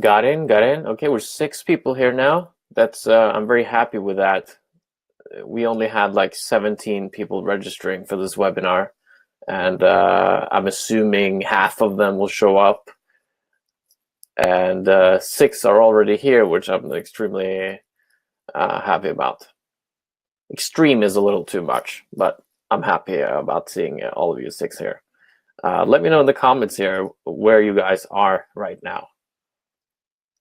Got in, got in. Okay, we're 6 people here now. That's I'm very happy with that. We only had like 17 people registering for this webinar, and I'm assuming half of them will show up, and 6 are already here, which I'm extremely happy about. Extreme is a little too much, but I'm happy about seeing all of you 6 here. Let me know in the comments here where you guys are right now.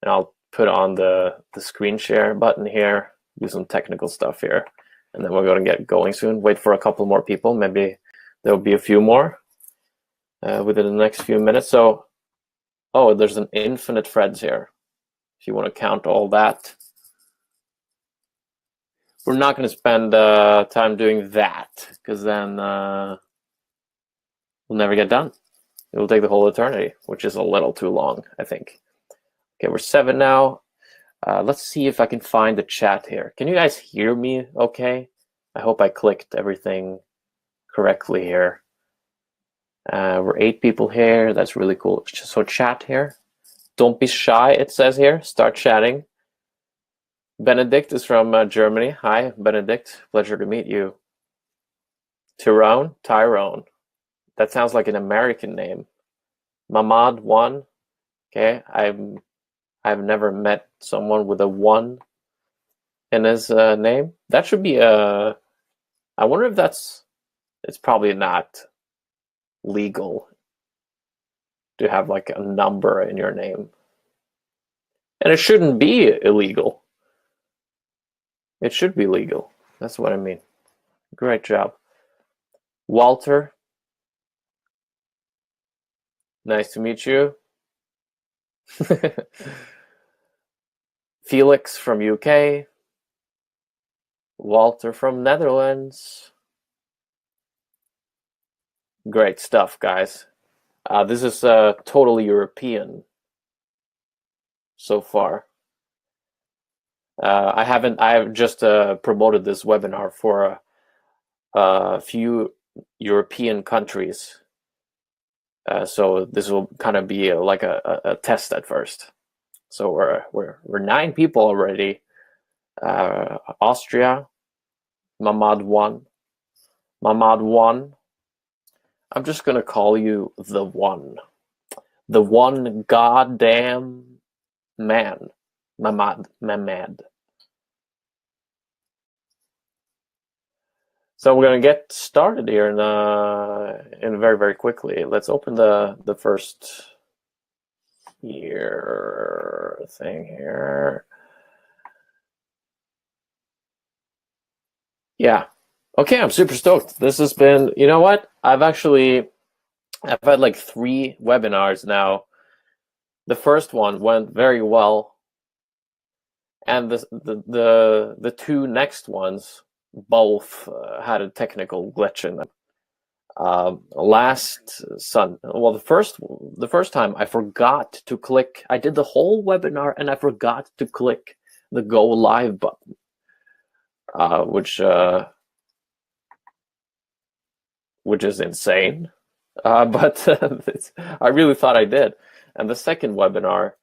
And I'll put on the screen share button here, do some technical stuff here, and then we're going to get going soon. Wait for a couple more people. Maybe there'll be a few more within the next few minutes. So, oh, there's an infinite threads here. If you want to count all that. We're not going to spend time doing that, because then we'll never get done. It will take the whole eternity, which is a little too long, I think. Okay, we're 7 now. Let's see if I can find the chat here. Can you guys hear me okay? I hope I clicked everything correctly here. We're 8 people here. That's really cool. So chat here. Don't be shy, it says here. Start chatting. Benedict is from Germany. Hi, Benedict. Pleasure to meet you. Tyrone. That sounds like an American name. Mamad1. Okay, I've never met someone with a 1 in his name. That should be a... I wonder if that's... It's probably not legal to have like a number in your name. And it shouldn't be illegal. It should be legal. That's what I mean. Great job. Walter. Nice to meet you. Felix from UK. Walter from Netherlands. Great stuff, guys. This is totally European so far. I've just promoted this webinar for a few European countries. So this will kind of be like a test at first. So we're 9 people already. Austria, Mamad1. I'm just gonna call you the one goddamn man, Mamad. So we're gonna get started here in very, very quickly. Let's open the first thing here. Yeah. Okay, I'm super stoked. This has been, you know what? I've had like 3 webinars now. The first one went very well, and the 2 next ones both had a technical glitch in them. The first time I forgot to click. I did the whole webinar and I forgot to click the go live button, which is insane. But I really thought I did. And the second webinar,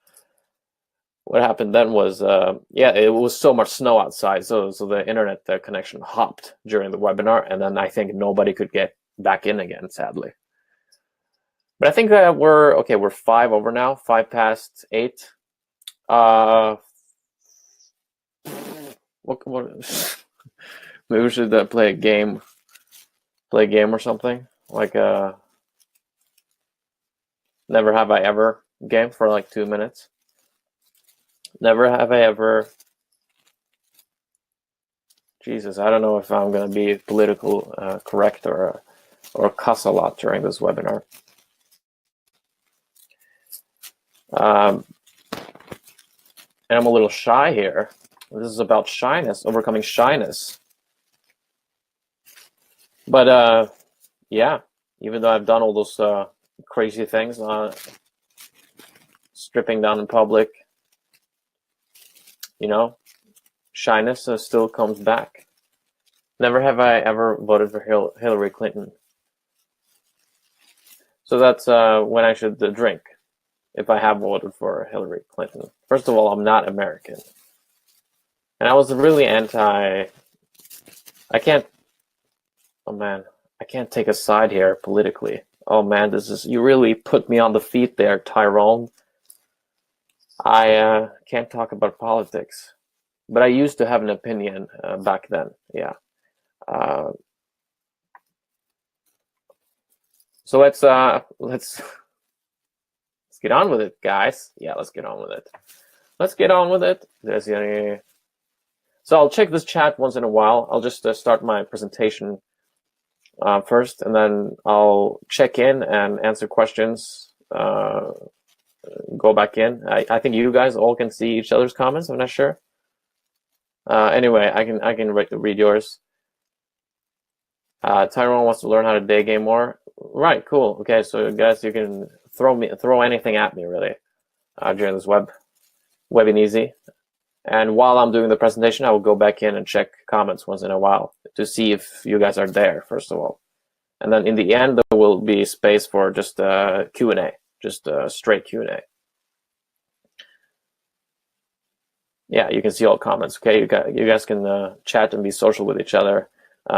what happened then was, it was so much snow outside, so the internet connection hopped during the webinar, and then I think nobody could get back in again, sadly. But I think we're 5 over now, 5 past 8. Maybe we should play a game or something, like Never Have I Ever game for like 2 minutes. Never have I ever. Jesus, I don't know if I'm gonna be political correct or cuss a lot during this webinar. And I'm a little shy here. This is about shyness, overcoming shyness. But yeah, even though I've done all those crazy things, stripping down in public, you know, shyness still comes back. Never have I ever voted for Hillary Clinton. So that's when I should drink. if I have voted for Hillary Clinton. First of all, I'm not American. And I was really I can't, oh man, I can't take a side here politically. Oh man, you really put me on the feet there, Tyrone. I can't talk about politics. But I used to have an opinion back then, yeah. So let's get on with it, guys. Yeah, let's get on with it. Let's get on with it. So I'll check this chat once in a while. I'll just start my presentation first, and then I'll check in and answer questions. Go back in. I think you guys all can see each other's comments. I'm not sure. Anyway, I can read yours. Tyrone wants to learn how to day game more. Right, cool. Okay, so guys, you can throw anything at me really during this webinar. And while I'm doing the presentation, I will go back in and check comments once in a while to see if you guys are there, first of all. And then in the end, there will be space for just Q&A, just straight Q&A. Yeah, you can see all comments. Okay, you guys can chat and be social with each other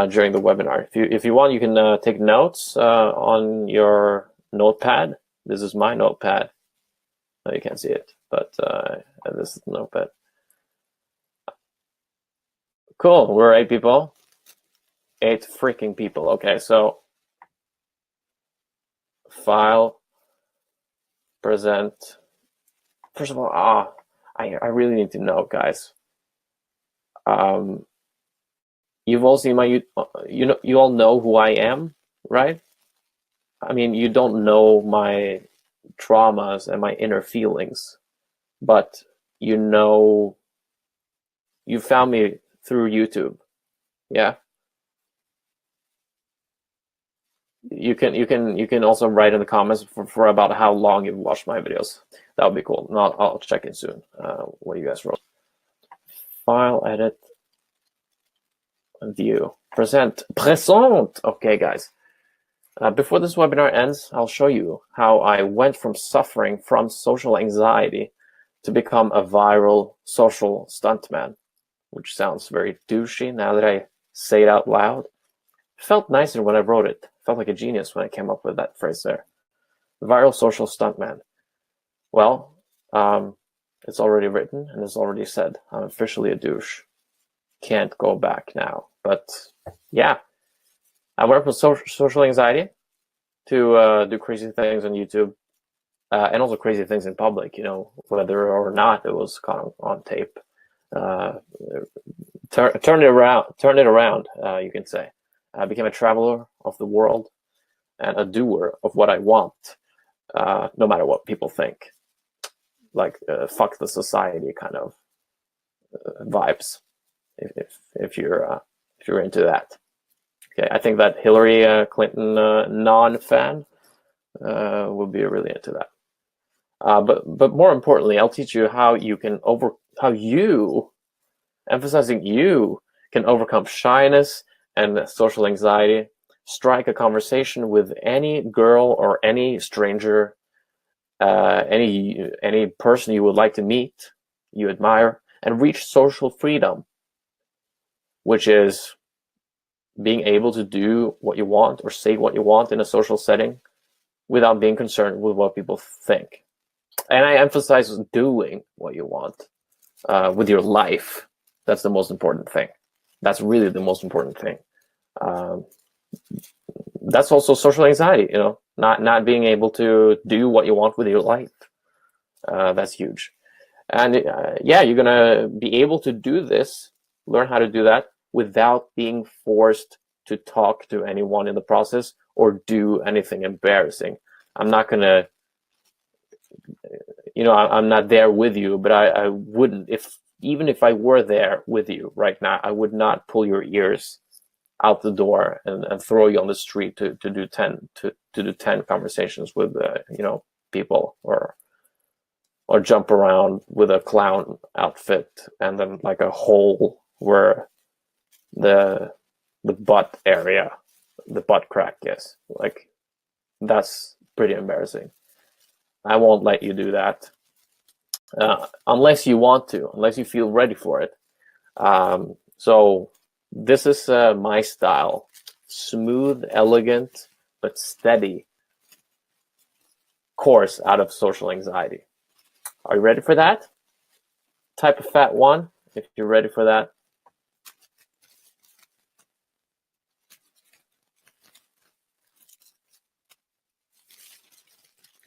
during the webinar. If you want, you can take notes on your notepad. This is my notepad. No, you can't see it, but this is the notepad. Cool, we're 8 people. 8 freaking people. Okay, so file, present. First of all, I really need to know, guys. You've all seen my, you all know who I am, right? I mean, you don't know my traumas and my inner feelings, but you found me through YouTube. Yeah. You can also write in the comments for about how long you've watched my videos. That would be cool. And I'll check in soon what you guys wrote. File, edit, view, present. Okay, guys. Before this webinar ends, I'll show you how I went from suffering from social anxiety to become a viral social stuntman, which sounds very douchey now that I say it out loud. It felt nicer when I wrote it. Felt like a genius when I came up with that phrase there. Viral social stuntman. Well, it's already written and it's already said. I'm officially a douche. Can't go back now. But yeah, I went from social anxiety to do crazy things on YouTube and also crazy things in public, whether or not it was caught on tape. Turn it around, you can say. I became a traveler of the world and a doer of what I want, no matter what people think. Like fuck the society kind of vibes, if you're into that. Okay, I think that Hillary Clinton non-fan would be really into that. But more importantly, I'll teach you how you can emphasizing you can overcome shyness and social anxiety, strike a conversation with any girl or any stranger, any person you would like to meet, you admire, and reach social freedom, which is being able to do what you want or say what you want in a social setting without being concerned with what people think. And I emphasize doing what you want with your life. That's the most important thing. That's really the most important thing. That's also social anxiety, not being able to do what you want with your life. That's huge. And yeah, you're gonna be able to do this, learn how to do that without being forced to talk to anyone in the process or do anything embarrassing. I'm not gonna, I'm not there with you, but I wouldn't, even if I were there with you right now, I would not pull your ears out the door and throw you on the street to do 10 conversations with people or jump around with a clown outfit and then like a hole where the butt area, the butt crack is. Like, that's pretty embarrassing. I won't let you do that unless you want to, unless you feel ready for it. So this is my style: smooth, elegant, but steady course out of social anxiety. Are you ready for that? Type of fat one, if you're ready for that.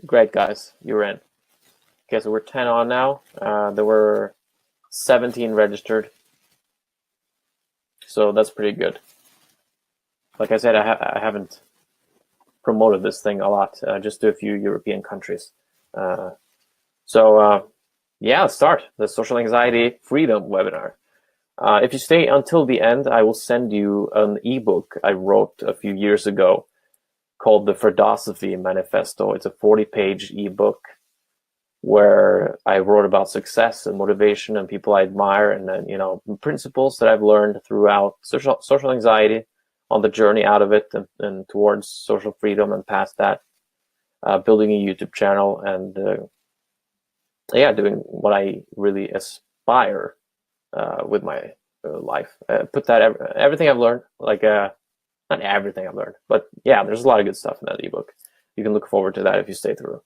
Great, guys, you're in. Okay, so we're 10 on now. There were 17 registered, so that's pretty good. Like I said, I haven't promoted this thing a lot, just to a few European countries. Yeah, let's start the social anxiety freedom webinar. If you stay until the end, I will send you an ebook I wrote a few years ago called the Philosophy Manifesto. It's a 40-page ebook where I wrote about success and motivation and people I admire, and then, you know, principles that I've learned throughout social anxiety on the journey out of it and towards social freedom and past that, building a YouTube channel and yeah, doing what I really aspire with my life. Put that everything I've learned, like not everything I've learned, but yeah, there's a lot of good stuff in that ebook. You can look forward to that if you stay through.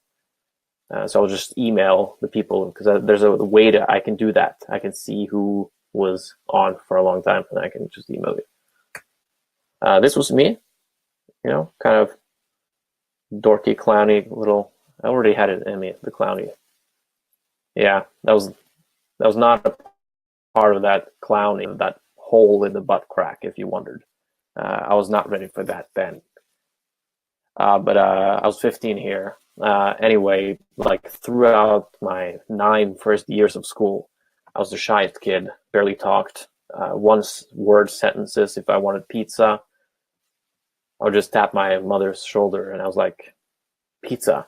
So I'll just email the people, because there's a way to I can do that. I can see who was on for a long time, and I can just email you. This was me, you know, kind of dorky, clowny little. I already had it in me, the clowny. Yeah, that was not a part of that clowning, that hole in the butt crack, if you wondered. I was not ready for that then. But I was 15 here. Anyway, like throughout my 9 first years of school, I was the shyest kid, barely talked. One-word sentences. If I wanted pizza, I would just tap my mother's shoulder and I was like, pizza.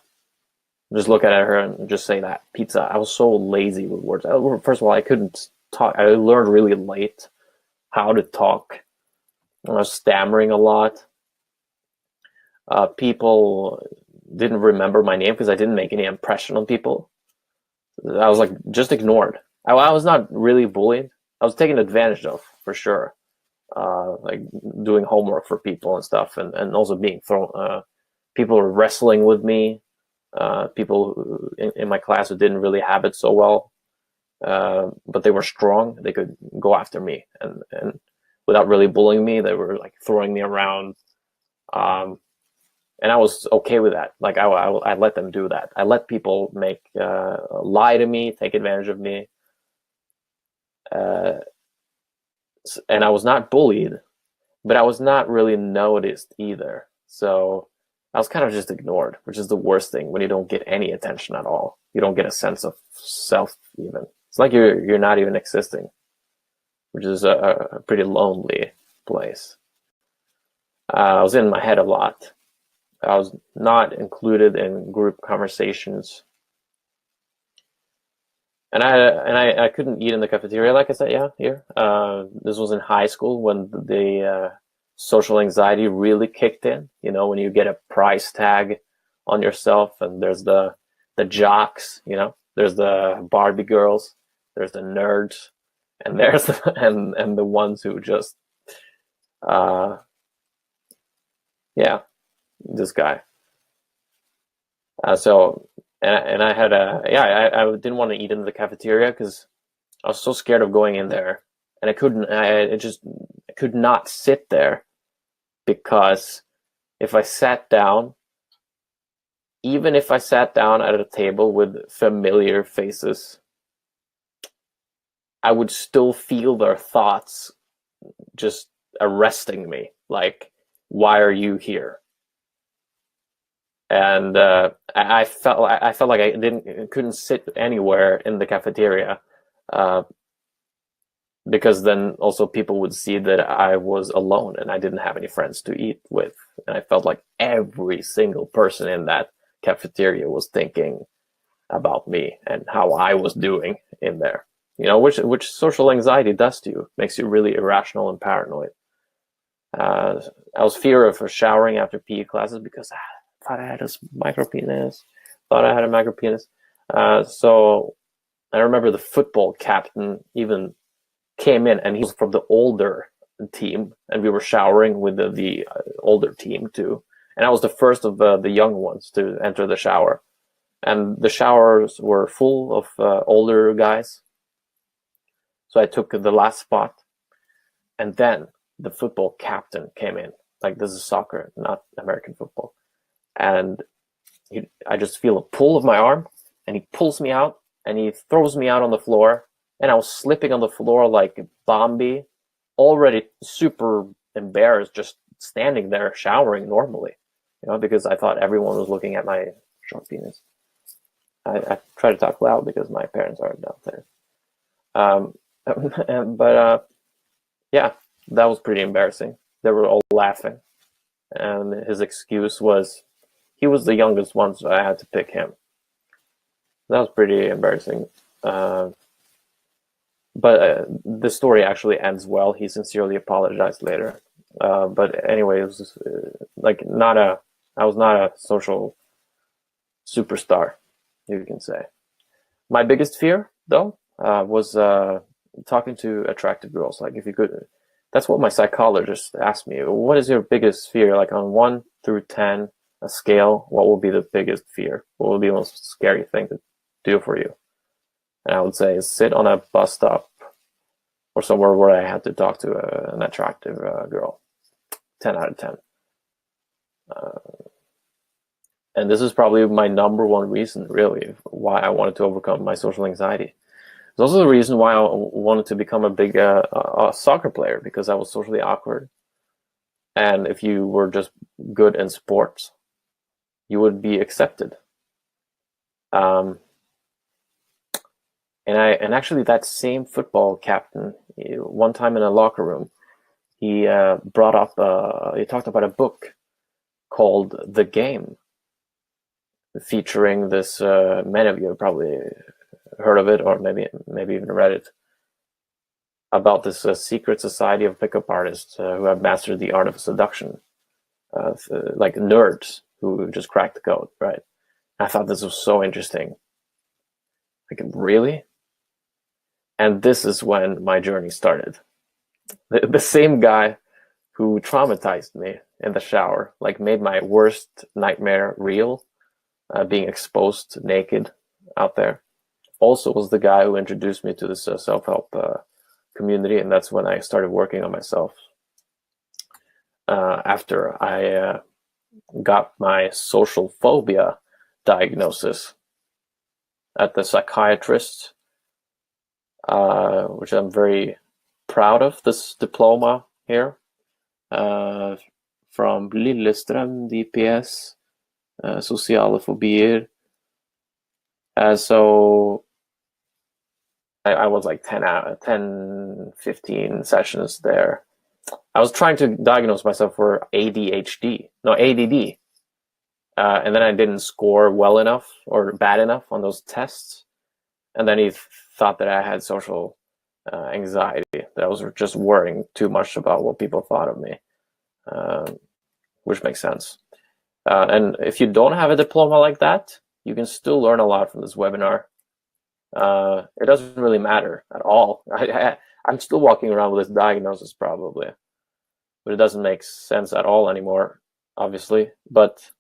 Just look at her and just say that, pizza. I was so lazy with words. First of all, I couldn't talk. I learned really late how to talk. I was stammering a lot. People didn't remember my name because I didn't make any impression on people. I was like just ignored. I was not really bullied. I was taken advantage of, for sure. Like doing homework for people and stuff, and also being thrown. People were wrestling with me. People in my class who didn't really have it so well, but they were strong. They could go after me, and without really bullying me, they were like throwing me around. And I was okay with that. Like I let them do that. I let people lie to me, take advantage of me. And I was not bullied, but I was not really noticed either. So I was kind of just ignored, which is the worst thing when you don't get any attention at all. You don't get a sense of self even. It's like you're not even existing, which is a pretty lonely place. I was in my head a lot. I was not included in group conversations, and I couldn't eat in the cafeteria, like I said. Yeah, here. This was in high school when the social anxiety really kicked in. You know, when you get a price tag on yourself, and there's the jocks. You know, there's the Barbie girls, there's the nerds, and there's and the ones who just yeah. This guy. And I had I didn't want to eat in the cafeteria because I was so scared of going in there, and I could not sit there, because if I sat down, even if I sat down at a table with familiar faces, I would still feel their thoughts just arresting me, like, why are you here? And I felt like I couldn't sit anywhere in the cafeteria, because then also people would see that I was alone and I didn't have any friends to eat with, and I felt like every single person in that cafeteria was thinking about me and how I was doing in there. You know, which social anxiety does to you, makes you really irrational and paranoid. I was fear of showering after PE classes because I thought I had a micro penis. thought I had a macro penis. So I remember the football captain even came in, and he was from the older team, and we were showering with the older team too. And I was the first of the young ones to enter the shower. And the showers were full of older guys. So I took the last spot. And then the football captain came in. Like, this is soccer, not American football. And I just feel a pull of my arm, and he pulls me out, and he throws me out on the floor. And I was slipping on the floor like Bambi, already super embarrassed, just standing there showering normally, because I thought everyone was looking at my short penis. I try to talk loud because my parents are downstairs. But yeah, that was pretty embarrassing. They were all laughing, and his excuse was he was the youngest one, so I had to pick him. That was pretty embarrassing. But the story actually ends well. He sincerely apologized later. But anyway, it was just, I was not a social superstar, you can say. My biggest fear, though, was talking to attractive girls. Like, if you could, that's what my psychologist asked me. What is your biggest fear? Like, on 1 through 10, a scale, what will be the biggest fear? What will be the most scary thing to do for you? And I would say sit on a bus stop or somewhere where I had to talk to an attractive girl. 10 out of 10. And this is probably my number one reason, really, why I wanted to overcome my social anxiety. It's also the reason why I wanted to become a big soccer player, because I was socially awkward. And if you were just good in sports, you would be accepted. And actually, that same football captain, one time in a locker room, he brought up, he talked about a book called The Game, featuring this, many of you have probably heard of it, or maybe even read it, about this secret society of pickup artists who have mastered the art of seduction, like nerds who just cracked the code, right? I thought this was so interesting. Like, really? And this is when my journey started. The same guy who traumatized me in the shower, like made my worst nightmare real, being exposed naked out there, also was the guy who introduced me to this self-help community. And that's when I started working on myself. After I got my social phobia diagnosis at the psychiatrist, which I'm very proud of, this diploma here from Lillestrøm DPS, sociale fobier. So I was like 10, 15 sessions there. I was trying to diagnose myself for ADD. And then I didn't score well enough or bad enough on those tests. And then he thought that I had social anxiety, that I was just worrying too much about what people thought of me, which makes sense. And if you don't have a diploma like that, you can still learn a lot from this webinar. It doesn't really matter at all. I'm still walking around with this diagnosis probably, but it doesn't make sense at all anymore, obviously. But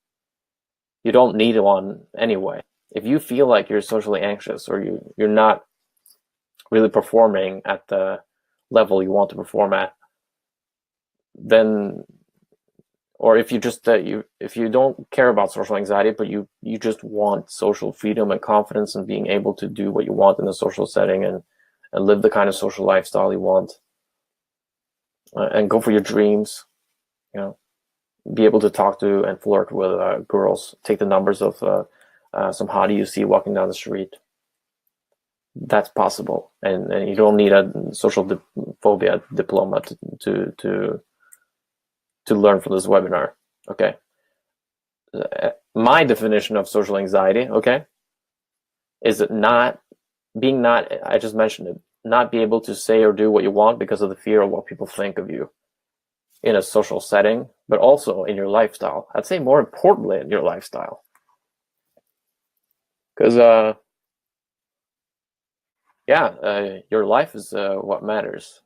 you don't need one anyway. If you feel like you're socially anxious, or you're not really performing at the level you want to perform at, then, or if you just if you don't care about social anxiety, but you just want social freedom and confidence and being able to do what you want in a social setting and live the kind of social lifestyle you want, and go for your dreams, be able to talk to and flirt with girls, take the numbers of some hottie you see walking down the street. That's possible, and you don't need a social phobia diploma to learn from this webinar. Okay, my definition of social anxiety, okay, is it I just mentioned it, not be able to say or do what you want because of the fear of what people think of you in a social setting, but also in your lifestyle. I'd say more importantly in your lifestyle. Because your life is what matters,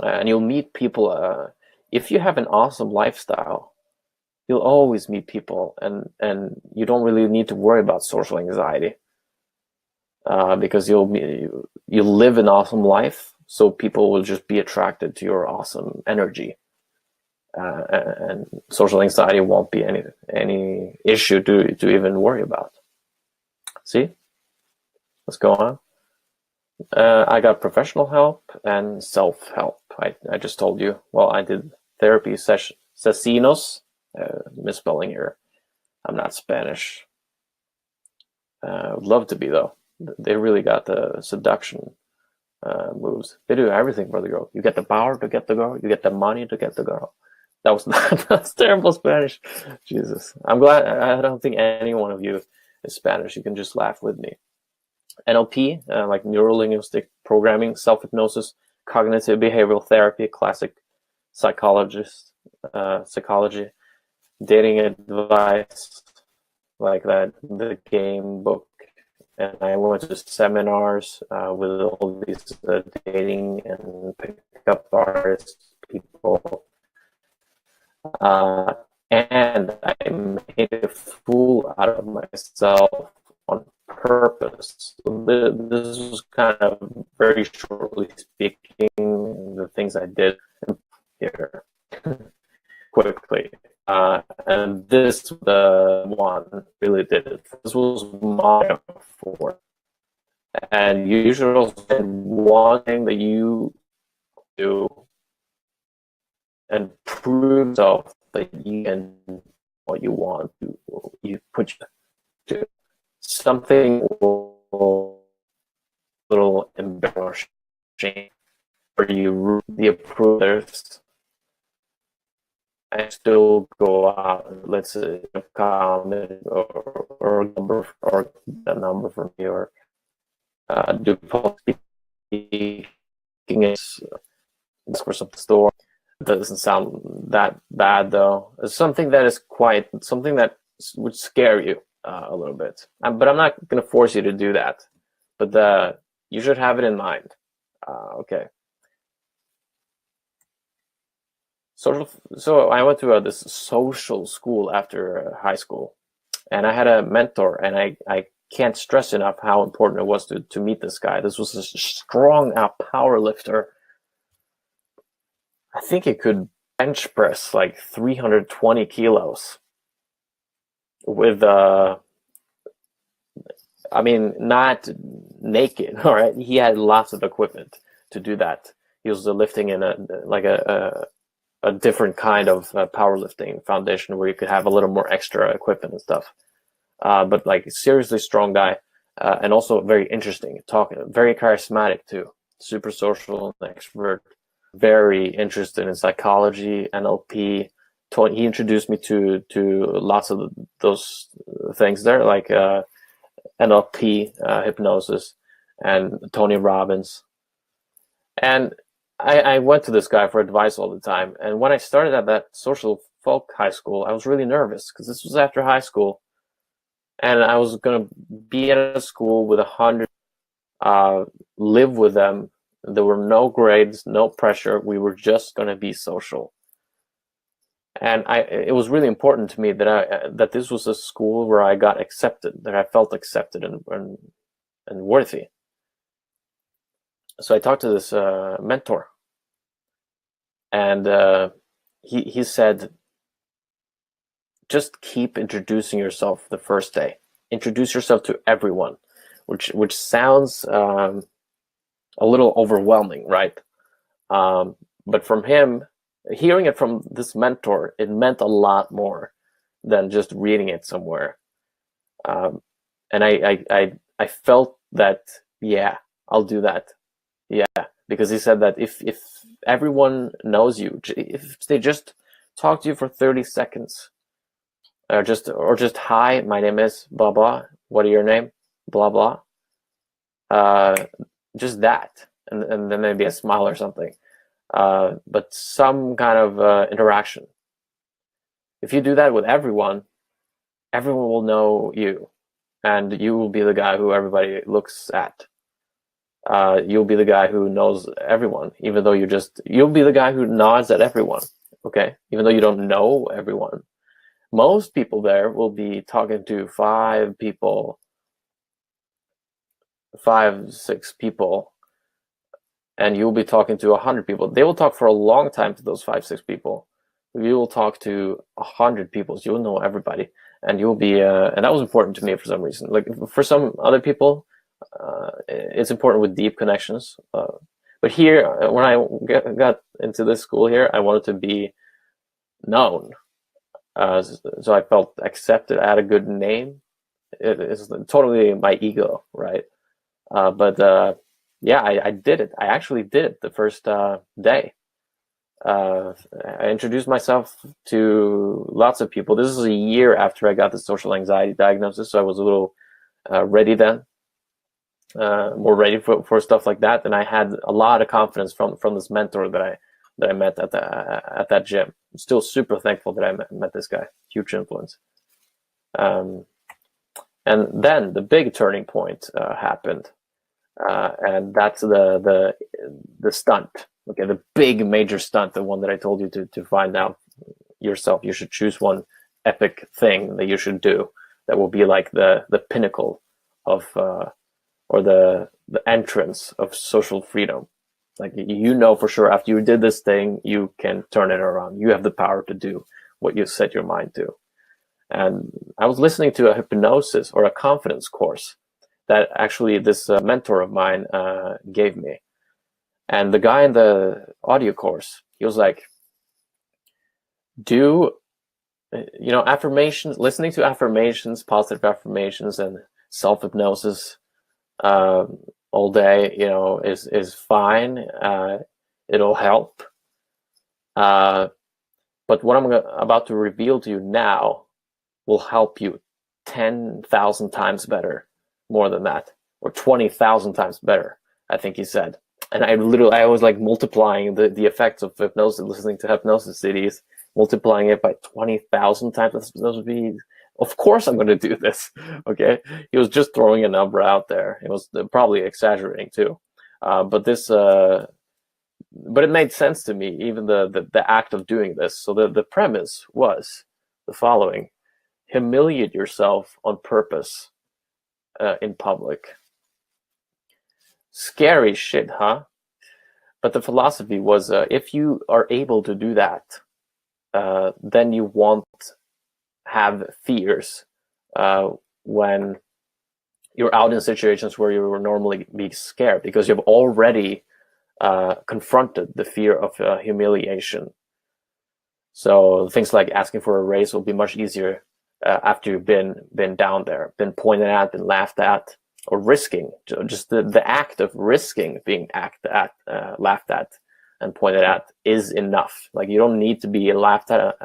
and you'll meet people. If you have an awesome lifestyle, you'll always meet people, and you don't really need to worry about social anxiety, because you live an awesome life, so people will just be attracted to your awesome energy, and social anxiety won't be any issue to even worry about. See, what's going on? I got professional help and self-help. I just told you. Well, I did therapy sesinos, misspelling here. I'm not Spanish. I would love to be, though. They really got the seduction moves. They do everything for the girl. You get the power to get the girl. You get the money to get the girl. That was not, that's terrible Spanish. Jesus. I'm glad. I don't think any one of you is Spanish. You can just laugh with me. NLP, like neuro-linguistic programming, self-hypnosis, cognitive behavioral therapy, classic psychology, dating advice, like that, the game book. And I went to seminars with all these dating and pickup artist people. And I made a fool out of myself on purpose. This was kind of very shortly speaking the things I did here quickly. And this, the one, really did it. This was my for. And you should also say one thing that you do and prove yourself that you can what you want to. You put to something a little embarrassing, or you the approvers. I still go out. Let's say a comment or a number from me, or do public speaking for some store. It doesn't sound that bad though. It's something that is something that would scare you a little bit. But I'm not going to force you to do that. But you should have it in mind. Okay. So I went to this social school after high school, and I had a mentor, and I can't stress enough how important it was to meet this guy. This was a strong power lifter. I think he could bench press like 320 kilos with, I mean, not naked, all right? He had lots of equipment to do that. He was lifting in a different kind of powerlifting foundation where you could have a little more extra equipment and stuff. But like seriously strong guy, and also very interesting, talking, very charismatic too, super social and extrovert, very interested in psychology, NLP. He introduced me to lots of those things there, like NLP, hypnosis, and Tony Robbins. And I went to this guy for advice all the time. And when I started at that social folk high school, I was really nervous because this was after high school. And I was going to be at a school with 100, live with them. There were no grades, no pressure. We were just going to be social. And it was really important to me that this was a school where I got accepted, that I felt accepted and worthy. So I talked to this mentor, and he said, just keep introducing yourself the first day. Introduce yourself to everyone, which sounds a little overwhelming, right? But from him, hearing it from this mentor, it meant a lot more than just reading it somewhere. And I felt that, yeah, I'll do that. Yeah, because he said that if everyone knows you, if they just talk to you for 30 seconds, or just hi, my name is blah blah. What are your name? Blah blah. Just that, and then maybe a smile or something. But some kind of interaction. If you do that with everyone will know you. and you will be the guy who everybody looks at. You'll be the guy who knows everyone, even though you'll be the guy who nods at everyone, okay? Even though you don't know everyone. Most people there will be talking to 5 people, 5, 6 people, and you'll be talking to 100 people. They will talk for a long time to those 5, 6 people. You will talk to 100 people, so you'll know everybody, and you'll be. And that was important to me for some reason. Like for some other people, it's important with deep connections. But here, when I got into this school here, I wanted to be known. So I felt accepted. I had a good name. It's totally my ego, right? But yeah, I did it. I actually did it the first day. I introduced myself to lots of people. This is a year after I got the social anxiety diagnosis, so I was a little ready then, more ready for stuff like that. And I had a lot of confidence from this mentor that I met at that gym. I'm still super thankful that I met this guy. Huge influence. And then the big turning point happened, and that's the stunt. Okay, the big major stunt, the one that I told you to find out yourself. You should choose one epic thing that you should do that will be like the pinnacle of or the entrance of social freedom. Like, you know for sure after you did this thing, you can turn it around. You have the power to do what you set your mind to. And I was listening to a hypnosis or a confidence course that actually this mentor of mine gave me. And the guy in the audio course, he was like, do, affirmations, listening to affirmations, positive affirmations, and self-hypnosis all day, is fine. It'll help. But what I'm about to reveal to you now will help you 10,000 times better, more than that, or 20,000 times better, I think he said. And I was like multiplying the effects of hypnosis, listening to hypnosis CDs, multiplying it by 20,000 times. That would be, of course I'm going to do this. Okay. He was just throwing a number out there. It was probably exaggerating too. But it made sense to me, even the act of doing this. So the premise was the following: humiliate yourself on purpose in public. Scary shit, huh? But the philosophy was, if you are able to do that, then you won't have fears when you're out in situations where you would normally be scared, because you've already confronted the fear of humiliation. So things like asking for a raise will be much easier after you've been down there, been pointed at, been laughed at, or risking. Just the act of risking being laughed at and pointed at is enough. Like, you don't need to be laughed at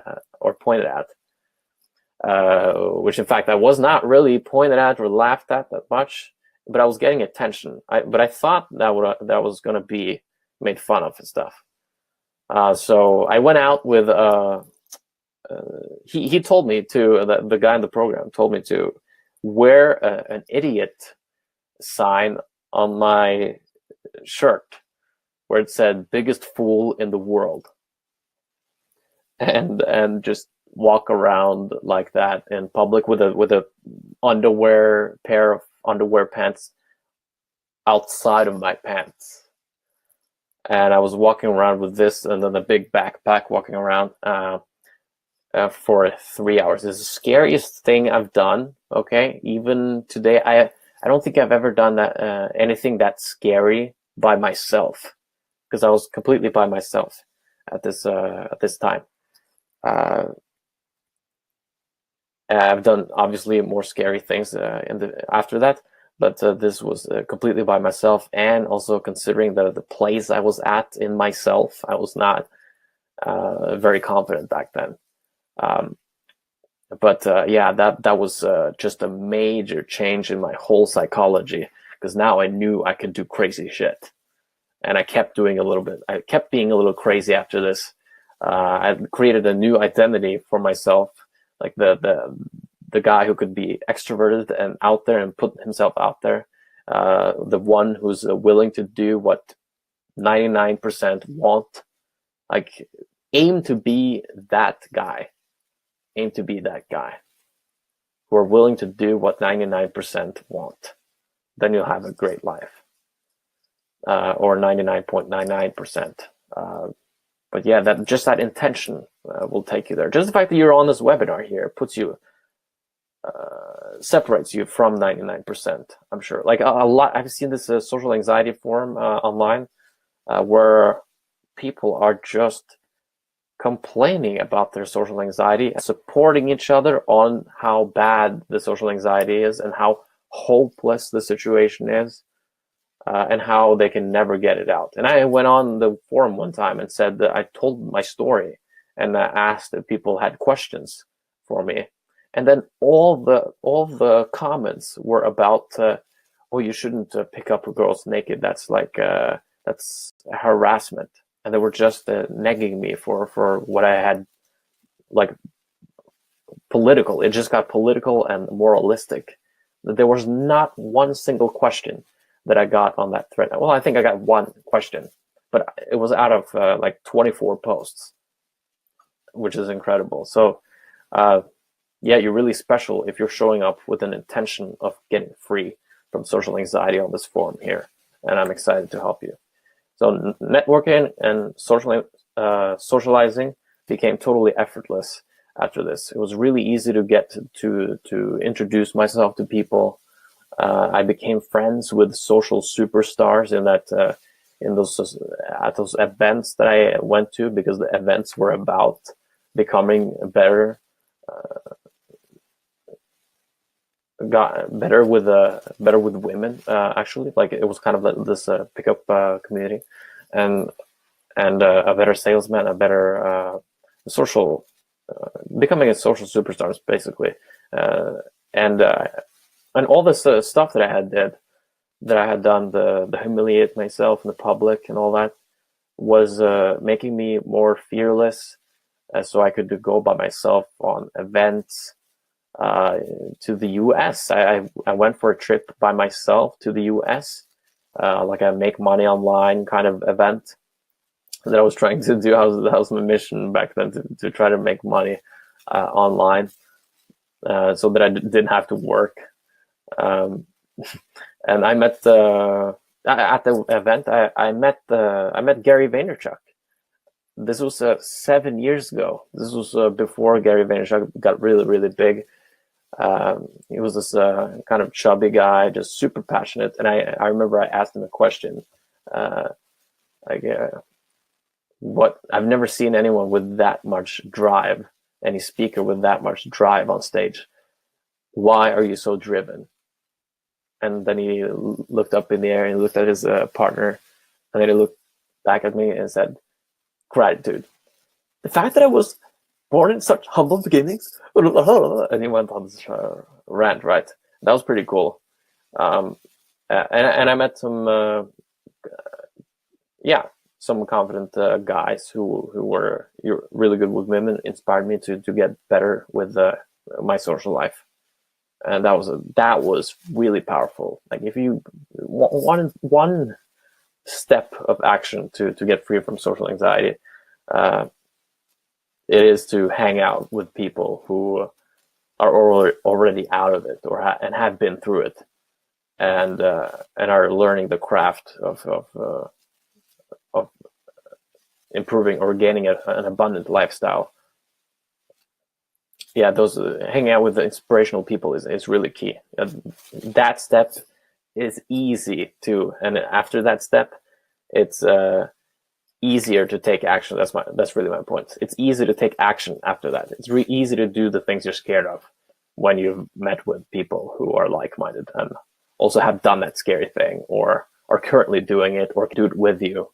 or pointed at. Which in fact I was not really pointed at or laughed at that much, but I was getting attention. But I thought that was going to be made fun of and stuff. So I went out with he told me to, the guy in the program told me to wear an idiot sign on my shirt where it said "biggest fool in the world," and just walk around like that in public with a pair of underwear pants outside of my pants. And I was walking around with this and then a big backpack, walking around for 3 hours. It's the scariest thing I've done. Okay, even today, I don't think I've ever done that anything that scary by myself, because I was completely by myself at this time. I've done obviously more scary things after that, but this was completely by myself, and also considering the place I was at in myself, I was not very confident back then. But yeah, that was just a major change in my whole psychology, because now I knew I could do crazy shit, and I kept doing a little bit. I kept being a little crazy after this. I created a new identity for myself, like the the guy who could be extroverted and out there and put himself out there, the one who's willing to do what 99% want. Like, aim to be that guy. Aim to be that guy who are willing to do what 99% want. Then you'll have a great life. Or 99.99%. But yeah, that intention will take you there. Just the fact that you're on this webinar here puts you, separates you from 99%. I'm sure. Like a lot, I've seen this social anxiety forum online where people are just complaining about their social anxiety, supporting each other on how bad the social anxiety is and how hopeless the situation is. And how they can never get it out. And I went on the forum one time and said that I told my story and asked if people had questions for me. And then all the comments were about, oh, you shouldn't pick up girls naked. That's like that's harassment. And they were just negging me for what I had, like, political. It just got political and moralistic. There was not one single question that I got on that thread. Well, I think I got one question, but it was out of like 24 posts, which is incredible. So yeah, you're really special if you're showing up with an intention of getting free from social anxiety on this forum here. And I'm excited to help you. So networking and socializing became totally effortless after this. It was really easy to get to introduce myself to people. I became friends with social superstars at those events that I went to, because the events were about becoming better, better with women. Actually, like, it was kind of like this pickup community, and a better salesman, a better social, becoming a social superstar, basically, and all this stuff that I had done, the humiliate myself in the public and all that, was making me more fearless, so I could go by myself on events to the US. I went for a trip by myself to the US, like a make money online kind of event that I was trying to do. That was my mission back then, to try to make money online, so that I didn't have to work. And I met at the event. I met Gary Vaynerchuk. This was 7 years ago. This was before Gary Vaynerchuk got really big. He was this kind of chubby guy, just super passionate. And I remember I asked him a question, what I've never seen anyone with that much drive, any speaker with that much drive on stage. Why are you so driven? And then he looked up in the air and looked at his partner, and then he looked back at me and said, gratitude. The fact that I was born in such humble beginnings, and he went on this rant, right? That was pretty cool. And I met some, some confident guys who were really good with women, inspired me to get better with my social life. And that was really powerful. Like, if you want one step of action to get free from social anxiety, it is to hang out with people who are already out of it, and have been through it, and are learning the craft of improving or gaining an abundant lifestyle. Yeah, those hanging out with the inspirational people is really key. That step is easy too, and after that step, it's easier to take action. That's really my point. It's easy to take action after that. It's really easy to do the things you're scared of when you've met with people who are like-minded and also have done that scary thing, or are currently doing it, or do it with you,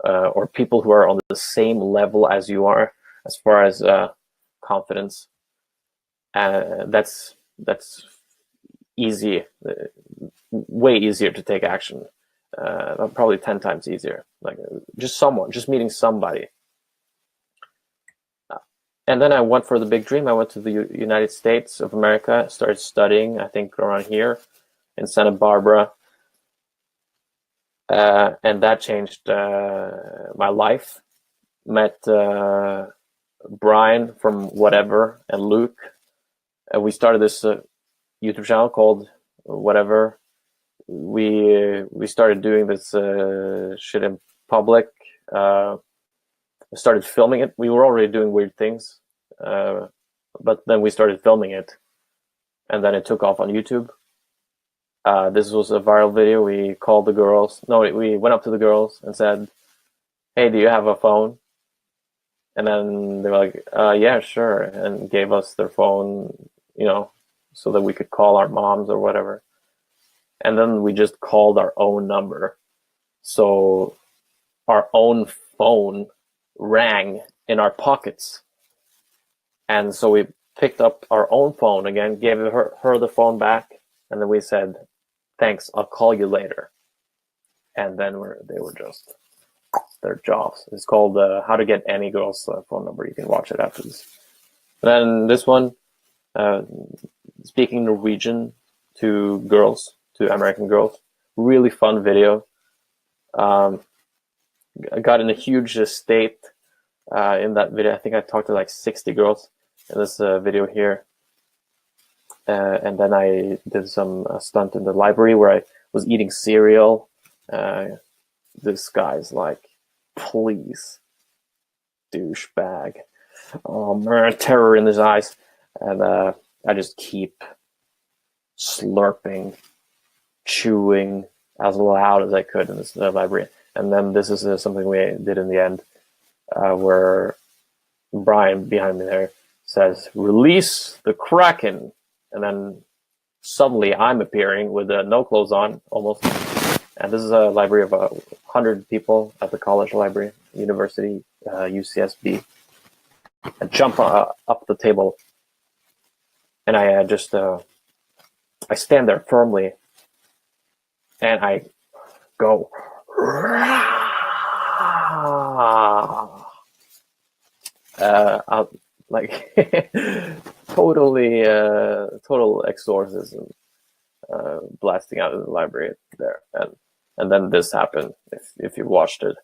or people who are on the same level as you are as far as confidence. That's easy, way easier to take action, probably 10 times easier. Like, just meeting somebody. And then I went for the big dream. I went to the United States of America, started studying, I think around here in Santa Barbara. And that changed my life. Met Brian from Whatever and Luke. We started this YouTube channel called Whatever. We started doing this shit in public. Started filming it. We were already doing weird things, but then we started filming it, and then it took off on YouTube. This was a viral video. We called the girls. No, we went up to the girls and said, "Hey, do you have a phone?" And then they were like, "Yeah, sure," and gave us their phone, so that we could call our moms or whatever. And then we just called our own number. So our own phone rang in our pockets. And so we picked up our own phone again, gave her the phone back, and then we said, "Thanks, I'll call you later." And then they were just their jobs. It's called How to Get Any Girl's Phone Number. You can watch it after this. And then this one, speaking Norwegian to girls, to American girls. Really fun video. I got in a huge state in that video. I think I talked to like 60 girls in this video here. And then I did some stunt in the library where I was eating cereal. This guy's like, "Please, douchebag." Oh man, terror in his eyes. And I just keep slurping, chewing as loud as I could in this library. And then this is something we did in the end, where Brian behind me there says, "Release the Kraken." And then suddenly I'm appearing with no clothes on, almost. And this is a library of 100 people at the college library, university, UCSB. I jump up the table, and I just I stand there firmly, and I go, like totally total exorcism, blasting out of the library there. And then this happened, if you watched it.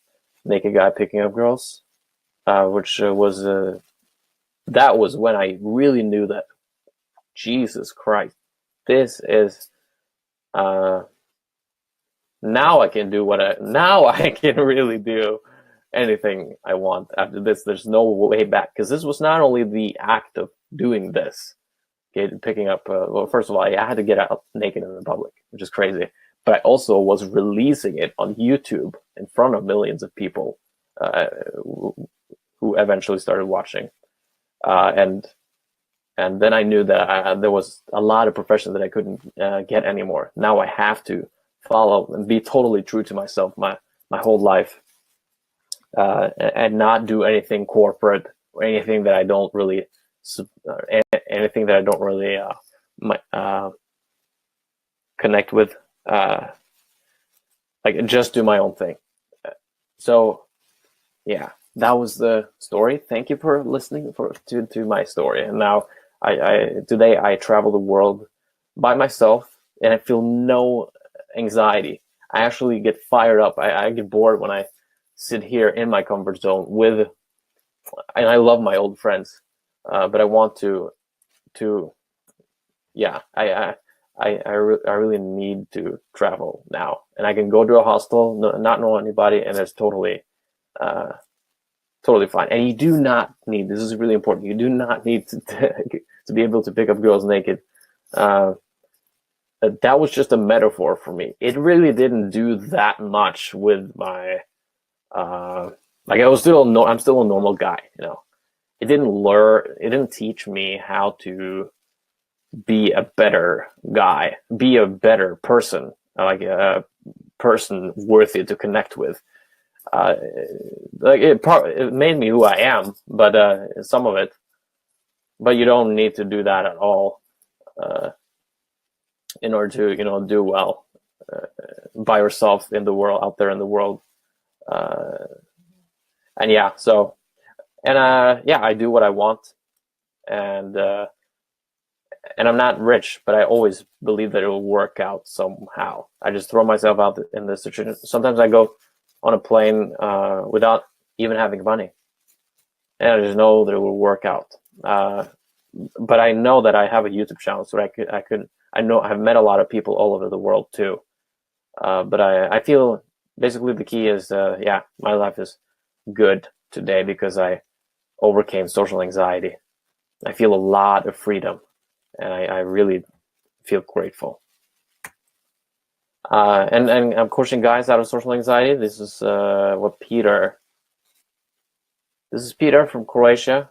Naked guy picking up girls, which was that was when I really knew that, Jesus Christ, this is now I can do now I can really do anything I want after this. There's no way back, because this was not only the act of doing this, picking up, well, first of all, I had to get out naked in the public, which is crazy, but I also was releasing it on YouTube in front of millions of people who eventually started watching. And then I knew that there was a lot of professions that I couldn't get anymore. Now I have to follow and be totally true to myself my whole life, and not do anything corporate or anything that I don't really connect with. Like, just do my own thing. So yeah, that was the story. Thank you for listening to my story. And now today I travel the world by myself, and I feel no anxiety. I actually get fired up. I get bored when I sit here in my comfort zone and I love my old friends, but I want to yeah, I really need to travel now, and I can go to a hostel, not know anybody, and it's totally fine. And you do not need, this is really important, you do not need to be able to pick up girls naked. That was just a metaphor for me. It really didn't do that much with my like, I'm still a normal guy, It didn't teach me how to be a better guy, be a better person, like a person worthy to connect with. Like, it made me who I am, but some of it. But you don't need to do that at all in order to do well by yourself in the world, out there in the world. And yeah, so And yeah, I do what I want, and I'm not rich, but I always believe that it will work out somehow. I just throw myself out in this situation. Sometimes I go on a plane without even having money, and I just know that it will work out. But I know that I have a YouTube channel, so I know I've met a lot of people all over the world too. But I feel basically the key is, yeah, my life is good today because I overcame social anxiety. I feel a lot of freedom, and I really feel grateful. And I'm coaching guys out of social anxiety. This is This is Peter from Croatia,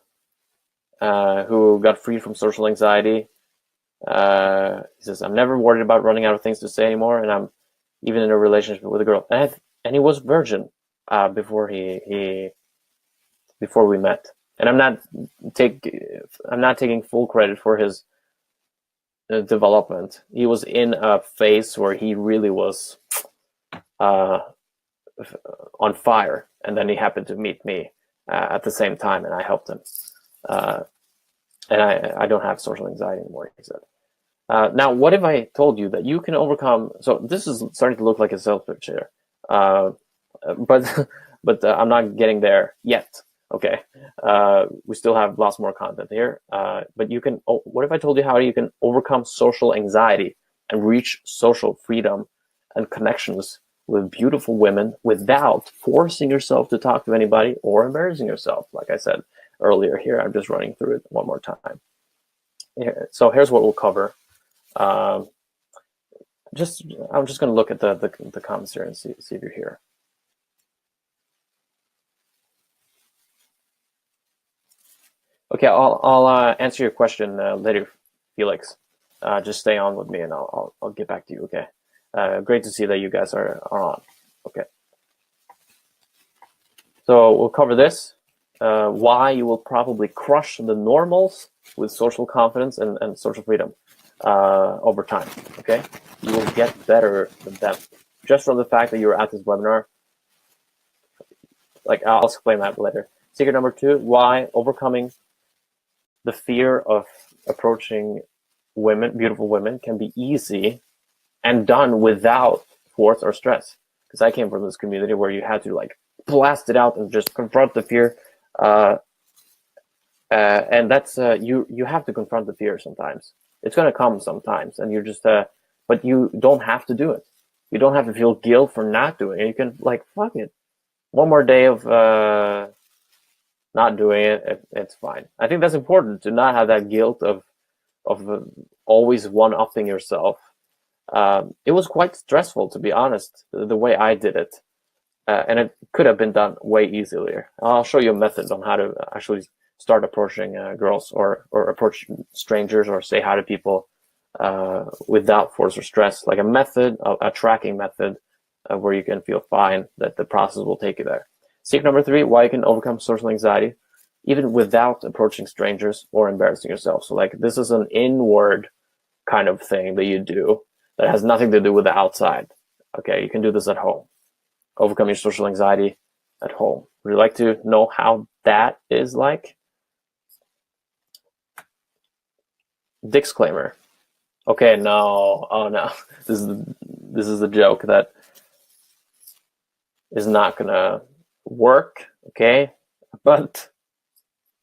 who got freed from social anxiety. He says, "I'm never worried about running out of things to say anymore, and I'm even in a relationship with a girl." And he was virgin before before we met. And I'm not taking full credit for his development. He was in a phase where he really was on fire, and then he happened to meet me at the same time, and I helped him. And I don't have social anxiety anymore, he said. Now, what if I told you that you can overcome? So this is starting to look like a sales pitch here, but I'm not getting there yet. Okay, we still have lots more content here, but you can. What if I told you how you can overcome social anxiety and reach social freedom and connections with beautiful women without forcing yourself to talk to anybody or embarrassing yourself? Like I said earlier here, I'm just running through it one more time. So here's what we'll cover. I'm just going to look at the comments here and see if you're here. Okay, I'll answer your question later, Felix. Just stay on with me, and I'll get back to you. Okay. Great to see that you guys are on. Okay. So we'll cover this. Why you will probably crush the normals with social confidence and social freedom over time. Okay, you will get better than them just from the fact that you're at this webinar. Like, I'll explain that later. Secret number 2: why overcoming the fear of approaching women, beautiful women, can be easy and done without force or stress. Because I came from this community where you had to like blast it out and just confront the fear. And that's you have to confront the fear sometimes. It's going to come sometimes, and you're just but you don't have to do it. You don't have to feel guilt for not doing it. You can, like, fuck it, one more day of not doing it, it's fine. I think that's important, to not have that guilt of always one-upping yourself. It was quite stressful, to be honest, the way I did it, and it could have been done way easier. I'll show you a method on how to actually start approaching girls or approach strangers or say hi to people without force or stress, like a method, a tracking method where you can feel fine that the process will take you there. Secret number 3: why you can overcome social anxiety even without approaching strangers or embarrassing yourself. So, like, this is an inward kind of thing that you do that has nothing to do with the outside. Okay, you can do this at home. Overcome your social anxiety at home. Would you like to know how that is like? Disclaimer. Okay, no, oh no, this is a joke that is not gonna work. Okay, but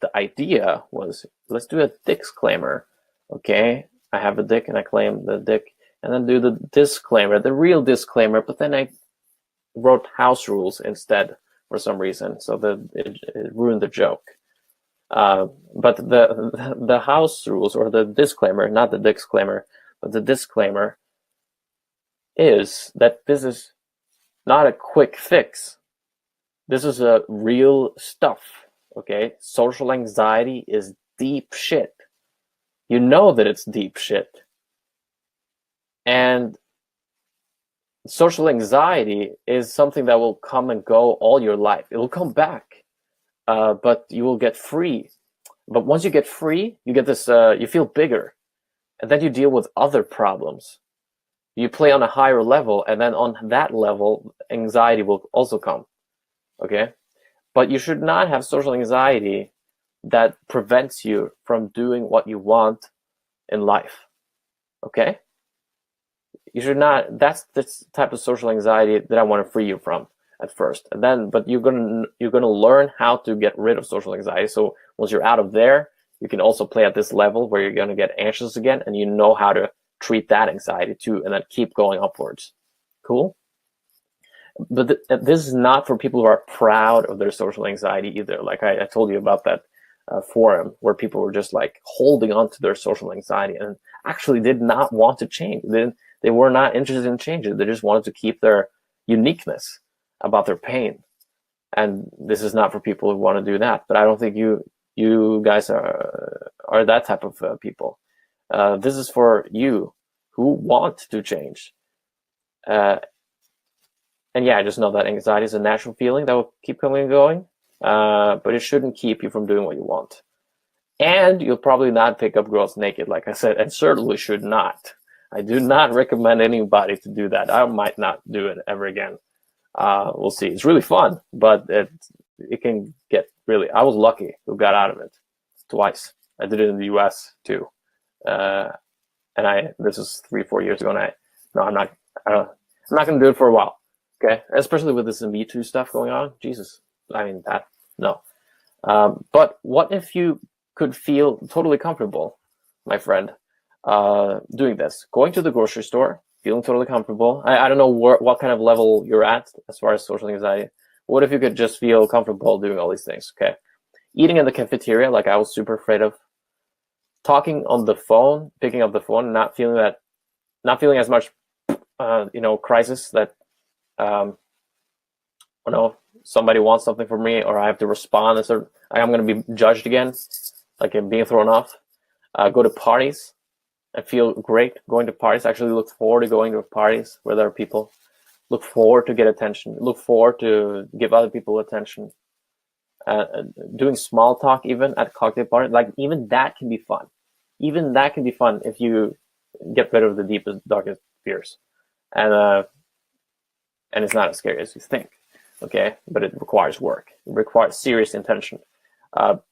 the idea was, let's do a disclaimer. Okay, I have a dick and I claim the dick, and then do the disclaimer, the real disclaimer, but then I wrote house rules instead for some reason, so that it ruined the joke. But the house rules, or the disclaimer, not the disclaimer, but the disclaimer is that this is not a quick fix. This is a real stuff. Okay, social anxiety is deep shit. You know that it's deep shit. And social anxiety is something that will come and go all your life. It will come back, but you will get free. But once you get free, you get this, you feel bigger. And then you deal with other problems. You play on a higher level, and then on that level, anxiety will also come. Okay? But you should not have social anxiety that prevents you from doing what you want in life. Okay? You should not. That's the type of social anxiety that I want to free you from at first. And then, but you're gonna learn how to get rid of social anxiety. So once you're out of there, you can also play at this level where you're gonna get anxious again, and you know how to treat that anxiety too, and then keep going upwards. Cool? But this is not for people who are proud of their social anxiety either. Like I told you about that forum where people were just like holding on to their social anxiety and actually did not want to change. They were not interested in changing. They just wanted to keep their uniqueness about their pain. And this is not for people who want to do that. But I don't think you guys are that type of people. This is for you who want to change. And yeah, I just know that anxiety is a natural feeling that will keep coming and going, but it shouldn't keep you from doing what you want. And you'll probably not pick up girls naked, like I said, and certainly should not. I do not recommend anybody to do that. I might not do it ever again. We'll see. It's really fun, but it can get really. I was lucky who got out of it twice. I did it in the U.S. too, and this is 3-4 years ago. And I'm not going to do it for a while. Okay, especially with this Me Too stuff going on. Jesus, I mean that no. But what if you could feel totally comfortable, my friend, doing this? Going to the grocery store, feeling totally comfortable. I don't know what kind of level you're at as far as social anxiety. What if you could just feel comfortable doing all these things? Okay, eating in the cafeteria, like I was super afraid of. Talking on the phone, picking up the phone, not feeling as much, crisis that. Somebody wants something from me, or I have to respond, and I'm going to be judged again, like I'm being thrown off. Go to parties and feel great going to parties. Actually look forward to going to parties where there are people. Look forward to get attention. Look forward to give other people attention. Doing small talk even at cocktail party, like even that can be fun. Even that can be fun if you get rid of the deepest, darkest fears. And it's not as scary as you think, okay? But it requires work. It requires serious intention.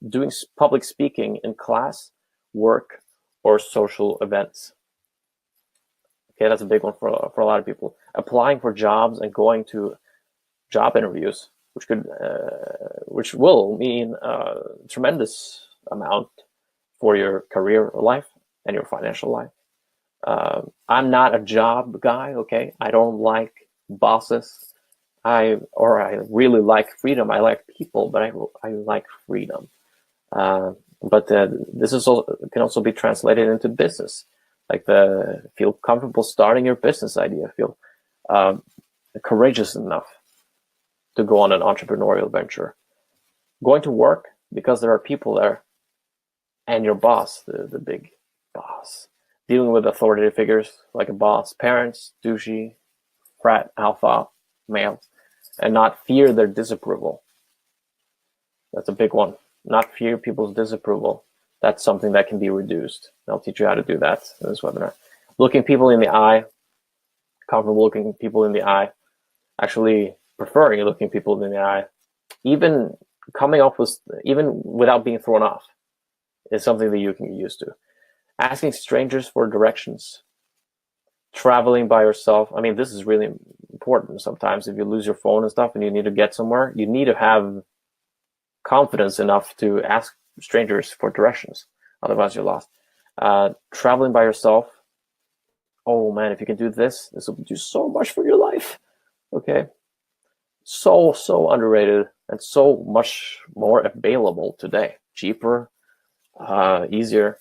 Doing public speaking in class, work, or social events. Okay, that's a big one for a lot of people. Applying for jobs and going to job interviews, which will mean a tremendous amount for your career life and your financial life. I'm not a job guy, okay? I don't like bosses. I really like freedom. I like people, but I like freedom. But this can also be translated into business. Like feel comfortable starting your business idea. Feel courageous enough to go on an entrepreneurial venture. Going to work because there are people there, and your boss, the big boss. Dealing with authoritative figures like a boss, parents, douchey, frat, alpha males, and not fear their disapproval. That's a big one. Not fear people's disapproval. That's something that can be reduced. I'll teach you how to do that in this webinar. Looking people in the eye, comfortable looking people in the eye, actually preferring looking people in the eye, even without being thrown off, is something that you can get used to. Asking strangers for directions. Traveling by yourself. I mean, this is really important sometimes. If you lose your phone and stuff and you need to get somewhere, you need to have confidence enough to ask strangers for directions. Otherwise, you're lost. Traveling by yourself. Oh man, if you can do this will do so much for your life. Okay. So underrated and so much more available today. Cheaper, easier.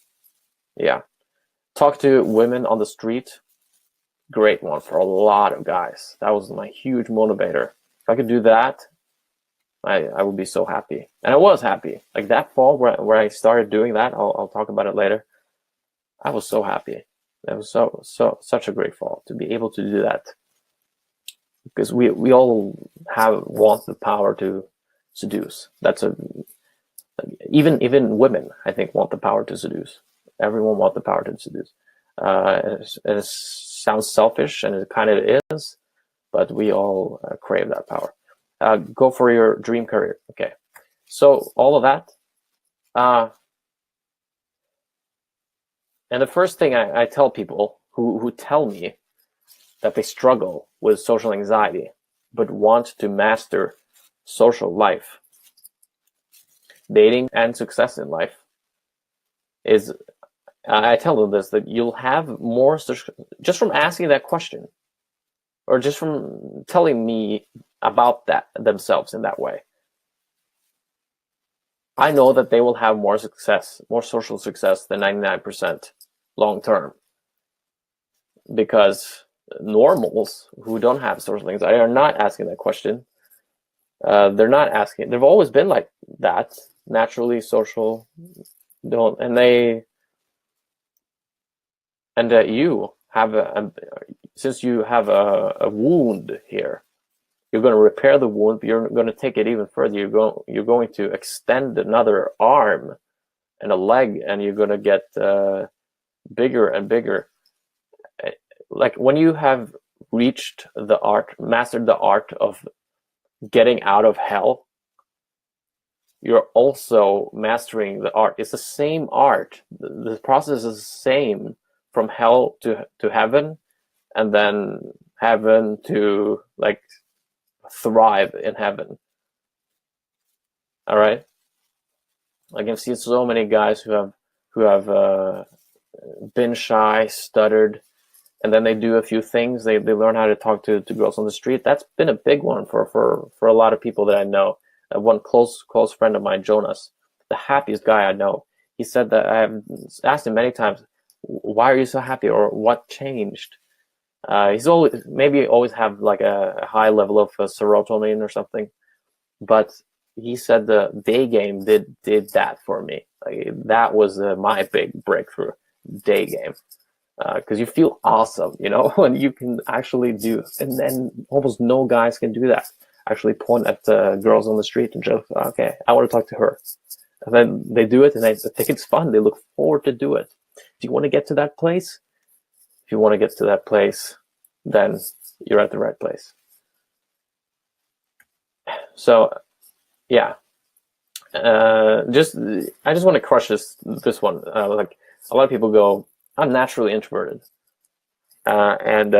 Yeah. Talk to women on the street. Great one for a lot of guys. That was my huge motivator. If I could do that, I would be so happy. And I was happy. Like that fall where I started doing that, I'll talk about it later. I was so happy. It was such a great fall to be able to do that. Because we all want the power to seduce. Even women, I think, want the power to seduce. Everyone wants the power to seduce. It sounds selfish, and it kind of is, but we all crave that power. Go for your dream career. Okay. So all of that. And the first thing I tell people who tell me that they struggle with social anxiety but want to master social life, dating, and success in life is, I tell them this, that you'll have more just from asking that question, or just from telling me about that themselves in that way. I know that they will have more success, more social success than 99% long term, because normals who don't have social anxiety are not asking that question. They're not asking. They've always been like that, naturally social. Don't, and they, and you have since you have a wound here, you're going to repair the wound, but you're going to take it even further. You're going to extend another arm and a leg, and you're going to get bigger and bigger. Like when you have reached the art, mastered the art of getting out of hell, you're also mastering the art. It's the same art. The process is the same from hell to heaven, and then heaven to like thrive in heaven. All right. Like I've seen so many guys who have been shy, stuttered, and then they do a few things. They learn how to talk to girls on the street. That's been a big one for a lot of people that I know. One close friend of mine, Jonas, the happiest guy I know. He said that I have asked him many times, "Why are you so happy?" or "What changed?" He's always have like a high level of serotonin or something, but he said the day game did that for me. Like that was my big breakthrough, day game, because you feel awesome, you know, when you can actually do, and then almost no guys can do that. Actually point at girls on the street and just, okay, I want to talk to her. And then they do it, and they think it's fun. They look forward to do it. Do you want to get to that place? If you want to get to that place, then you're at the right place. So, yeah. I just want to crush this one. Like a lot of people go, I'm naturally introverted, and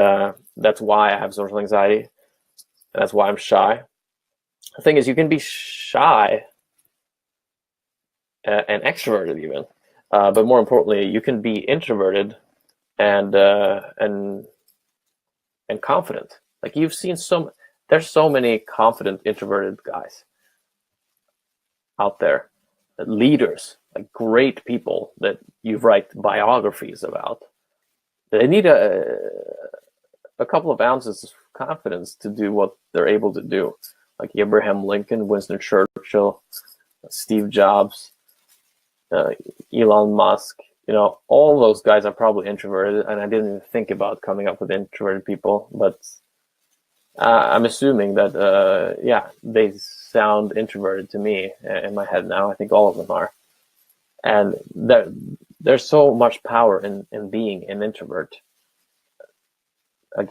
that's why I have social anxiety. That's why I'm shy. The thing is, you can be shy and extroverted even, but more importantly, you can be introverted and confident. Like you've seen there's so many confident introverted guys out there, leaders, like great people that you write biographies about. They need a couple of ounces of confidence to do what they're able to do. Like Abraham Lincoln, Winston Churchill, Steve Jobs, Elon Musk, you know, all those guys are probably introverted, and I didn't even think about coming up with introverted people, but I'm assuming that, yeah, they sound introverted to me in my head now. I think all of them are. And there's so much power in being an introvert. Like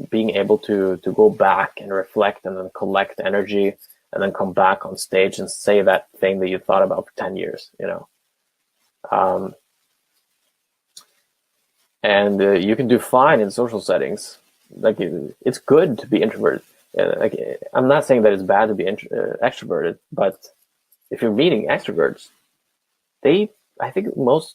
being able to go back and reflect and then collect energy and then come back on stage and say that thing that you thought about for 10 years, you know. And you can do fine in social settings. Like it's good to be introverted. Like I'm not saying that it's bad to be extroverted, but if you're meeting extroverts, I think most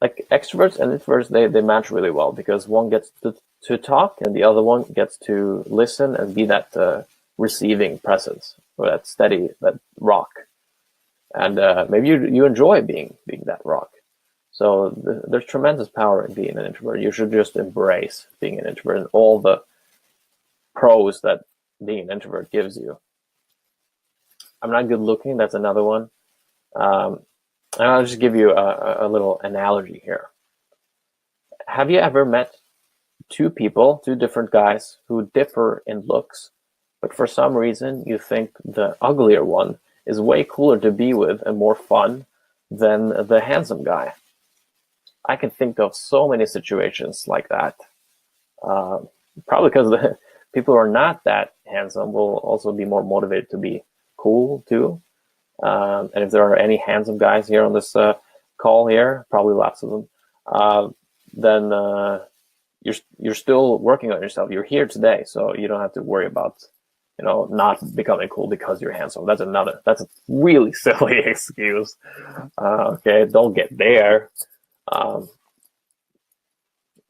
like extroverts and introverts, they match really well, because one gets to talk and the other one gets to listen and be that receiving presence, or that steady, that rock. And maybe you enjoy being that rock. So there's tremendous power in being an introvert. You should just embrace being an introvert and all the pros that being an introvert gives you. I'm not good looking. That's another one. And I'll just give you a little analogy here. Have you ever met two different guys who differ in looks, but for some reason you think the uglier one is way cooler to be with and more fun than the handsome guy? I can think of so many situations like that. Probably because the people who are not that handsome will also be more motivated to be cool too. And if there are any handsome guys here on this call here, probably lots of them, then you're still working on yourself. You're here today, so you don't have to worry about not becoming cool because you're handsome. That's a really silly excuse. Okay, don't get there.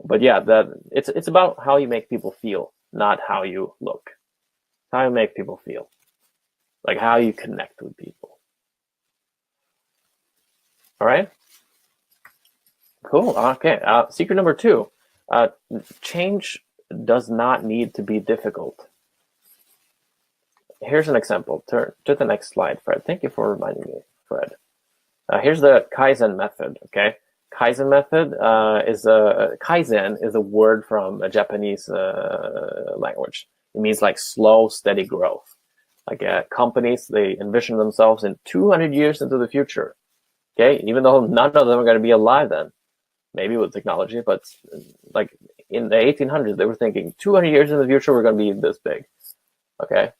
But yeah, that it's about how you make people feel, not how you look. How you make people feel, like how you connect with people. All right. Cool. Okay. Secret number 2: change does not need to be difficult. Here's an example. Turn to the next slide, Fred. Thank you for reminding me, Fred. Here's the Kaizen method. Okay. Kaizen method Kaizen is a word from a Japanese language. It means like slow, steady growth. Like companies, they envision themselves in 200 years into the future. Okay, even though none of them are going to be alive then, maybe with technology, but like in the 1800s, they were thinking 200 years in the future, we're going to be this big. Okay,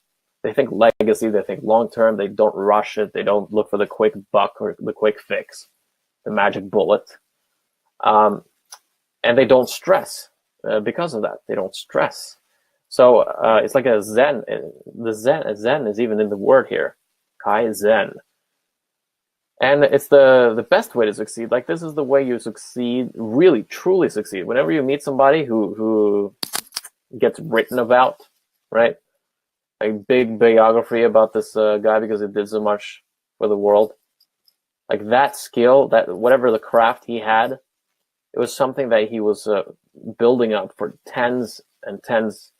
they think legacy, they think long term. They don't rush it. They don't look for the quick buck or the quick fix, the magic bullet. And they don't stress because of that. They don't stress. So it's like a Zen. Zen is even in the word here, Kaizen. And it's the best way to succeed. Like, this is the way you succeed, really, truly succeed. Whenever you meet somebody who gets written about, right? A big biography about this guy because he did so much for the world. Like, that skill, that whatever the craft he had, it was something that he was building up for tens and tens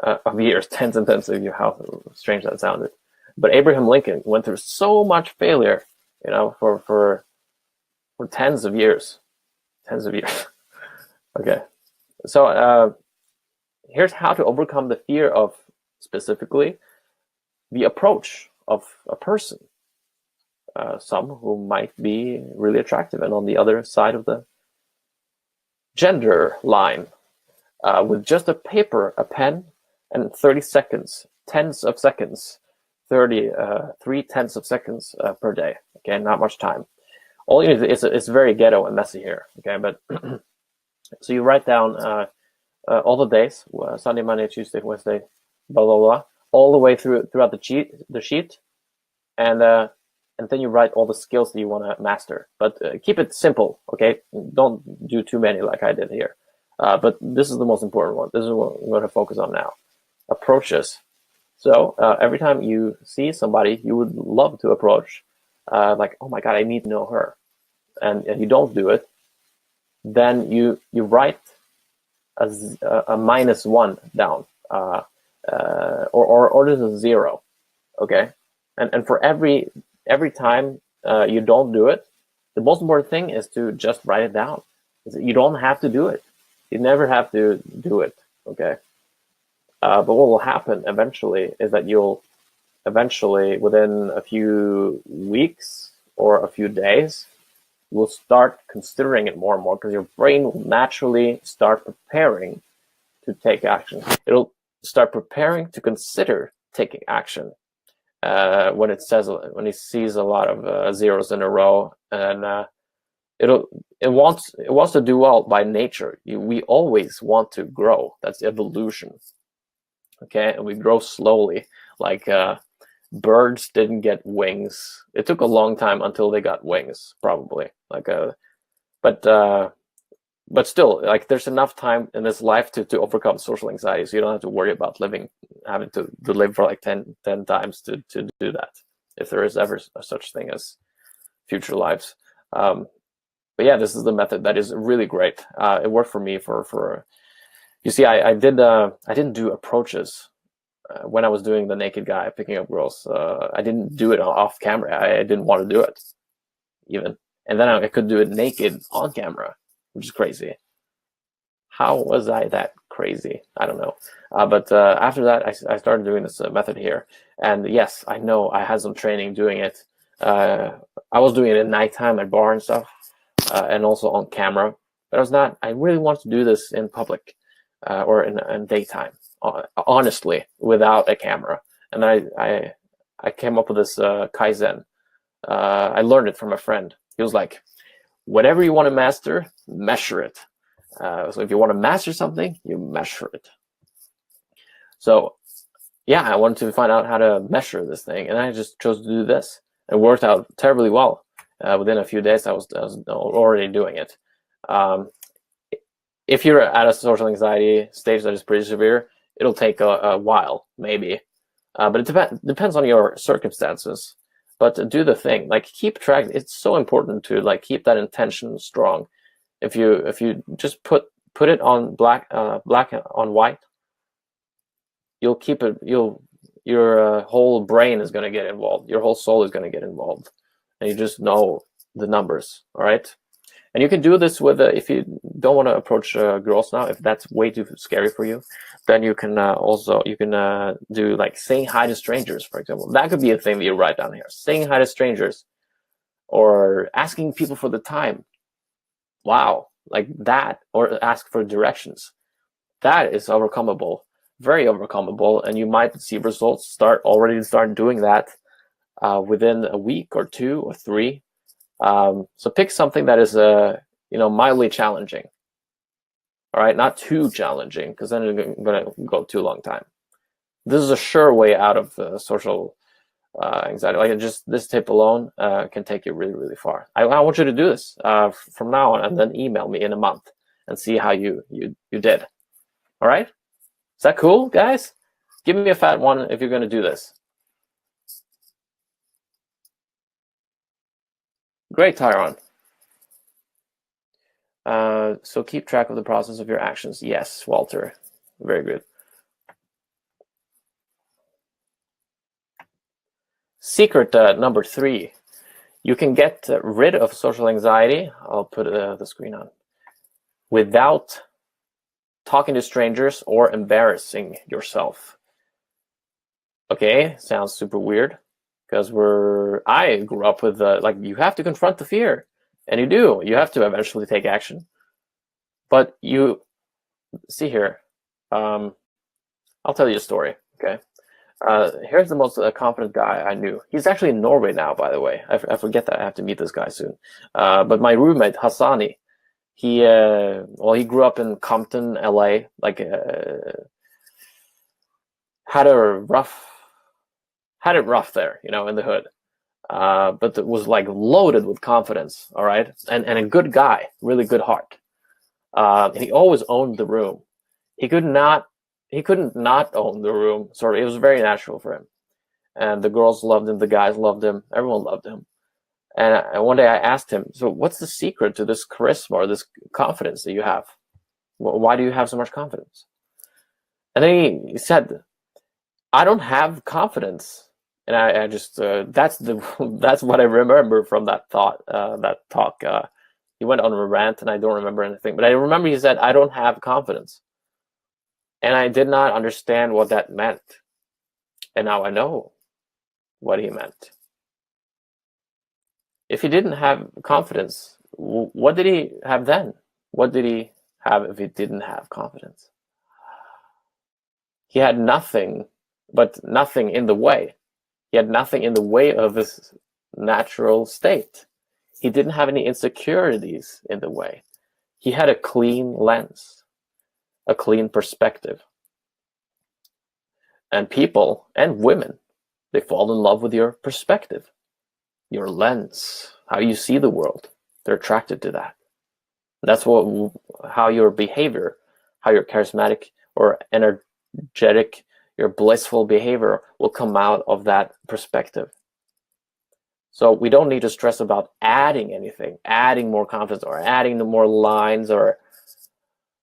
of years. Tens and tens of years, how strange that sounded. But Abraham Lincoln went through so much failure, for tens of years. Okay. So here's how to overcome the fear of, specifically, the approach of a person. Some who might be really attractive and on the other side of the gender line. With just a paper, a pen, and 30 seconds, tens of seconds, 3/10 of seconds per day. Okay, not much time. All you need it's very ghetto and messy here. Okay, but so you write down all the days: Sunday, Monday, Tuesday, Wednesday, blah blah blah, all the way throughout the sheet, and then you write all the skills that you want to master. But keep it simple. Okay, don't do too many like I did here. But this is the most important one. This is what we're going to focus on now. Approaches. So every time you see somebody you would love to approach, like, oh my God, I need to know her, and you don't do it, then you write a -1 down, or there's a 0, okay? And for every time you don't do it, the most important thing is to just write it down. You don't have to do it. You never have to do it, okay? But what will happen eventually is that you'll eventually, within a few weeks or a few days, will start considering it more and more, because your brain will naturally start preparing to take action. It'll start preparing to consider taking action when it sees a lot of zeros in a row, and it wants to do well by nature. We always want to grow. That's evolution. Okay, and we grow slowly. Like birds didn't get wings. It took a long time until they got wings, probably. But still, like, there's enough time in this life to overcome social anxiety, so you don't have to worry about having to live for like 10 times to do that, if there is ever such thing as future lives. But yeah, this is the method that is really great. It worked for me for you see, I didn't do approaches when I was doing the naked guy picking up girls. I didn't do it off camera. I didn't want to do it even, and then I could do it naked on camera, which is crazy. How was I that crazy? I don't know. But after that, I started doing this method here, and yes, I know I had some training doing it. I was doing it at nighttime at bar and stuff, and also on camera. But I really wanted to do this in public. Or in daytime honestly without a camera. And I came up with this Kaizen. I learned it from a friend. He was like, whatever you want to master, measure it. So if you want to master something, you measure it. So yeah, I wanted to find out how to measure this thing, and I just chose to do this. It worked out terribly well. Within a few days, I was already doing it. If you're at a social anxiety stage that is pretty severe, it'll take a while, maybe. But it depends on your circumstances. But do the thing, like keep track. It's so important to like keep that intention strong. If you just put it on black on white, you'll keep it. Your whole brain is going to get involved. Your whole soul is going to get involved, and you just know the numbers. All right. And you can do this with, if you don't want to approach girls now, if that's way too scary for you, then you can do like saying hi to strangers, for example. That could be a thing that you write down here. Saying hi to strangers, or asking people for the time. Wow, like that, or ask for directions. That is overcomable, very overcomable, and you might see results start doing that within a week or 2 or 3. So pick something that is mildly challenging. All right, not too challenging, because then it's going to go too long time. This is a sure way out of social anxiety. Like just this tip alone can take you really, really far. I want you to do this from now on, and then email me in a month and see how you did. All right, is that cool, guys? Give me a fat one if you're going to do this. Great, Tyron. So keep track of the process of your actions. Yes, Walter. Very good. Secret number 3. You can get rid of social anxiety. I'll put the screen on. Without talking to strangers or embarrassing yourself. Okay, sounds super weird. Because I grew up with like you have to confront the fear, and you do. You have to eventually take action. But you see here, I'll tell you a story. Okay, here's the most confident guy I knew. He's actually in Norway now, by the way. I forget that I have to meet this guy soon. But my roommate Hassani, he grew up in Compton, LA. Like had it rough there, in the hood. But it was like loaded with confidence, all right? And a good guy, really good heart. And he always owned the room. He couldn't not own the room. Sort of, it was very natural for him. And the girls loved him, the guys loved him, everyone loved him. And one day I asked him, so what's the secret to this charisma or this confidence that you have? Why do you have so much confidence? And then he said, I don't have confidence. And I just that's what I remember from that talk. He went on a rant, and I don't remember anything. But I remember he said, "I don't have confidence," and I did not understand what that meant. And now I know what he meant. If he didn't have confidence, what did he have then? What did he have if he didn't have confidence? He had nothing, but nothing in the way. He had nothing in the way of his natural state. He didn't have any insecurities in the way. He had a clean lens, a clean perspective. And people and women, they fall in love with your perspective, your lens, how you see the world. They're attracted to that. That's how your behavior, how your charismatic or energetic, your blissful behavior will come out of that perspective. So we don't need to stress about adding anything, adding more confidence or adding more lines or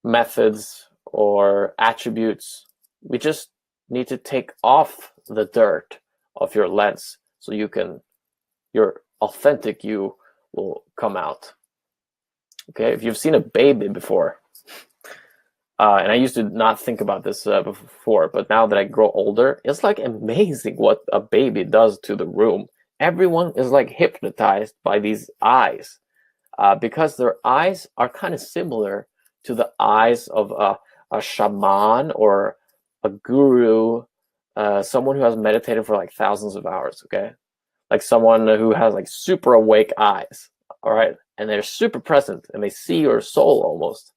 methods or attributes. We just need to take off the dirt of your lens so your authentic you will come out. Okay, if you've seen a baby before, and I used to not think about this before, but now that I grow older, it's like amazing what a baby does to the room. Everyone is like hypnotized by these eyes because their eyes are kind of similar to the eyes of a shaman or a guru, someone who has meditated for like thousands of hours, okay? Like someone who has like super awake eyes, all right? And they're super present and they see your soul almost.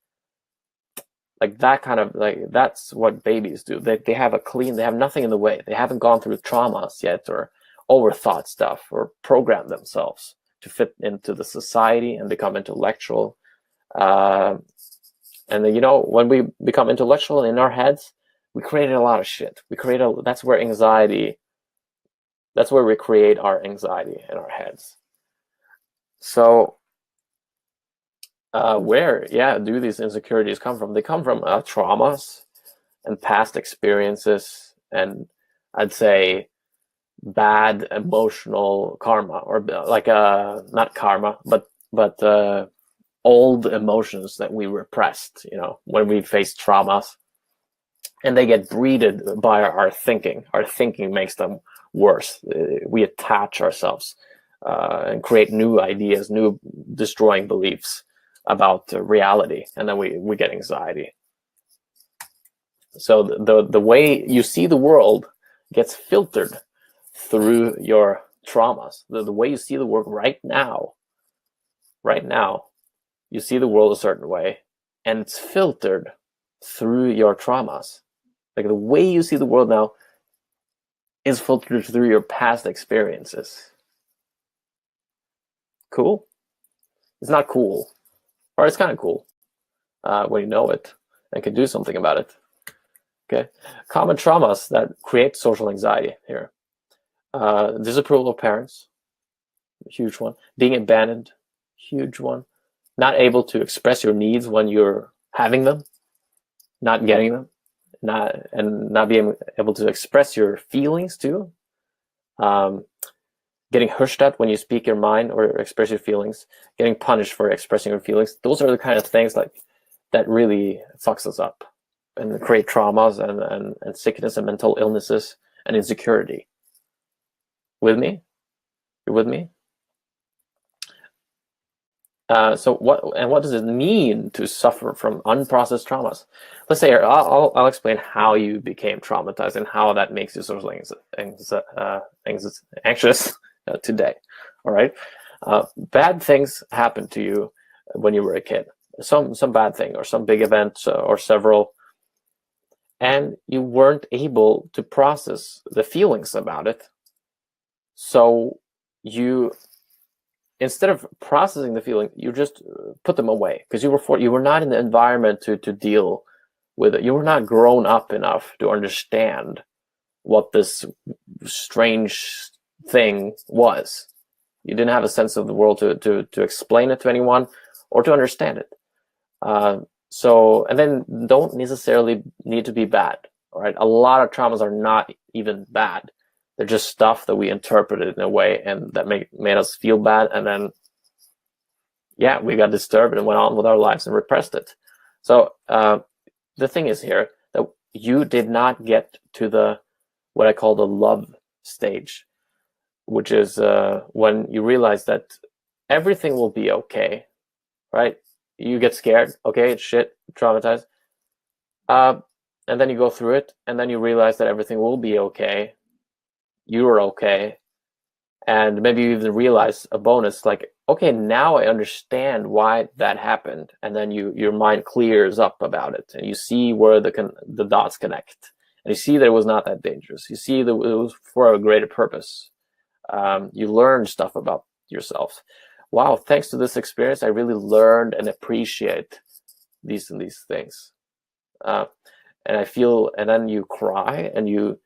Like that kind of, like, that's what babies do. They have a clean, they have nothing in the way. They haven't gone through traumas yet or overthought stuff or programmed themselves to fit into the society and become intellectual. And then, you know, when we become intellectual in our heads, we create a lot of shit. That's where anxiety, that's where we create our anxiety in our heads. So where do these insecurities come from? They come from traumas and past experiences, and I'd say bad emotional karma, or like not karma, but old emotions that we repressed, you know, when we face traumas, and they get breeded by our thinking. Our thinking makes them worse. We attach ourselves and create new ideas, new destroying beliefs about reality, and then we get anxiety. So the way you see the world gets filtered through your traumas. The way you see the world right now, you see the world a certain way, and it's filtered through your traumas. Like the way you see the world now is filtered through your past experiences. Cool? It's not cool. Or it's kind of cool when you know it and can do something about it. Okay. Common traumas that create social anxiety here. Disapproval of parents, huge one. Being abandoned, huge one. Not able to express your needs when you're having them, not getting them, not being able to express your feelings too. Getting hushed at when you speak your mind or express your feelings. Getting punished for expressing your feelings. Those are the kind of things like that really fucks us up and create traumas and sickness and mental illnesses and insecurity. With me? You're with me? So what does it mean to suffer from unprocessed traumas? Let's say I'll explain how you became traumatized and how that makes you socially anxious today. All right, bad things happened to you when you were a kid. Some bad thing or some big event or several, and you weren't able to process the feelings about it. So you, instead of processing the feeling, you just put them away because you were not in the environment to deal with it. You were not grown up enough to understand what this strange thing was. You didn't have a sense of the world to explain it to anyone or to understand it. So, and then don't necessarily need to be bad. All right, a lot of traumas are not even bad. They're just stuff that we interpreted in a way and that made us feel bad, and then we got disturbed and went on with our lives and repressed it. So the thing is here that you did not get to the what I call the love stage, which is when you realize that everything will be okay, right? You get scared, okay, it's shit, traumatized, and then you go through it, and then you realize that everything will be okay. You are okay, and maybe you even realize a bonus, like, okay, now I understand why that happened, and then your mind clears up about it, and you see where the dots connect, and you see that it was not that dangerous. You see that it was for a greater purpose. You learn stuff about yourself. Wow, thanks to this experience, I really learned and appreciate these and these things. And I feel, and then you cry, and you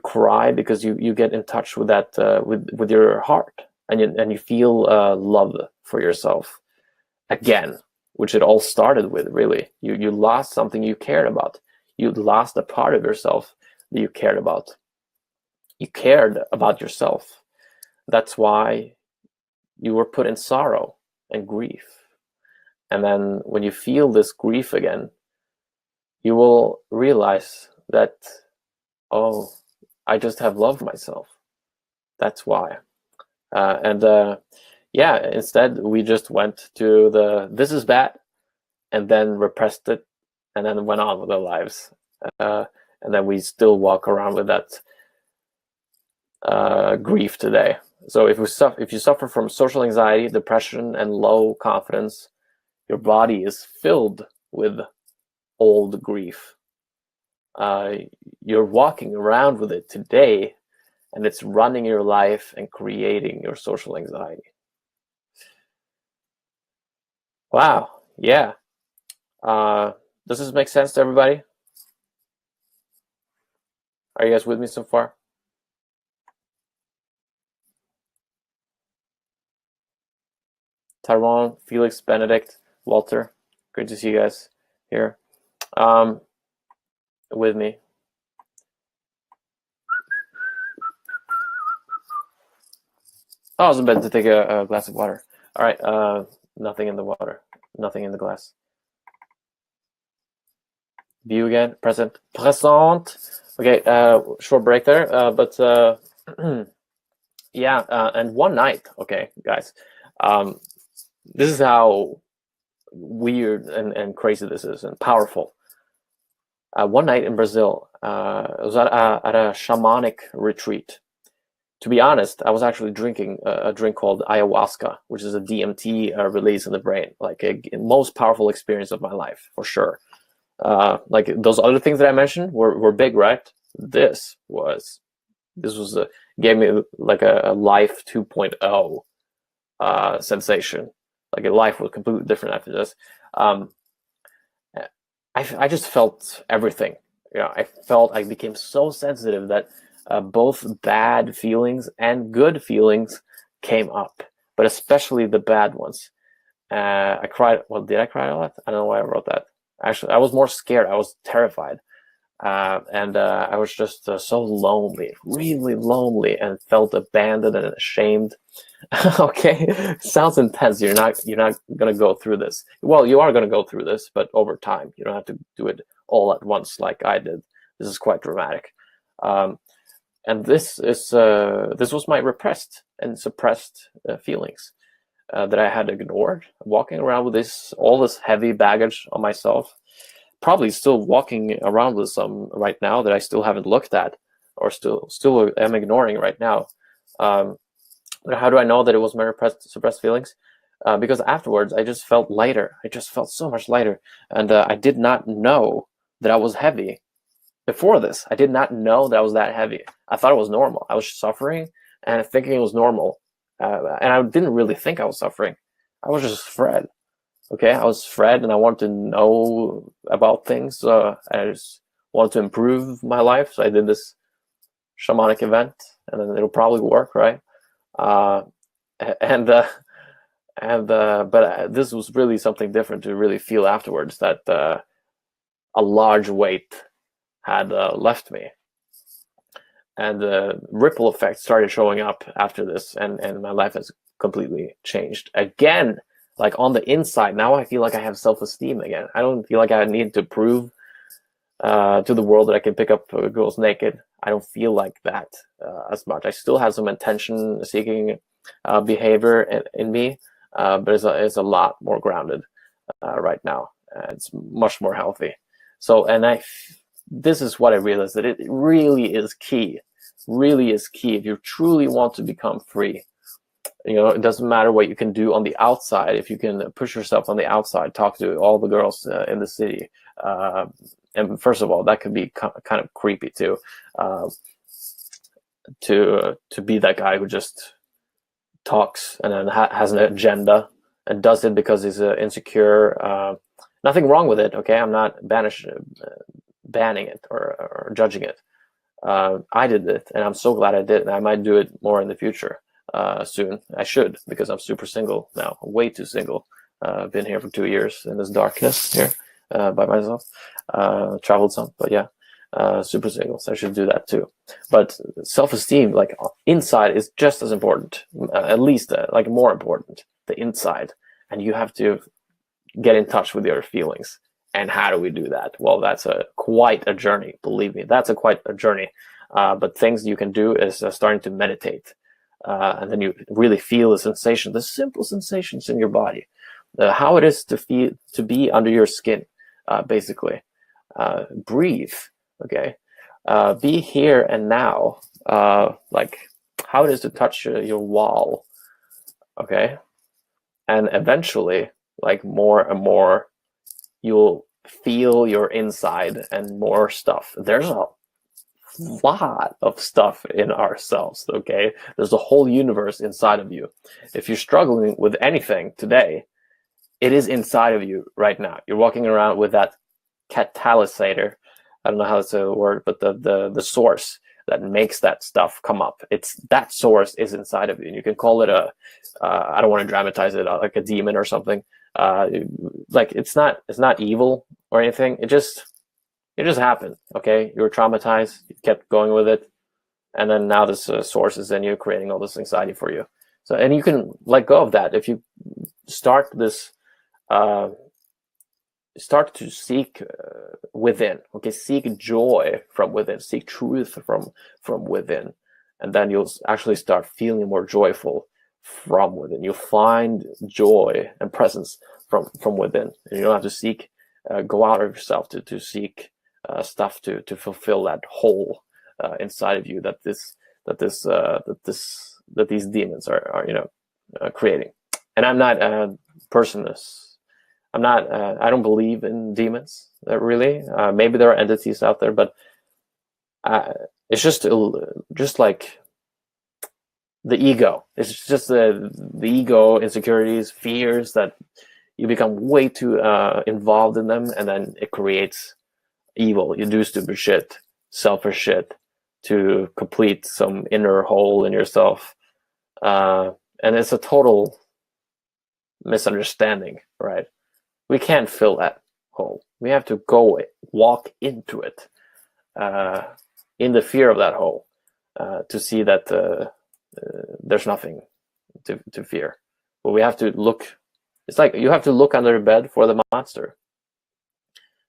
cry because you get in touch with that with your heart, and you feel love for yourself again, which it all started with. Really, you lost something you cared about. You lost a part of yourself that you cared about. You cared about yourself. That's why you were put in sorrow and grief. And then when you feel this grief again, you will realize that, oh, I just have loved myself. That's why. Instead we just went to this is bad, and then repressed it, and then went on with our lives. And and then we still walk around with that grief today. So if you suffer from social anxiety, depression, and low confidence, your body is filled with old grief. You're walking around with it today, and it's running your life and creating your social anxiety. Wow. Yeah. Does this make sense to everybody? Are you guys with me so far? Tyrone, Felix, Benedict, Walter, great to see you guys here with me. Oh, I was about to take a glass of water. All right, nothing in the water, nothing in the glass. View again, present. Okay, short break there, but yeah, and one night, okay, guys, this is how weird and crazy this is and powerful. One night in Brazil, it was at a shamanic retreat. To be honest, I was actually drinking a drink called ayahuasca, which is a DMT release in the brain, like a most powerful experience of my life, for sure. Like those other things that I mentioned were big, right? This gave me like a life 2.0 sensation. Like a life was completely different after this. I just felt everything. I became so sensitive that both bad feelings and good feelings came up, but especially the bad ones. I cried. Well, did I cry a lot? I don't know why I wrote that. Actually, I was more scared. I was terrified. And I was just so lonely, really lonely, and felt abandoned and ashamed. Okay, sounds intense. You're not gonna go through this. Well, you are gonna go through this, but over time. You don't have to do it all at once like I did. This is quite dramatic. And this was my repressed and suppressed feelings that I had ignored. Walking around with all this heavy baggage on myself. Probably still walking around with some right now that I still haven't looked at, or still am ignoring right now. How do I know that it was my suppressed feelings? Because afterwards I just felt lighter. I just felt so much lighter, and I did not know that I was heavy before this. I did not know that I was that heavy. I thought it was normal. I was suffering and thinking it was normal, and I didn't really think I was suffering. I was just Fred. Okay, I was Fred, and I wanted to know about things. I just wanted to improve my life, so I did this shamanic event, and then it'll probably work, right? But this was really something different to really feel afterwards, that a large weight had left me, and the ripple effect started showing up after this, and my life has completely changed again. Like on the inside, now I feel like I have self-esteem again. I don't feel like I need to prove to the world that I can pick up girls naked. I don't feel like that as much. I still have some attention-seeking behavior in me, but it's a lot more grounded right now. It's much more healthy. So, this is what I realized, that it really is key. Really is key if you truly want to become free. It doesn't matter what you can do on the outside. If you can push yourself on the outside, talk to all the girls in the city. And first of all, that could be kind of creepy too. To be that guy who just talks and then has an agenda and does it because he's insecure. Nothing wrong with it. Okay, I'm not banning it or judging it. I did it, and I'm so glad I did. And I might do it more in the future. Soon. I should, because I'm super single now, way too single. I've been here for 2 years in this darkness here by myself. Traveled some, but yeah, super single. So I should do that too. But self-esteem, like inside, is just as important, at least like more important, the inside. And you have to get in touch with your feelings. And how do we do that? Well, that's quite a journey. Believe me, that's quite a journey. But things you can do is starting to meditate. And then you really feel the sensation, the simple sensations in your body, how it is to be under your skin, basically. Breathe, okay? Be here and now. Like how it is to touch your wall. Okay. And eventually, like more and more, you'll feel your inside and more stuff. There's a lot of stuff in ourselves, okay? There's a whole universe inside of you. If you're struggling with anything today, it is inside of you right now. You're walking around with that catalysator. I don't know how to say the word, but the source that makes that stuff come up. It's that source is inside of you. And you can call it a I don't want to dramatize it like a demon or something. Like it's not evil or anything. It just happened. Okay, you were traumatized. You kept going with it, and then now this source is in you, creating all this anxiety for you. So, and you can let go of that if you start this. Start to seek within. Okay, seek joy from within. Seek truth from within, and then you'll actually start feeling more joyful from within. You'll find joy and presence from within, and you don't have to seek, go out of yourself to seek stuff to fulfill that hole inside of you that these demons are creating. And I'm not a personist. I'm not. I don't believe in demons. Really, maybe there are entities out there, but it's just like the ego. It's just the ego, insecurities, fears that you become way too involved in them, and then it creates evil. You do stupid shit, selfish shit, to complete some inner hole in yourself, and it's a total misunderstanding, right? We can't fill that hole. We have to go walk into it, in the fear of that hole, to see that there's nothing to fear. But we have to look. It's like you have to look under the bed for the monster.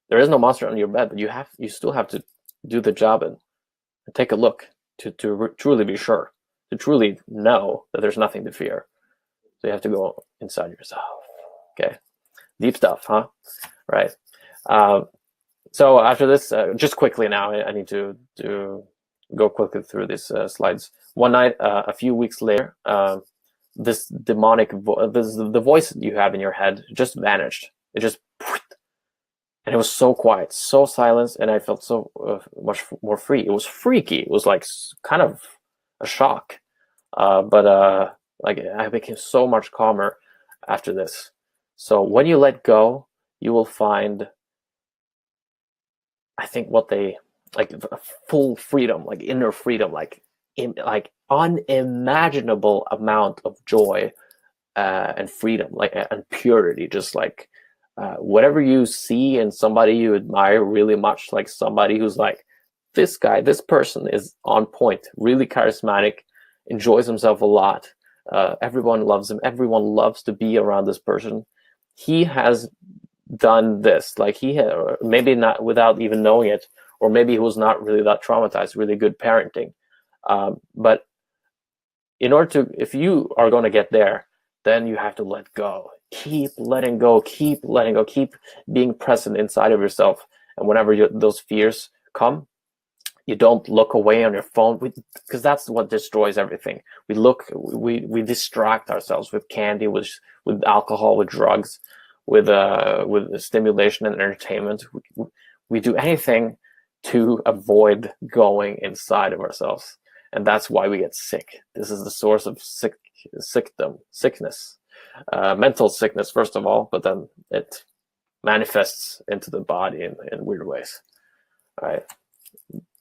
There is no monster under your bed, but you still have to do the job and take a look to truly be sure, to truly know that there's nothing to fear. So you have to go inside yourself. Okay. Deep stuff, huh? Right. So after this, just quickly now, I need to go quickly through these slides. One night, a few weeks later, this demonic the voice you have in your head just vanished. It just, and it was so quiet, so silent, and I felt so much more free. It was freaky. It was like kind of a shock, but like I became so much calmer after this. So when you let go, you will find, I think, what they like, full freedom, like inner freedom, like unimaginable amount of joy and freedom, like and purity. Just like whatever you see in somebody you admire really much, like somebody who's like, this guy, this person is on point, really charismatic, enjoys himself a lot. Everyone loves him. Everyone loves to be around this person. He has done this, like he had, maybe not without even knowing it, or maybe he was not really that traumatized, really good parenting. But in order to, if you are going to get there, then you have to let go. Keep letting go, keep letting go, keep being present inside of yourself. And whenever those fears come, you don't look away on your phone, because that's what destroys everything. We distract ourselves with candy, with alcohol, with drugs, with stimulation and entertainment. We do anything to avoid going inside of ourselves, and that's why we get sick. This is the source of sickness, mental sickness first of all, but then it manifests into the body in weird ways. All right.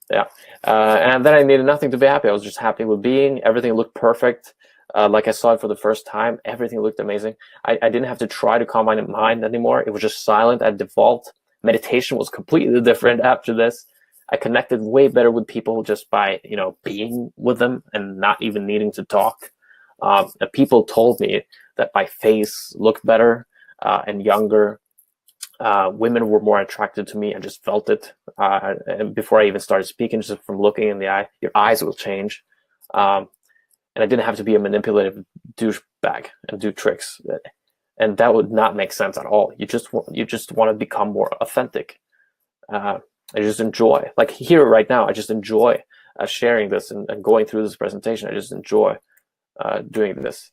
Yeah, and then I needed nothing to be happy. I was just happy with being. Everything looked perfect. Like I saw it for the first time. Everything looked amazing. I didn't have to try to calm my mind anymore. It was just silent at default. Meditation was completely different after this. I connected way better with people just by being with them and not even needing to talk. And people told me that my face looked better and younger. Women were more attracted to me. I just felt it. And before I even started speaking, just from looking in the eye, your eyes will change. And I didn't have to be a manipulative douchebag and do tricks. And that would not make sense at all. You just want to become more authentic. I just enjoy, like here right now, I just enjoy sharing this and going through this presentation. I just enjoy doing this.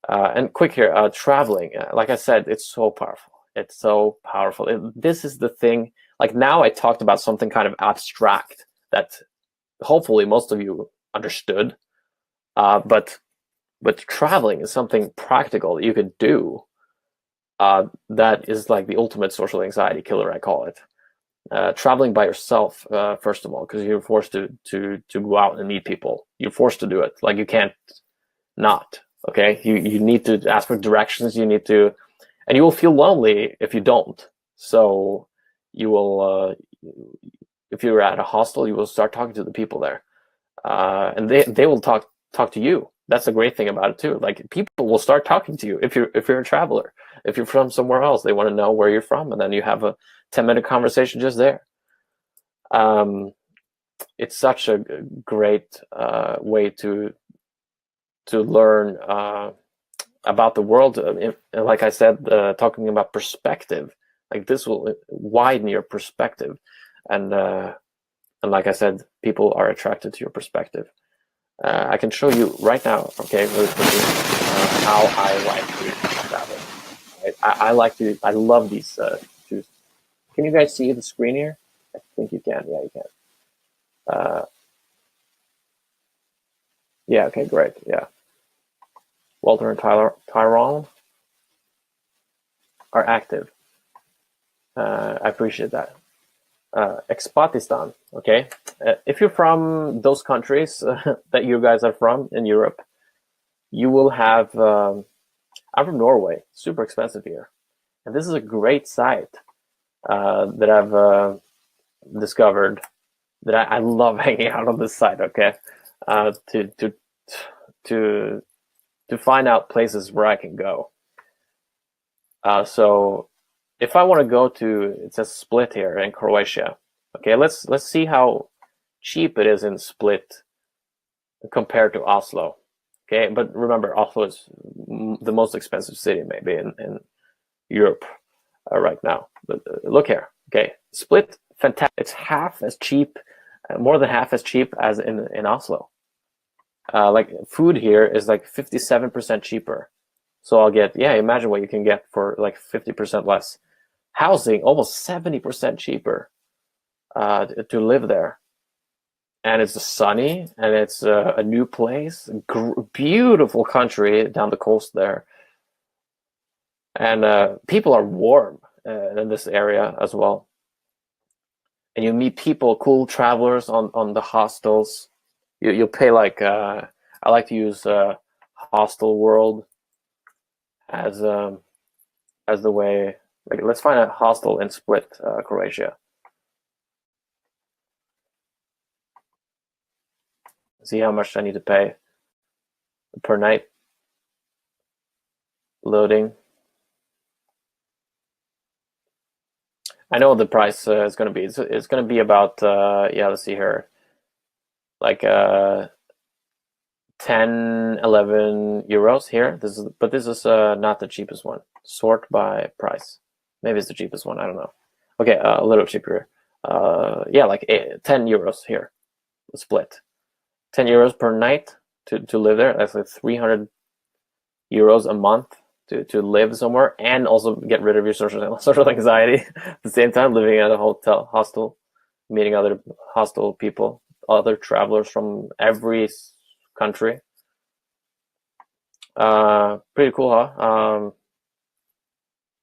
And quick here, traveling. Like I said, it's so powerful. It's so powerful. This is the thing. Like now I talked about something kind of abstract that hopefully most of you understood. But traveling is something practical that you could do. That is like the ultimate social anxiety killer, I call it. Traveling by yourself, first of all, because you're forced to go out and meet people. You're forced to do it. Like you can't not. Okay, you need to ask for directions. You need to, and you will feel lonely if you don't. So you will, if you're at a hostel, you will start talking to the people there, and they will talk to you. That's the great thing about it too. Like people will start talking to you if you're a traveler. If you're from somewhere else, they want to know where you're from, and then you have a 10-minute conversation just there. It's such a great way to learn about the world. Like I said, talking about perspective, like this will widen your perspective, and like I said, people are attracted to your perspective. I can show you right now, okay, really quickly, how I like to travel. Right? I love these shoes. Can you guys see the screen here? I think you can. Yeah, you can. Yeah, okay, great. Yeah. Walter and Tyrone are active. I appreciate that. Expatistan, okay? If you're from those countries that you guys are from in Europe, you will have, I'm from Norway, super expensive here. And this is a great site that I've discovered that I love hanging out on this site, okay? To find out places where I can go. So if I want to go to, it says Split here in Croatia. Okay, let's see how cheap it is in Split compared to Oslo. Okay, but remember, Oslo is the most expensive city maybe in Europe right now. But look here. Okay, Split, fantastic. It's half as cheap, more than half as cheap as in Oslo. Like food here is like 57% cheaper. So I'll get, yeah, imagine what you can get for like 50% less. Housing, almost 70% cheaper to live there. And it's sunny, and it's a new place, beautiful country down the coast there. And people are warm in this area as well. And you meet people, cool travelers on the hostels. You'll pay like, I like to use Hostel World as the way. Like, let's find a hostel in Split, Croatia. See how much I need to pay per night. Loading. I know what the price is going to be. It's going to be about, yeah, let's see here, like 10, 11 euros here. But this is not the cheapest one. Sort by price. Maybe it's the cheapest one. I don't know. Okay, a little cheaper. Yeah, like 10 euros here. Split. 10 euros per night to live there. That's like 300 euros a month to live somewhere, and also get rid of your social anxiety at the same time, living at a hostel, meeting other hostel people, other travelers from every country. Pretty cool, huh?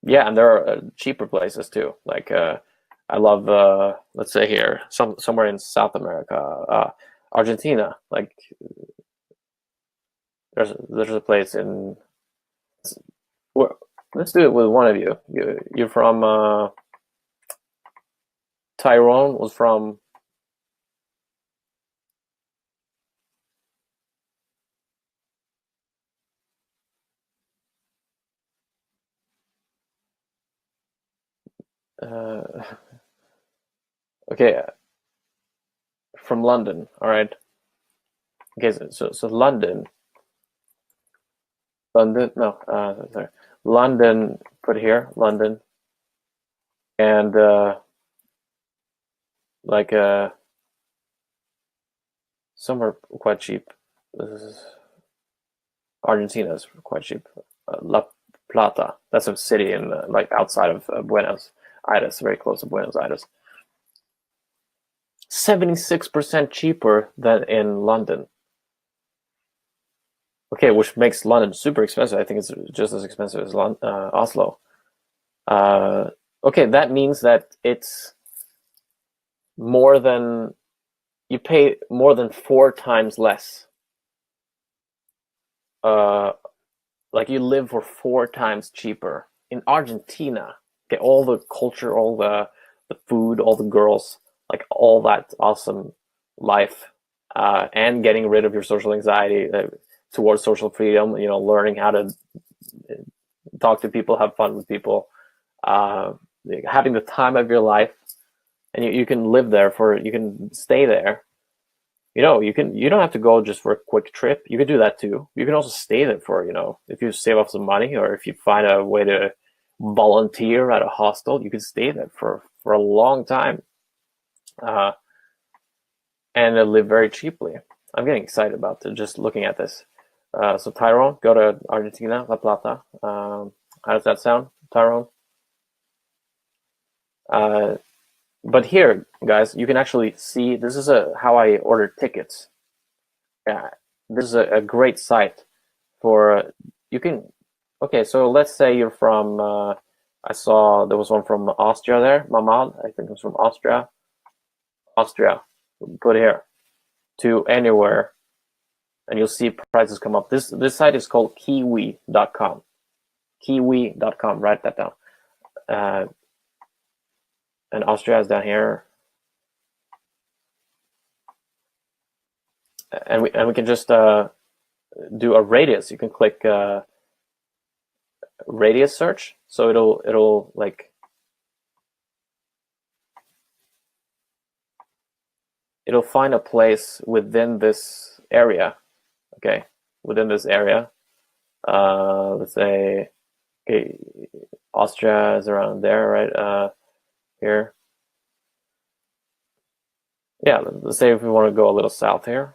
Yeah, and there are cheaper places too. Like I love, let's say here, somewhere in South America, Argentina. Like there's a place in. Let's do it with one of you. You're from Tyrone was from. Okay, from London. All right. Okay, so London. No, sorry. London. Put here, London, and like some are quite cheap. Argentina is quite cheap. La Plata, that's a city in like outside of Buenos Aires, very close to Buenos Aires. 76% cheaper than in London. Okay, which makes London super expensive. I think it's just as expensive as Oslo. Okay, that means that it's more than you pay more than 4 times less. Like you live for 4 times cheaper in Argentina. Okay, all the culture, all the food, all the girls, like all that awesome life, and getting rid of your social anxiety towards social freedom. You know, learning how to talk to people, have fun with people, uh, having the time of your life, and you can live there you can stay there. You know, you don't have to go just for a quick trip. You can do that too. You can also stay there for, if you save up some money or if you find a way to volunteer at a hostel, you can stay there for a long time, uh, and live very cheaply. I'm getting excited about just looking at this. So Tyrone, go to Argentina, La Plata. How does that sound, Tyrone? Uh, but here, guys, you can actually see this is how I order tickets. Yeah, this is a great site for you can. Okay, so let's say you're from. I saw there was one from Austria there. Mamad, I think it was from Austria. Austria, put here to anywhere, and you'll see prices come up. This site is called Kiwi.com. Kiwi.com. Write that down. And Austria is down here, and we can just do a radius. You can click radius search, so it'll like it'll find a place within this area. Okay, within this area. Let's say, okay, Austria is around there, right? Here. Yeah, let's say if we want to go a little south here.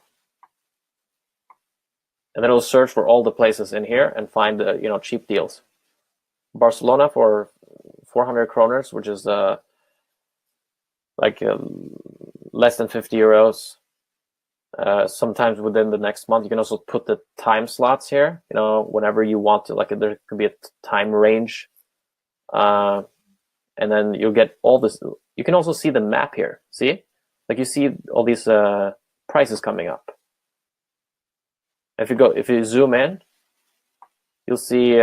And then it'll search for all the places in here and find cheap deals. Barcelona for 400 kroners, which is like less than 50 euros. Sometimes within the next month. You can also put the time slots here, whenever you want to, like there could be a time range. And then you'll get all this. You can also see the map here. See? Like you see all these prices coming up. If you zoom in, you'll see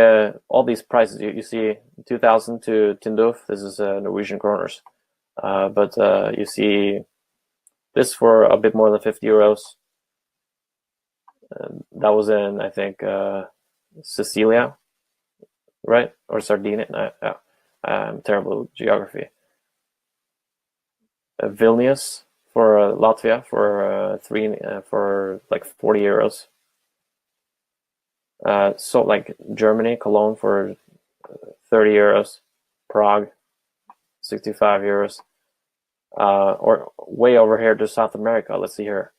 all these prices. You see 2,000 to Tinduf. This is Norwegian kroners. But you see this for a bit more than 50 euros. That was in, I think, Sicilia, right? Or Sardinia. No, I'm terrible with geography. Vilnius for Latvia for like 40 euros. So like Germany, Cologne for 30 euros. Prague, 65 euros. Or way over here to South America. Let's see here.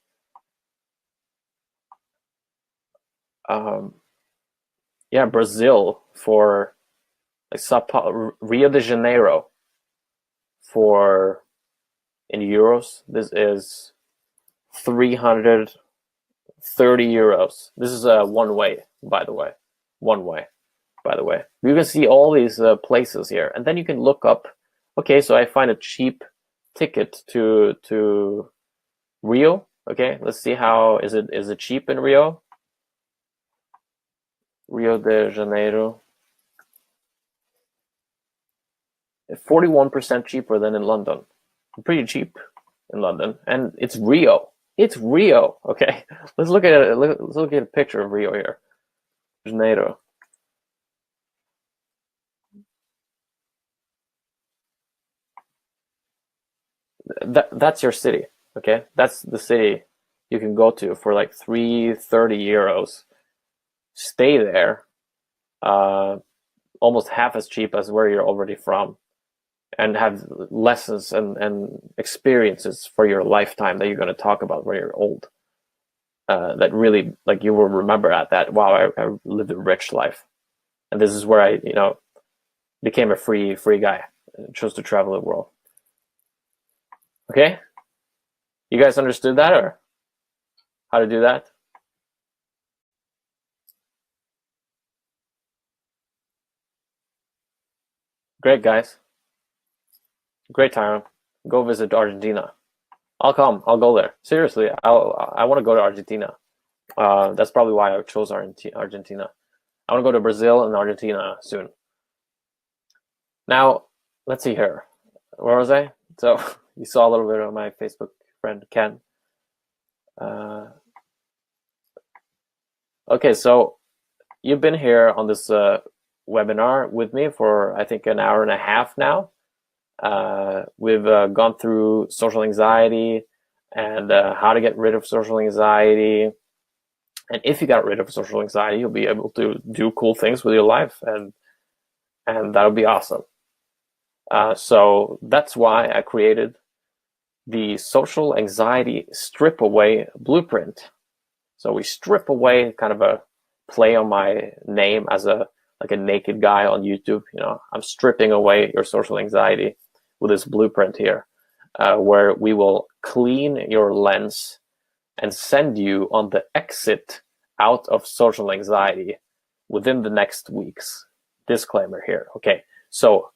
Yeah, Brazil for like Rio de Janeiro for in euros. This is 330 euros. This is one way, by the way. One way, by the way. You can see all these places here, and then you can look up. Okay, so I find a cheap ticket to Rio. Okay, let's see how is it cheap in Rio? Rio de Janeiro. 41% cheaper than in London. Pretty cheap in London, and it's Rio. It's Rio. Okay, let's look at it. Let's look at a picture of Rio here. Janeiro. That's your city. Okay, that's the city you can go to for like 330 euros. Stay there, almost half as cheap as where you're already from, and have lessons and experiences for your lifetime that you're going to talk about when you're old. That really, like, you will remember that, wow, I lived a rich life. And this is where I, became a free guy, chose to travel the world. Okay? You guys understood that, or how to do that? Great, guys. Great, Tyron. Go visit Argentina. I'll come. I'll go there. Seriously, I want to go to Argentina. That's probably why I chose Argentina. I want to go to Brazil and Argentina soon. Now, let's see here. Where was I? So you saw a little bit of my Facebook friend Ken. Okay, so you've been here on this webinar with me for, I think, an hour and a half now. We've gone through social anxiety and how to get rid of social anxiety. And if you got rid of social anxiety, you'll be able to do cool things with your life, and that'll be awesome. So that's why I created the Social Anxiety Strip Away Blueprint. So we strip away, kind of a play on my name as a naked guy on YouTube. I'm stripping away your social anxiety with this blueprint here, where we will clean your lens and send you on the exit out of social anxiety within the next weeks. Disclaimer here. Okay, so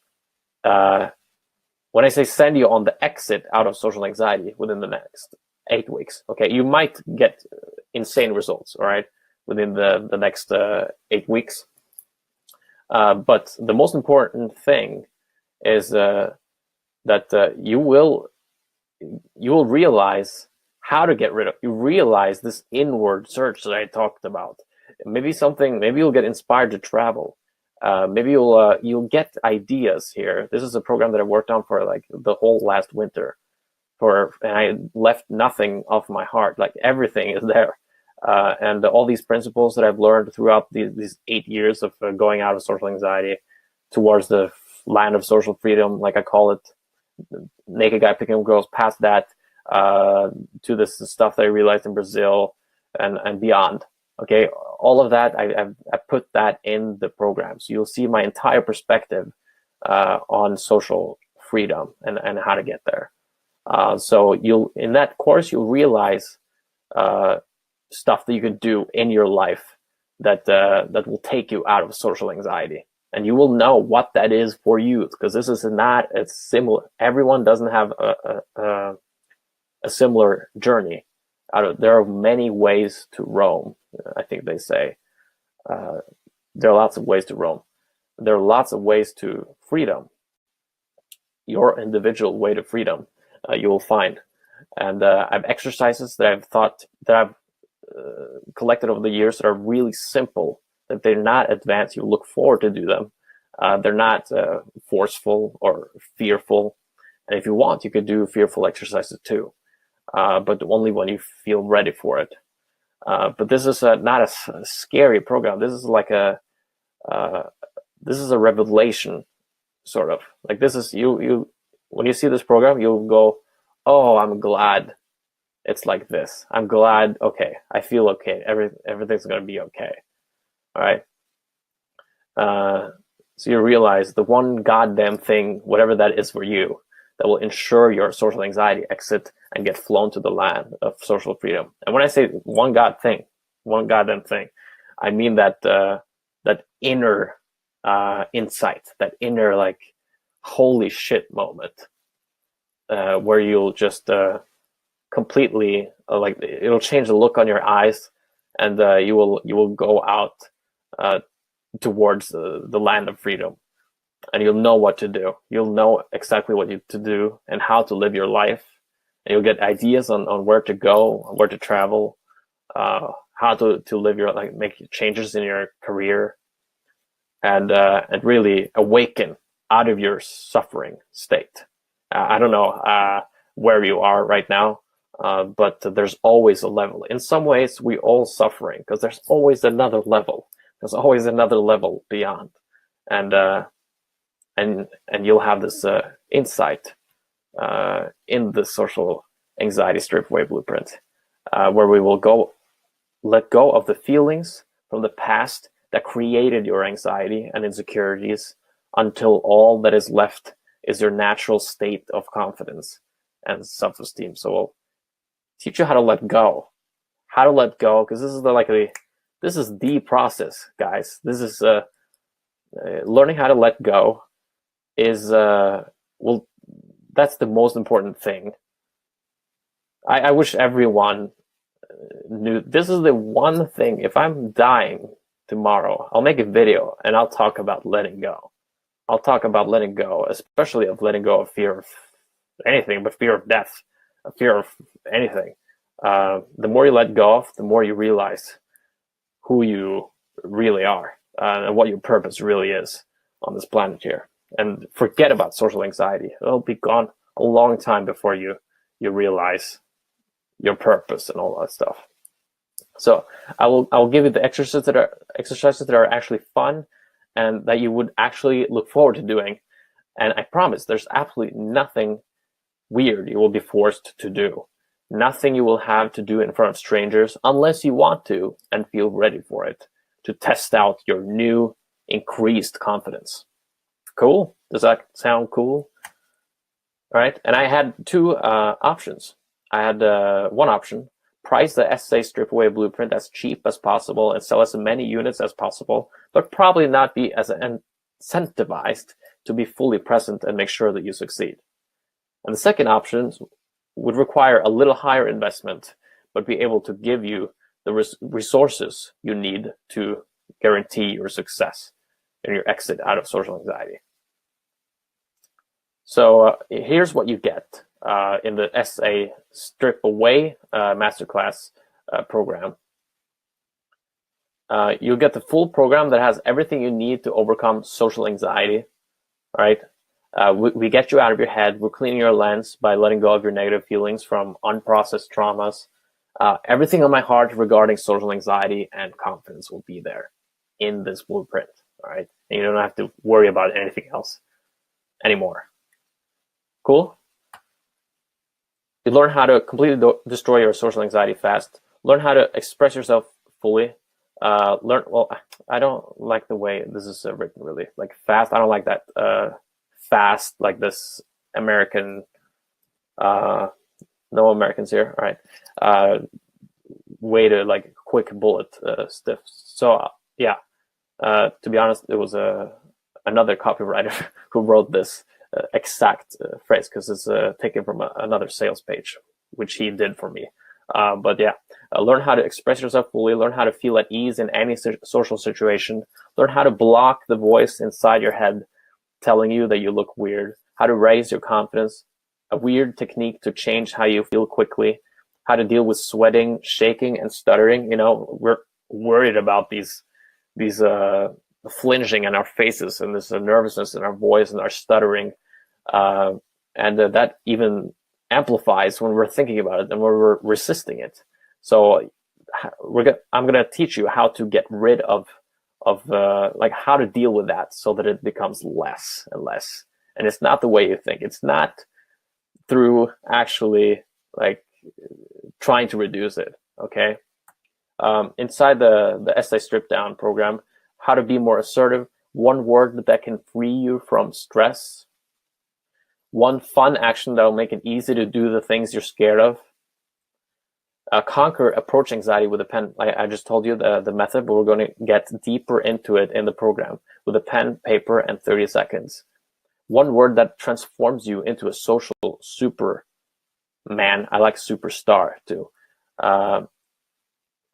when I say send you on the exit out of social anxiety within the next 8 weeks, okay, you might get insane results, all right, within the next 8 weeks. But the most important thing is that you will realize how to get rid of. You realize this inward search that I talked about. Maybe you'll get inspired to travel. Maybe you'll get ideas here. This is a program that I worked on for like the whole last winter. And I left nothing off my heart. Like, everything is there. And all these principles that I've learned throughout these 8 years of going out of social anxiety towards the land of social freedom, like I call it, naked guy picking up girls, past that, to this stuff that I realized in Brazil and beyond. Okay, all of that, I put that in the program. So you'll see my entire perspective on social freedom and how to get there. So in that course, you'll realize stuff that you can do in your life that will take you out of social anxiety. And you will know what that is for you, because this is not as similar. Everyone doesn't have a similar journey. There are many ways to Rome, I think they say. There are lots of ways to Rome. There are lots of ways to freedom. Your individual way to freedom, you will find. And I have exercises that I've collected over the years that are really simple, that they're not advanced. You look forward to do them. They're not forceful or fearful. And if you want, you could do fearful exercises too, but only when you feel ready for it. But this is not a scary program. This is like this is a revelation, sort of. Like, this is you. When you see this program, you'll go, "Oh, I'm glad it's like this. I'm glad. Okay, I feel okay. Everything's gonna be okay." All right. So you realize the one goddamn thing, whatever that is for you, that will ensure your social anxiety exit and get flown to the land of social freedom. And when I say one goddamn thing, I mean that that inner insight, that inner, like, holy shit moment, where you'll just completely like, it'll change the look on your eyes, and you will go out towards the land of freedom, and you'll know what to do. You'll know exactly what to do and how to live your life, and you'll get ideas on where to go, where to travel, how to live your, like, make changes in your career, and really awaken out of your suffering state. I don't know where you are right now, but there's always a level. In some ways, we all suffering because there's always another level. There's always another level beyond, and and you'll have this insight in the social anxiety strip away blueprint, where we will let go of the feelings from the past that created your anxiety and insecurities until all that is left is your natural state of confidence and self-esteem. So we'll teach you how to let go, because this is this is the process, guys. This is learning how to let go is that's the most important thing. I wish everyone knew this is the one thing. If I'm dying tomorrow, I'll make a video and I'll talk about letting go. I'll talk about letting go, especially of letting go of fear of anything, but fear of death, a fear of anything. The more you let go of, the more you realize who you really are and what your purpose really is on this planet here. And forget about social anxiety. It'll be gone a long time before you realize your purpose and all that stuff. So I will give you the exercises that are actually fun and that you would actually look forward to doing. And I promise there's absolutely nothing weird you will be forced to do. Nothing you will have to do in front of strangers unless you want to and feel ready for it, to test out your new increased confidence. Cool? Does that sound cool? All right. And I had two options. I had one option: price the essay strip away blueprint as cheap as possible and sell as many units as possible, but probably not be as incentivized to be fully present and make sure that you succeed. And the second option would require a little higher investment, but be able to give you the resources you need to guarantee your success and your exit out of social anxiety. So here's what you get in the essay strip away masterclass program. You'll get the full program that has everything you need to overcome social anxiety. All right. We get you out of your head. We're cleaning your lens by letting go of your negative feelings from unprocessed traumas. Everything on my heart regarding social anxiety and confidence will be there in this blueprint. All right. And you don't have to worry about anything else anymore. Cool? You learn how to completely destroy your social anxiety fast. Learn how to express yourself fully. Well, I don't like the way this is written, really. Like fast, I don't like that. Fast, like this American, no Americans here, all right. Way to like quick bullet stuff. So yeah, to be honest, it was another copywriter who wrote this exact phrase, because it's taken from another sales page, which he did for me. But yeah, learn how to express yourself fully, learn how to feel at ease in any social situation, learn how to block the voice inside your head telling you that you look weird, how to raise your confidence, a weird technique to change how you feel quickly, how to deal with sweating, shaking, and stuttering. You know, we're worried about these flinging in our faces and this nervousness in our voice and our stuttering, and that even amplifies when we're thinking about it and when we're resisting it. So I'm going to teach you how to get rid of like how to deal with that so that it becomes less and less. And it's not the way you think. It's not through actually like trying to reduce it. Okay. Inside the essay strip down program, how to be more assertive, one word that can free you from stress, one fun action that will make it easy to do the things you're scared of, conquer approach anxiety with a pen. I just told you the method, but we're going to get deeper into it in the program with a pen, paper, and 30 seconds. One word that transforms you into a social superman. I like superstar too. A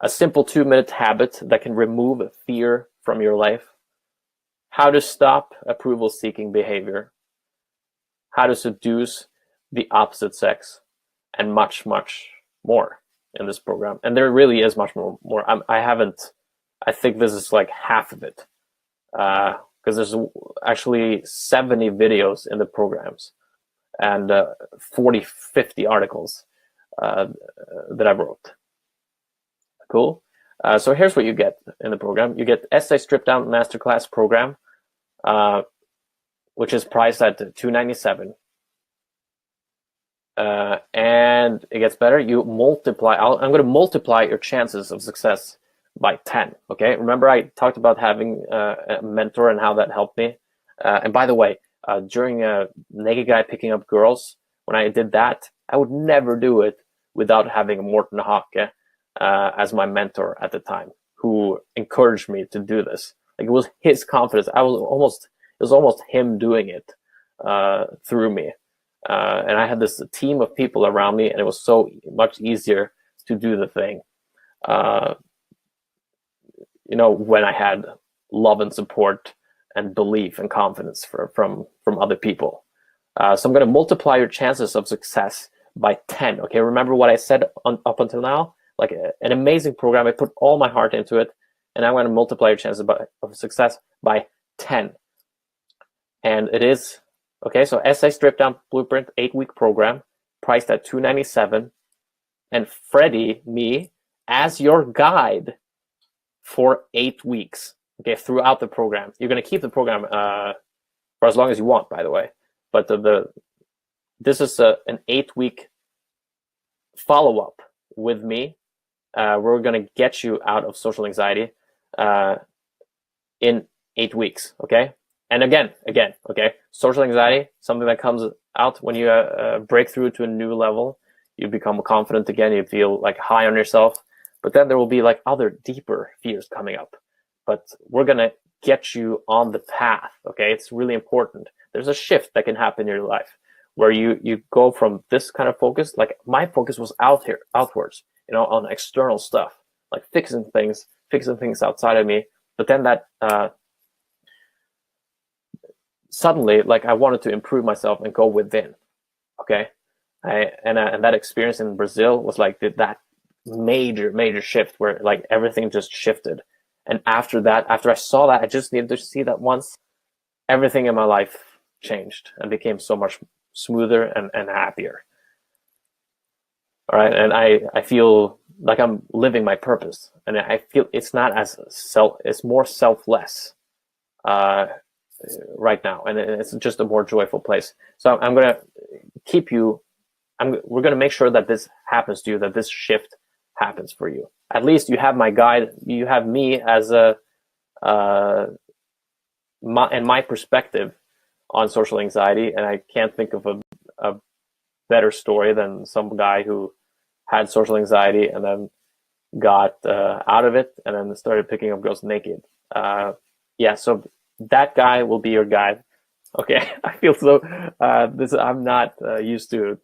simple 2-minute habit that can remove fear from your life. How to stop approval-seeking behavior. How to seduce the opposite sex, and much, much more in this program. And there really is much more. I think this is like half of it, because there's actually 70 videos in the programs and 50 articles that I wrote. Cool. So here's what you get in the program. You get Essay Strip Down Masterclass program. which is priced at $297. And it gets better. You multiply. I'm going to multiply your chances of success by 10. Okay. Remember, I talked about having a mentor and how that helped me. And by the way, during a naked guy picking up girls, when I did that, I would never do it without having Morten Hake as my mentor at the time, who encouraged me to do this. Like, it was his confidence. It was almost him doing it through me. And I had this team of people around me, and it was so much easier to do the thing. When I had love and support and belief and confidence from other people. So I'm going to multiply your chances of success by 10. Okay, remember what I said up until now? Like an amazing program. I put all my heart into it, and I'm going to multiply your chances of success by 10. And it is, okay, so Essay Strip Down Blueprint 8-week program, priced at $297, and Freddie, me, as your guide for 8 weeks. Okay, throughout the program. You're going to keep the program for as long as you want, by the way. But this is an 8-week follow-up with me. We're going to get you out of social anxiety in 8 weeks, okay? And again, okay? Social anxiety, something that comes out when you break through to a new level. You become confident again. You feel like high on yourself. But then there will be like other deeper fears coming up. But we're going to get you on the path, okay? It's really important. There's a shift that can happen in your life where you go from this kind of focus, like my focus was outwards, on external stuff, like fixing things outside of me. But then that suddenly, like, I wanted to improve myself and go within, okay? And that experience in Brazil was like that major shift where like everything just shifted. And after I saw that, I just needed to see that once, everything in my life changed and became so much smoother and happier. All right. And I feel like I'm living my purpose, and I feel it's more selfless right now. And it's just a more joyful place. So I'm going to keep you, we're going to make sure that this happens to you, that this shift happens for you. At least you have my guide. You have me as my perspective on social anxiety, and I can't think of a better story than some guy who had social anxiety and then got out of it and then started picking up girls naked. So that guy will be your guide. Okay, I feel so. I'm not used to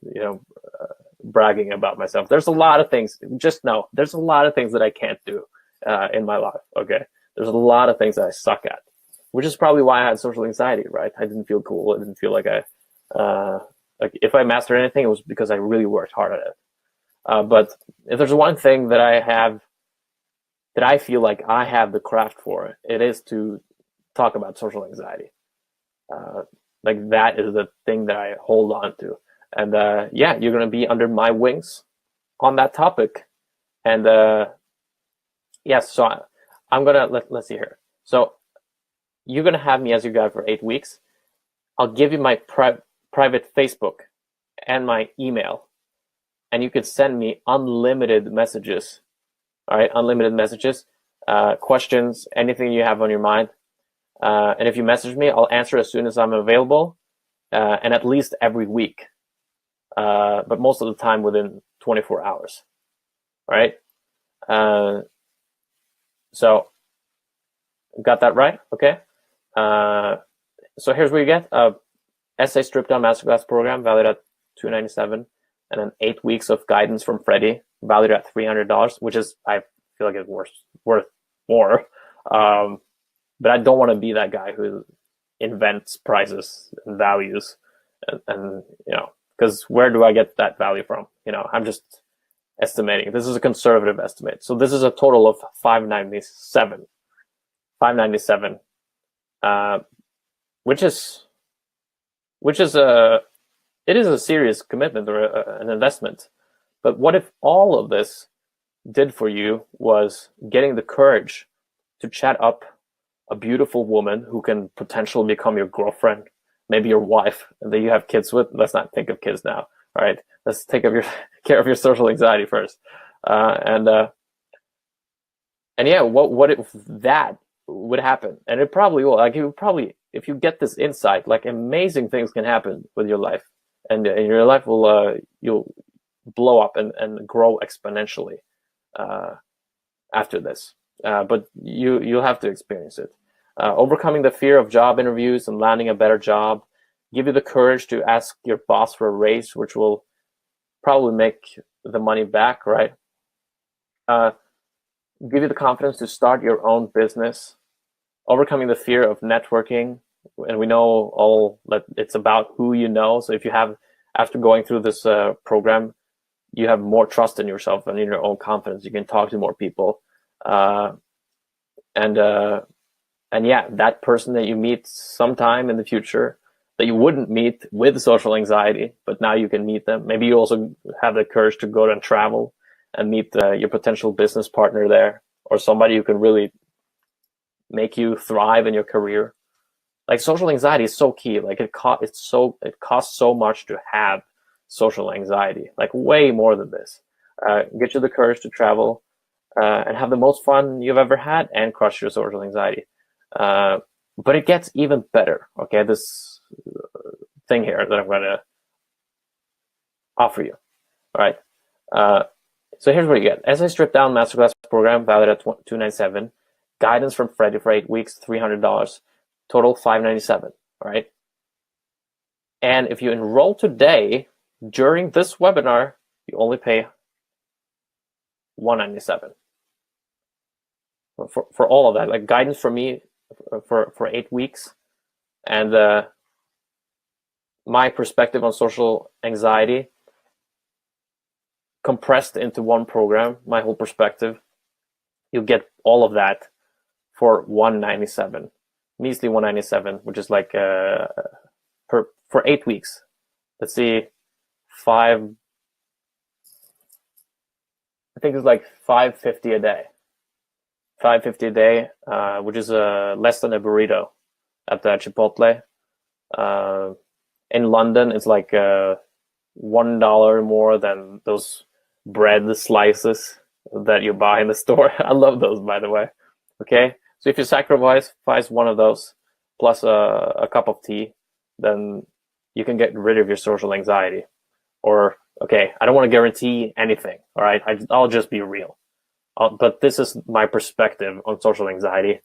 bragging about myself. There's a lot of things. Just know there's a lot of things that I can't do in my life. Okay, there's a lot of things that I suck at, which is probably why I had social anxiety. Right? I didn't feel cool. I didn't feel like like if I mastered anything, it was because I really worked hard at it. But if there's one thing that I have that I feel like I have the craft for, it is to talk about social anxiety. Like that is the thing that I hold on to. And you're going to be under my wings on that topic. And so I'm going to, let's see here. So you're going to have me as your guide for 8 weeks. I'll give you my private Facebook and my email. And you could send me unlimited messages. All right, unlimited messages, questions, anything you have on your mind. And if you message me, I'll answer as soon as I'm available, and at least every week. But most of the time within 24 hours. All right. So got that right? Okay. So here's what you get: Essay Strip Down Masterclass program valued at $297, and then 8 weeks of guidance from Freddie valued at $300, which is, I feel like, it's worth more. But I don't want to be that guy who invents prices and values, and because where do I get that value from? I'm just estimating. This is a conservative estimate. So this is a total of $597. Which is a serious commitment or an investment. But what if all of this did for you was getting the courage to chat up a beautiful woman who can potentially become your girlfriend, maybe your wife that you have kids with. Let's not think of kids now. All right, let's take care of your social anxiety first. And yeah, what if that would happen? And it probably will. Like, if you get this insight, like, amazing things can happen with your life, and your life will you'll blow up and grow exponentially after this. But you'll have to experience it. Overcoming the fear of job interviews and landing a better job, give you the courage to ask your boss for a raise, which will probably make the money back, right? Give you the confidence to start your own business, overcoming the fear of networking. And we know all that it's about who you know. So if you have, after going through this program, you have more trust in yourself and in your own confidence, you can talk to more people. And yeah, that person that you meet sometime in the future that you wouldn't meet with social anxiety, but now you can meet them. Maybe you also have the courage to go and travel and meet your potential business partner there, or somebody who can really make you thrive in your career. Like, social anxiety is so key. Like, it costs so much to have social anxiety, like way more than this. Get you the courage to travel and have the most fun you've ever had and crush your social anxiety. But it gets even better. Okay, this thing here that I'm going to offer you. All right. So here's what you get. As I strip down masterclass program, valued at $297, guidance from Freddie for 8 weeks, $300, total $597. All right. And if you enroll today during this webinar, you only pay $197 for all of that. Like, guidance from me for 8 weeks, and my perspective on social anxiety compressed into one program, my whole perspective. You get all of that for $197, measly $197, which is like for 8 weeks. Let's see, I think it's like $5.50 a day. $5.50 a day, which is less than a burrito at the Chipotle. In London, it's like $1 more than those bread slices that you buy in the store. I love those, by the way. Okay, so if you sacrifice one of those plus a cup of tea, then you can get rid of your social anxiety. Or, okay, I don't want to guarantee anything. All right, I'll just be real. But this is my perspective on social anxiety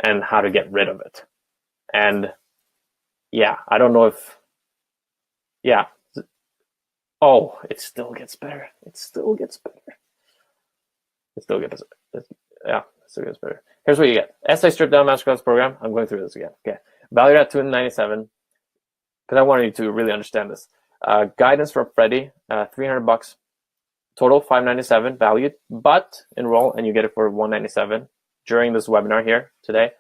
and how to get rid of it. And yeah, I don't know if, yeah. Oh, it still gets better. It still gets better. Here's what you get. As I strip down masterclass program, I'm going through this again. Okay, valued at $297, because I wanted you to really understand this. Guidance from Freddie, $300. Total $597 valued, but enroll and you get it for $197 during this webinar here today.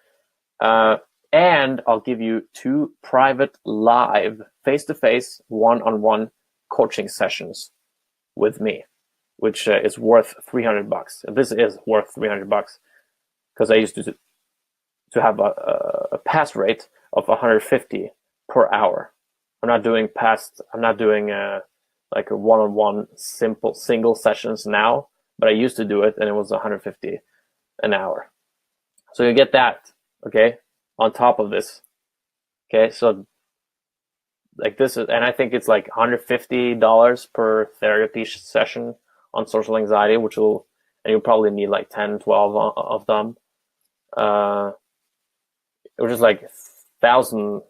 And I'll give you 2 private live face-to-face one-on-one coaching sessions with me, which is worth $300. This is worth $300 because I used to have a pass rate of 150 per hour. I'm not doing like a one-on-one single sessions now, but I used to do it and it was 150 an hour. So you get that, okay, on top of this. Okay, so like this is, and I think it's like $150 per therapy session on social anxiety, and you'll probably need like 10, 12 of them. Which is like 1,000.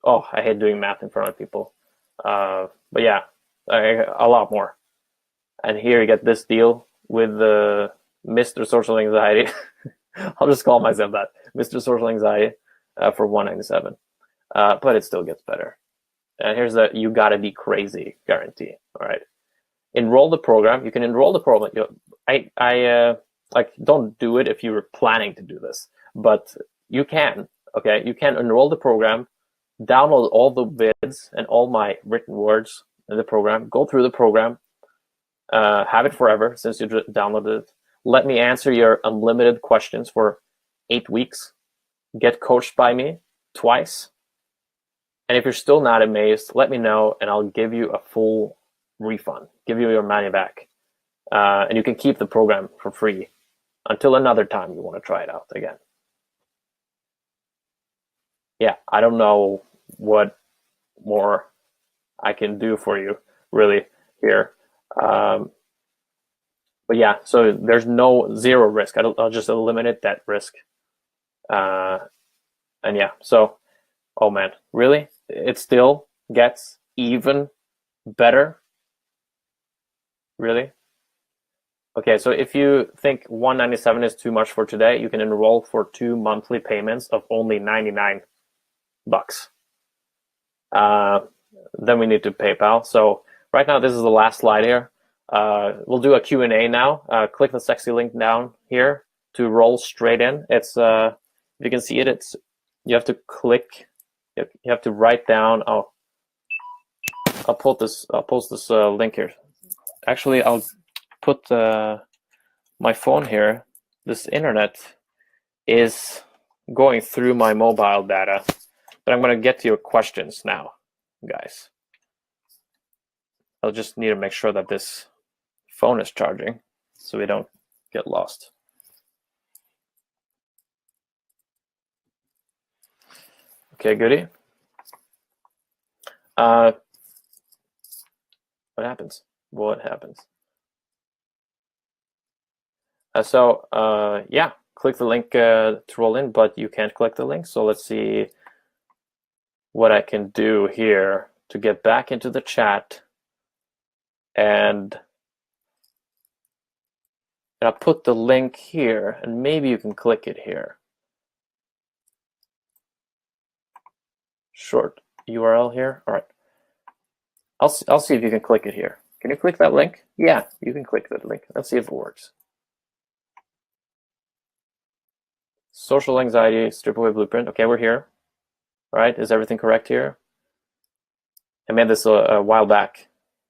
Oh, I hate doing math in front of people. But yeah, a lot more. And here you get this deal with Mr. Social Anxiety. I'll just call myself that, Mr. Social Anxiety, for $197. But it still gets better. And here's the "you gotta be crazy" guarantee. All right, enroll the program. You can enroll the program. Like, don't do it if you're planning to do this, but you can. Okay, you can enroll the program. Download all the vids and all my written words in the program. Go through the program. Have it forever since you downloaded it. Let me answer your unlimited questions for 8 weeks. Get coached by me twice. And if you're still not amazed, let me know and I'll give you a full refund, give you your money back. And you can keep the program for free until another time you want to try it out again. Yeah, I don't know what more I can do for you really here. But yeah, so there's zero risk. I'll just eliminate that risk. And yeah, so, oh man, really? It still gets even better? Really? Okay, so if you think 197 is too much for today, you can enroll for 2 monthly payments of only 99 bucks. Then we need to PayPal. So right now, this is the last slide here. We'll do a Q&A now. Click the sexy link down here to roll straight in. It's you can see it. You have to click. You have to write down. I'll post this link here. Actually, I'll put my phone here. This internet is going through my mobile data, but I'm going to get to your questions now, guys. I'll just need to make sure that this phone is charging so we don't get lost. Okay, goody. What happens? What happens? Yeah, click the link to roll in, but you can't click the link. So let's see what I can do here to get back into the chat. And I'll put the link here, and maybe you can click it here. Short URL here. All right. I'll see if you can click it here. Can you click that link? Yeah, you can click that link. Let's see if it works. Social anxiety, strip away blueprint. Okay, we're here. All right, is everything correct here? I made this a while back,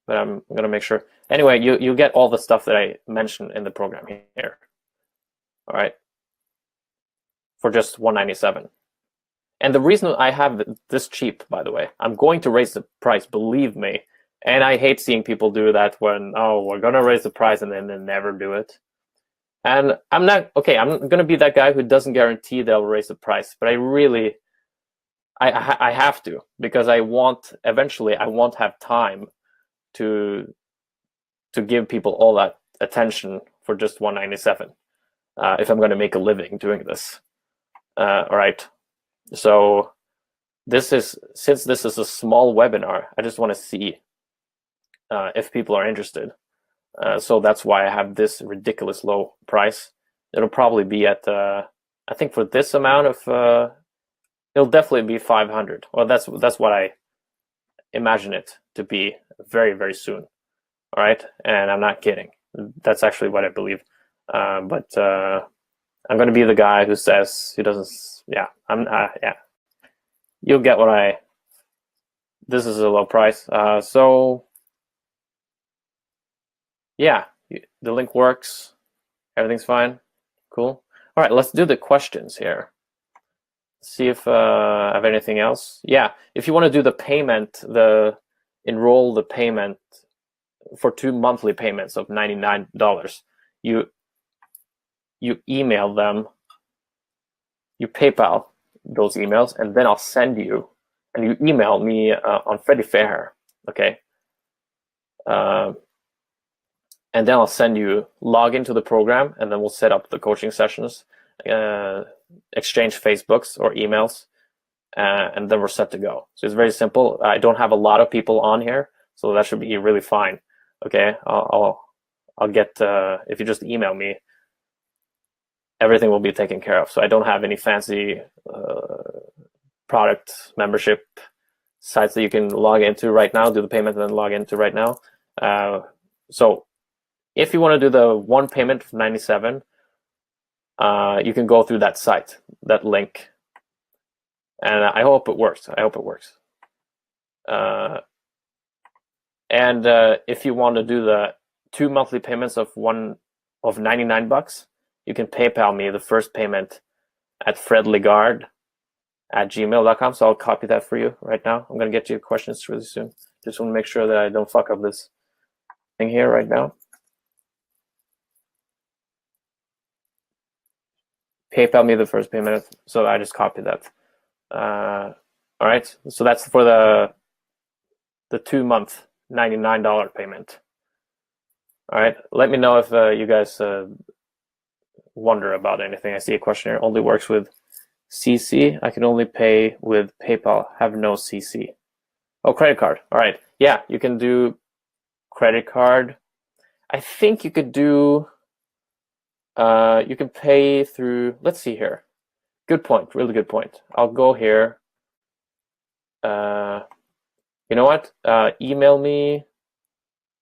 but I'm gonna make sure. Anyway, you get all the stuff that I mentioned in the program here. All right, for just $197. And the reason I have this cheap, by the way, I'm going to raise the price, believe me. And I hate seeing people do that when, oh, we're gonna raise the price and then they never do it. And I'm gonna be that guy who doesn't guarantee they'll raise the price, but I have to, because eventually I won't have time to give people all that attention for just $197 if I'm going to make a living doing this. All right. So since this is a small webinar, I just want to see if people are interested. So that's why I have this ridiculous low price. It'll probably be at I think for this amount of it'll definitely be 500. Well, that's what I imagine it to be very, very soon. All right, and I'm not kidding. That's actually what I believe. But I'm going to be the guy who says, who doesn't. Yeah, yeah. You'll get what this is a low price. So yeah, the link works. Everything's fine. Cool. All right, let's do the questions here. See if I have anything else. Yeah, if you want to do the payment, enroll the payment for 2 monthly payments of $99, you email them, you PayPal those emails, and then I'll send you, and you email me on Freddie Fair, okay? And then I'll send you, log into the program, and then we'll set up the coaching sessions, exchange Facebooks or emails, and then we're set to go. So it's very simple. I don't have a lot of people on here, so that should be really fine. Okay, I'll get, if you just email me, everything will be taken care of. So I don't have any fancy product membership sites that you can log into right now, do the payment, and then log into right now. So if you want to do the one payment of $97, you can go through that site, that link. And I hope it works. I hope it works. And if you want to do the 2 monthly payments of $99, you can PayPal me the first payment at fredligard gmail.com. So I'll copy that for you right now. I'm going to get you questions really soon. Just want to make sure that I don't fuck up this thing here right now. PayPal me the first payment. So I just copied that. All right. So that's for the 2-month $99 payment. All right. Let me know if you guys wonder about anything. I see a question here. Only works with CC. I can only pay with PayPal. Have no CC. Oh, credit card. All right. Yeah, you can do credit card. I think you could do. You can pay through. Let's see here. Good point. Really good point. I'll go here. You know what? Email me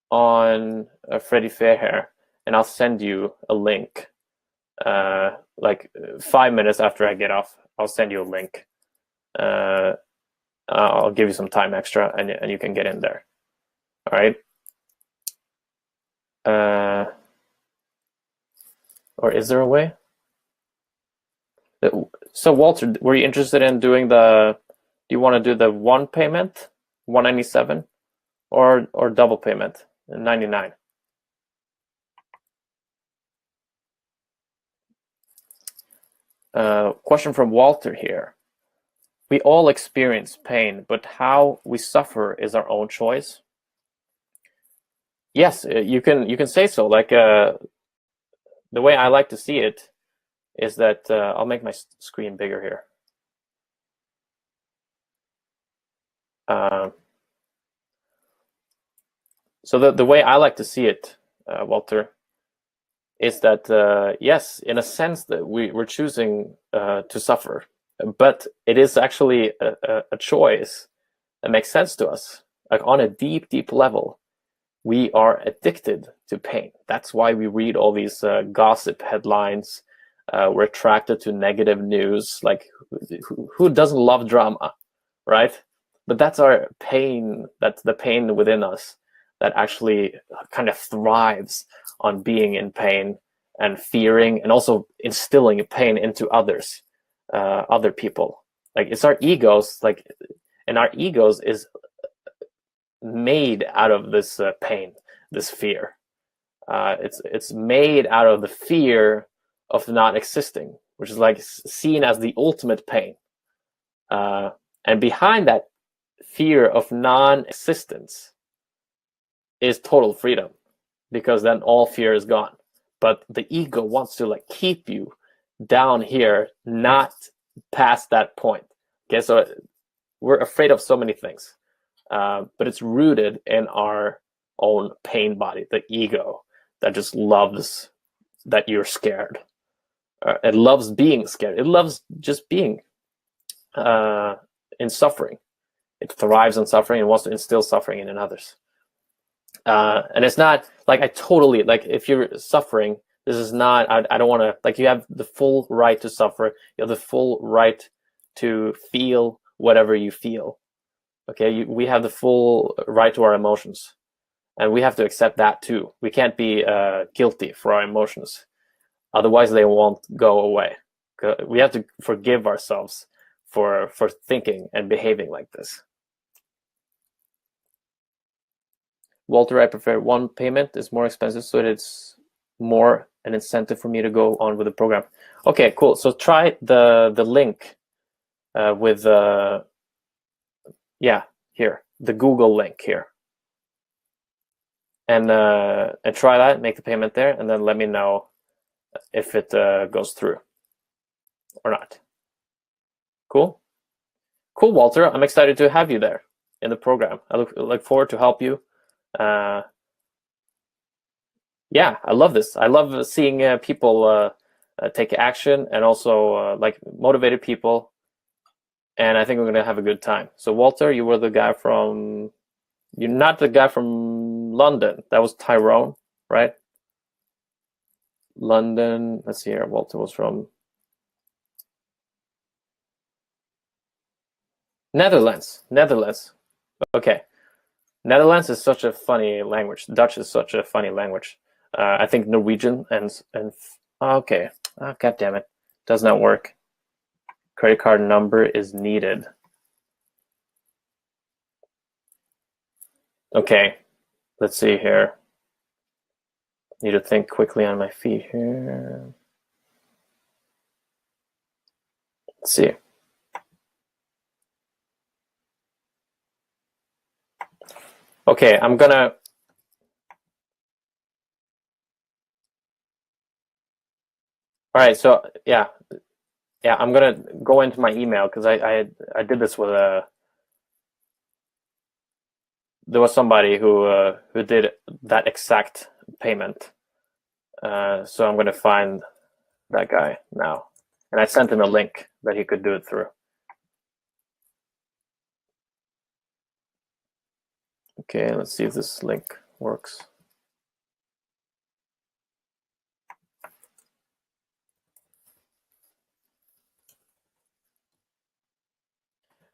on Freddy Fairhair, and I'll send you a link. Like 5 minutes after I get off, I'll send you a link. I'll give you some time extra, and you can get in there. All right. Or is there a way? So Walter, were you interested in doing do you want to do the one payment, 197, or double payment, 99? Question from Walter here. We all experience pain, but how we suffer is our own choice. Yes, you can say so. Like the way I like to see it is that I'll make my screen bigger here. So the way I like to see it, Walter, is that yes, in a sense that we're choosing to suffer, but it is actually a choice that makes sense to us. Like on a deep, deep level, we are addicted to pain. That's why we read all these gossip headlines. We're attracted to negative news. Like who doesn't love drama, right? But that's our pain. That's the pain within us that actually kind of thrives on being in pain and fearing, and also instilling pain into others, other people. Like it's our egos, like, and our egos is made out of this pain, this fear. It's made out of the fear of not existing, which is like seen as the ultimate pain. And behind that fear of non-existence is total freedom, because then all fear is gone. But the ego wants to like keep you down here, not past that point. Okay, so we're afraid of so many things, but it's rooted in our own pain body, the ego that just loves that you're scared. It loves being scared. It loves just being in suffering. It thrives on suffering and wants to instill suffering in others. And it's not like I totally, like if you're suffering, this is not, I don't want to, like you have the full right to suffer. You have the full right to feel whatever you feel. Okay, we have the full right to our emotions, and we have to accept that too. We can't be guilty for our emotions. Otherwise they won't go away. We have to forgive ourselves for thinking and behaving like this. Walter, I prefer one payment. It's more expensive, so it's more an incentive for me to go on with the program. Okay, cool. So try the link with yeah, here, the Google link here, and try that. Make the payment there, and then let me know if it goes through or not. Cool, cool, Walter. I'm excited to have you there in the program. I look forward to help you. Yeah, I love this. I love seeing people take action, and also like motivated people. And I think we're gonna have a good time. So Walter, you were the guy from. You're not the guy from London. That was Tyrone, right? London. Let's see here. Walter was from Netherlands. Netherlands. Okay. Netherlands is such a funny language. Dutch is such a funny language. I think Norwegian and okay. Oh, God damn it. Does not work. Credit card number is needed. Okay, let's see here. Need to think quickly on my feet here. Let's see. Okay, I'm gonna. All right, so yeah, I'm gonna go into my email because I did this with a. There was somebody who did that exact payment. So I'm gonna find that guy now, and I sent him a link that he could do it through. Okay, let's see if this link works.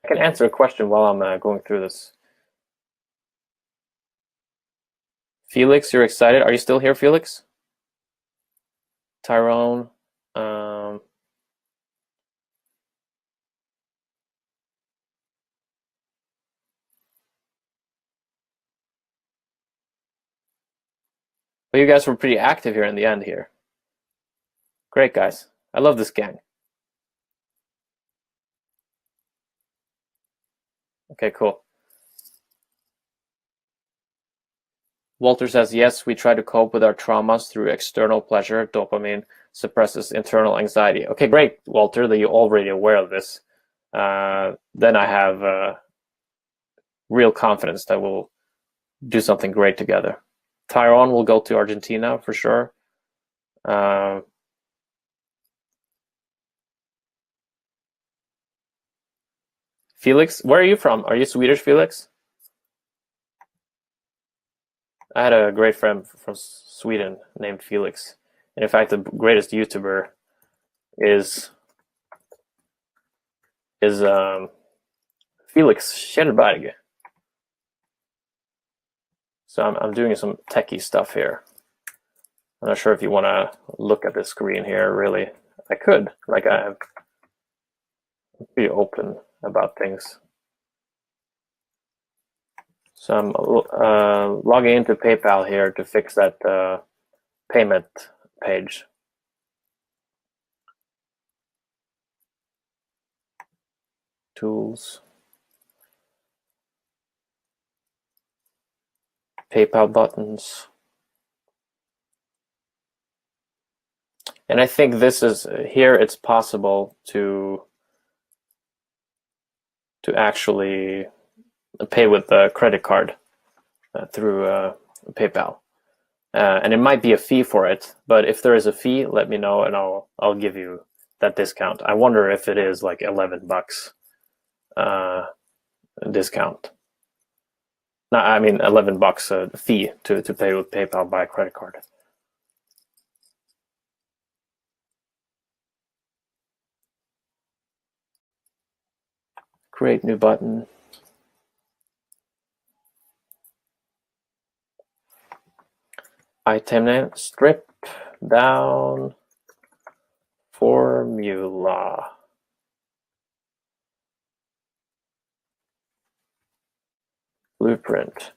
I can answer a question while I'm going through this. Felix, you're excited? Are you still here, Felix? Tyrone. Well, you guys were pretty active here in the end here. Great, guys. I love this gang. Okay, cool. Walter says, yes, we try to cope with our traumas through external pleasure. Dopamine suppresses internal anxiety. Okay, great, Walter, that you're already aware of this. Then I have real confidence that we'll do something great together. Tyrone will go to Argentina for sure. Felix, where are you from? Are you Swedish, Felix? I had a great friend from Sweden named Felix. And in fact, the greatest YouTuber is Felix Schellberg. So I'm doing some techie stuff here. I'm not sure if you want to look at the screen here, really. I could. Like, I'm pretty open about things. So I'm logging into PayPal here to fix that payment page. Tools. PayPal buttons. And I think this is, here it's possible to actually pay with a credit card through PayPal. And it might be a fee for it, but if there is a fee, let me know and I'll give you that discount. I wonder if it is like $11 discount. No, I mean $11 fee to pay with PayPal by credit card. Create new button. Item name, strip down formula. Blueprint.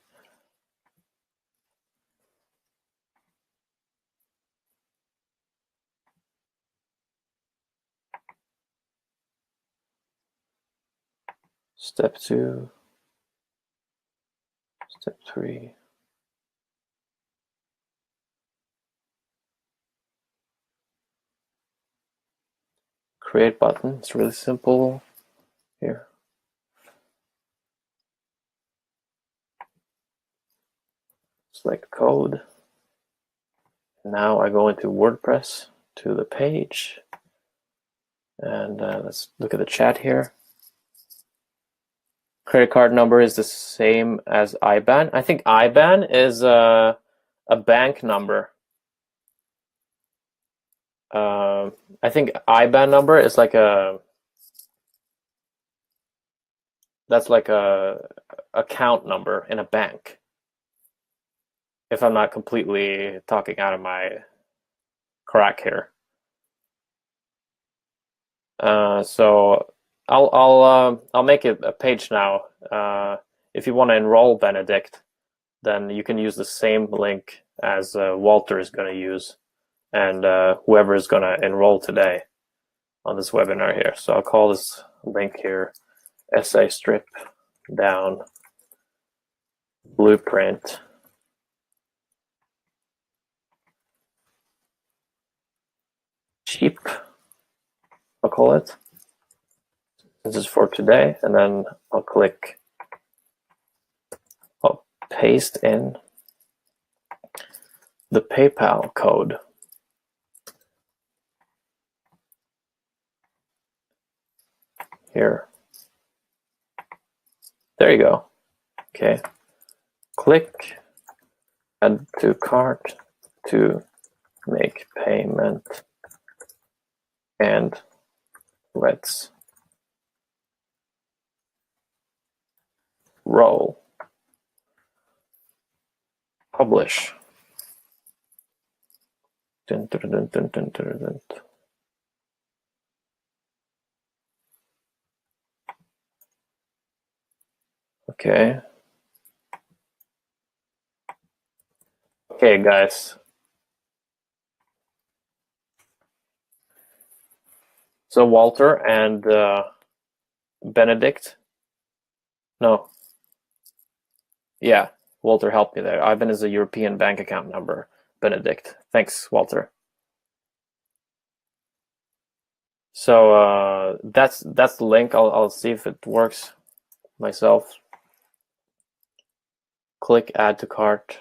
Step 2. Step 3. Create button. It's really simple. Here. Select code. Now I go into WordPress to the page. And let's look at the chat here. Credit card number is the same as IBAN. I think IBAN is a bank number. I think IBAN number is like that's like a account number in a bank. If I'm not completely talking out of my crack here. So I'll make it a page now. If you want to enroll Benedict, then you can use the same link as Walter is going to use, and whoever is going to enroll today on this webinar here. So I'll call this link here essay strip down blueprint cheap, I'll call it. This is for today, and then I'll paste in the PayPal code. Here. There you go. Okay. Click add to cart to make payment, and let's roll. Publish. Dun, dun, dun, dun, dun, dun, dun. Okay. Okay, guys. So Walter and Benedict. No. Yeah, Walter helped me there. Ivan is a European bank account number. Benedict. Thanks, Walter. So that's the link. I'll see if it works myself. Click add to cart.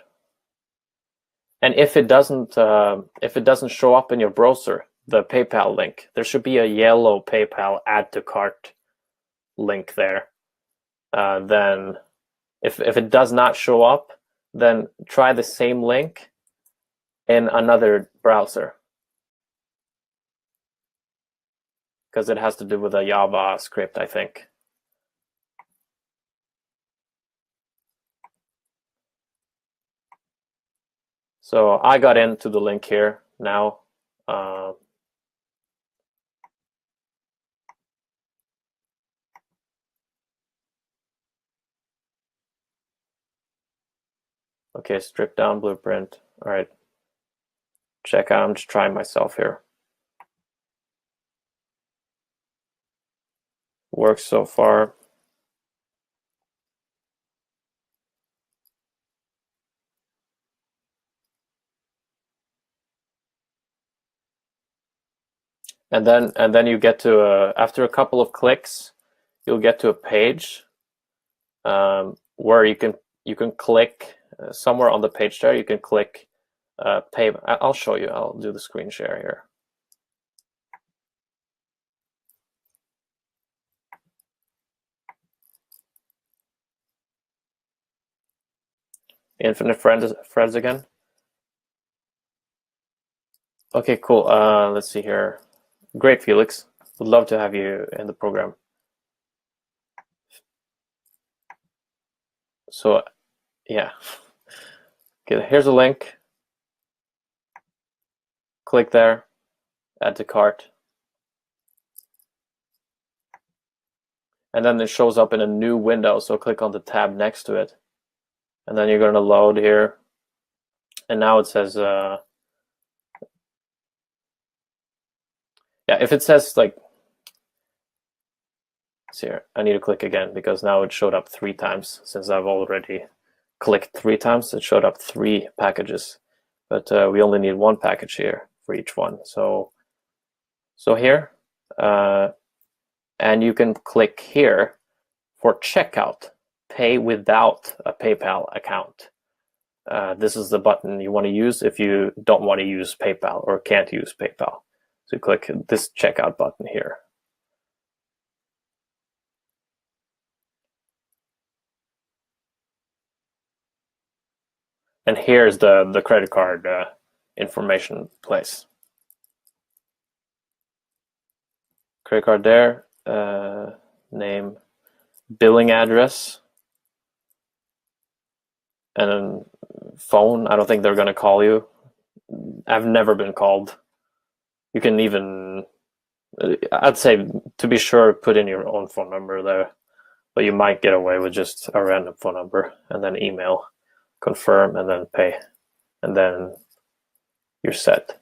And if it doesn't show up in your browser, the PayPal link, there should be a yellow PayPal add to cart link there. Then if it does not show up, then try the same link in another browser, because it has to do with a Java script, I think. So I got into the link here now. Okay, strip down blueprint. All right. Check out, I'm just trying myself here. Works so far. And then you get to after a couple of clicks, you'll get to a page where you can click somewhere on the page there. You can click pay. I'll show you. I'll do the screen share here. Infinite friends again. Okay, cool. Let's see here. Great, Felix. Would love to have you in the program. So, yeah. Okay, here's a link. Click there. Add to cart. And then it shows up in a new window. So click on the tab next to it. And then you're going to load here. And now it says, yeah, if it says like, see here, I need to click again because now it showed up 3 times. Since I've already clicked 3 times, it showed up 3 packages. But we only need 1 package here for each one. So here, and you can click here for checkout, pay without a PayPal account. This is the button you want to use if you don't want to use PayPal or can't use PayPal. So you click this checkout button here. And here's the credit card information place. Credit card there, name, billing address, and then phone. I don't think they're going to call you. I've never been called. You can even I'd say to be sure, put in your own phone number there, but you might get away with just a random phone number and then email, confirm, and then pay, and then you're set.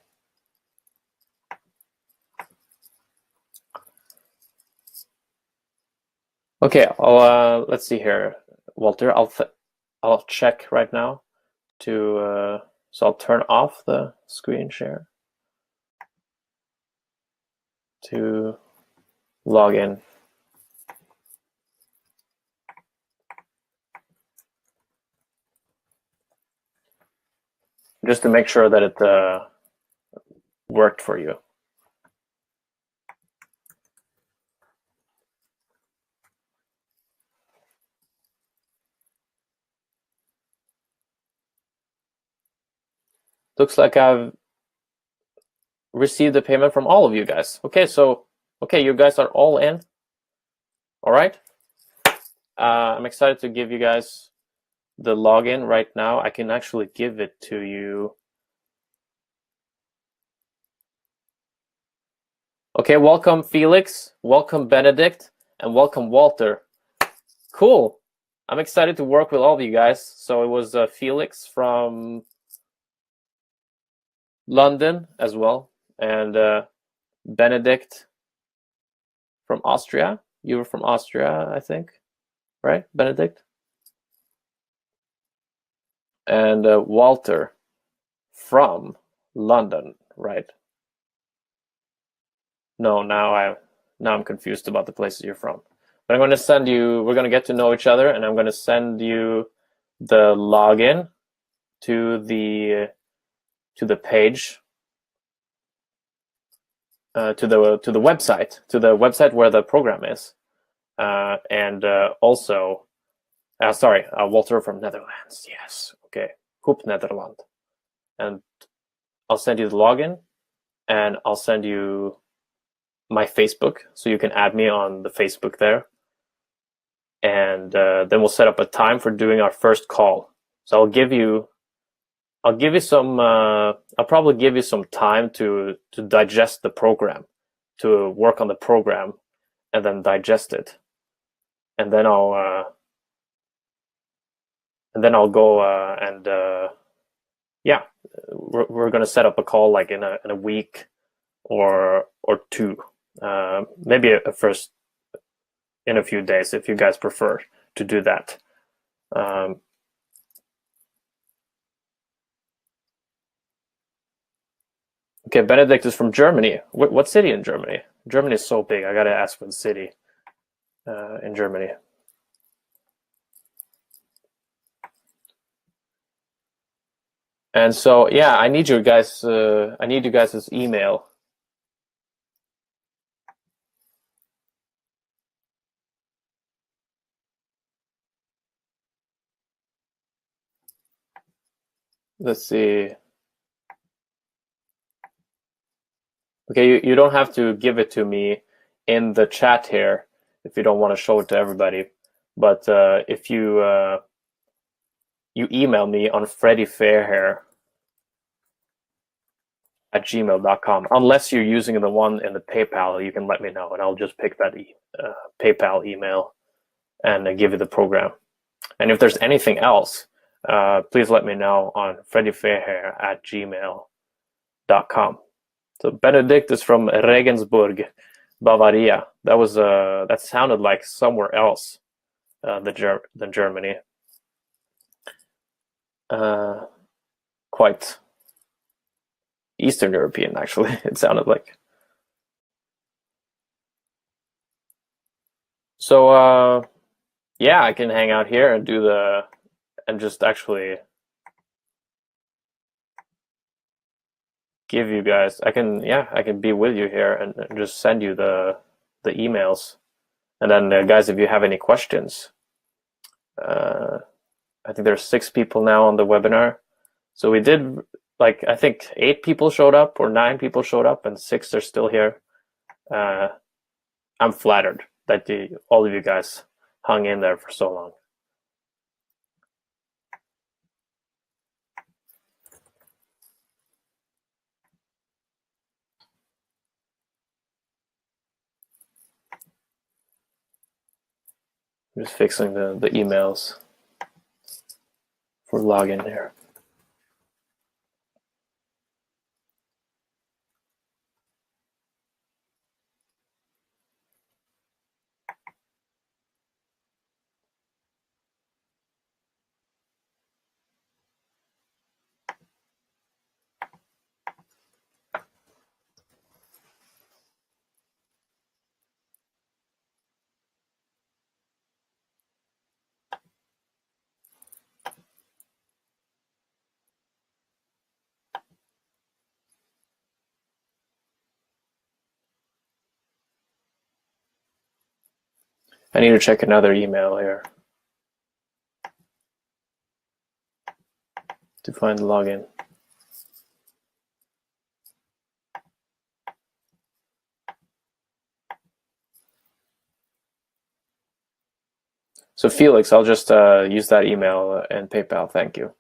Okay, let's see here, Walter. I'll check right now to so I'll turn off the screen share to log in. Just to make sure that it worked for you. Looks like I've received the payment from all of you guys. Okay, so you guys are all in. All right. I'm excited to give you guys the login right now. I can actually give it to you. Okay, welcome Felix, welcome Benedict, and welcome Walter. Cool. I'm excited to work with all of you guys. So it was Felix from London as well, and Benedict from Austria. You were from Austria, I think, right, Benedict? And Walter from London, right? No, now I'm confused about the places you're from. But I'm going to send you. We're going to get to know each other, and I'm going to send you the login to the page, to the website where the program is, and also, sorry, Walter from Netherlands. Yes, okay, Hoop Netherland, and I'll send you the login, and I'll send you my Facebook, so you can add me on the Facebook there, and then we'll set up a time for doing our first call. So I'll probably give you some time to digest the program, to work on the program, and then digest it, and then I'll go and yeah, we're gonna set up a call like in a week or two, maybe first in a few days if you guys prefer to do that. Okay, Benedict is from Germany. What city in Germany? Germany is so big. I gotta ask for the city in Germany. And so, yeah, I need you guys. I need you guys' email. Let's see. Okay, you don't have to give it to me in the chat here if you don't want to show it to everybody. But if you email me on freddyfairhair@gmail.com, unless you're using the one in the PayPal, you can let me know, and I'll just pick that PayPal email and give you the program. And if there's anything else, please let me know on freddyfairhair@gmail.com. So Benedict is from Regensburg, Bavaria. That sounded like somewhere else than Germany. Quite Eastern European, actually. It sounded like. So yeah, I can hang out here and and just actually give you guys. I can be with you here and just send you the emails. And then guys, if you have any questions, I think there's 6 people now on the webinar. So we did, like, I think 8 people showed up or 9 people showed up, and 6 are still here. I'm flattered that all of you guys hung in there for so long. I'm just fixing the emails for login here. I need to check another email here to find the login. So Felix, I'll just use that email and PayPal. Thank you.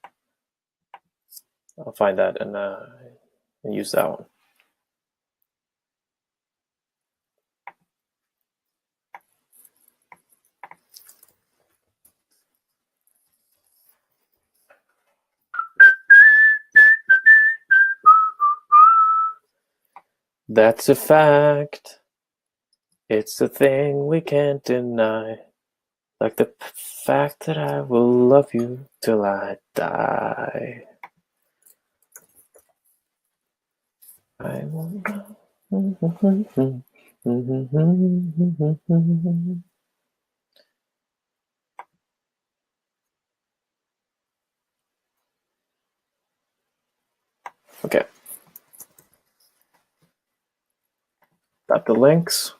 I'll find that and use that one. That's a fact. It's a thing we can't deny. Like the fact that I will love you till I die. I will know. Okay. Got the links.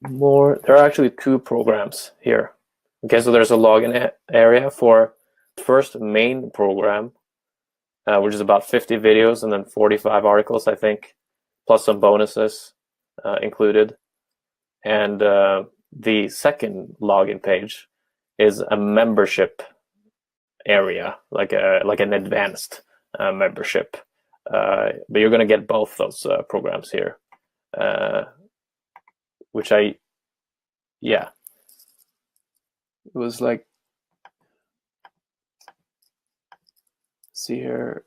There are actually two programs here. Okay, so there's a login area for the first main program, which is about 50 videos and then 45 articles, I think, plus some bonuses included. And the second login page is a membership area, like an advanced membership. But you're going to get both those programs here, which yeah. It was like, see here,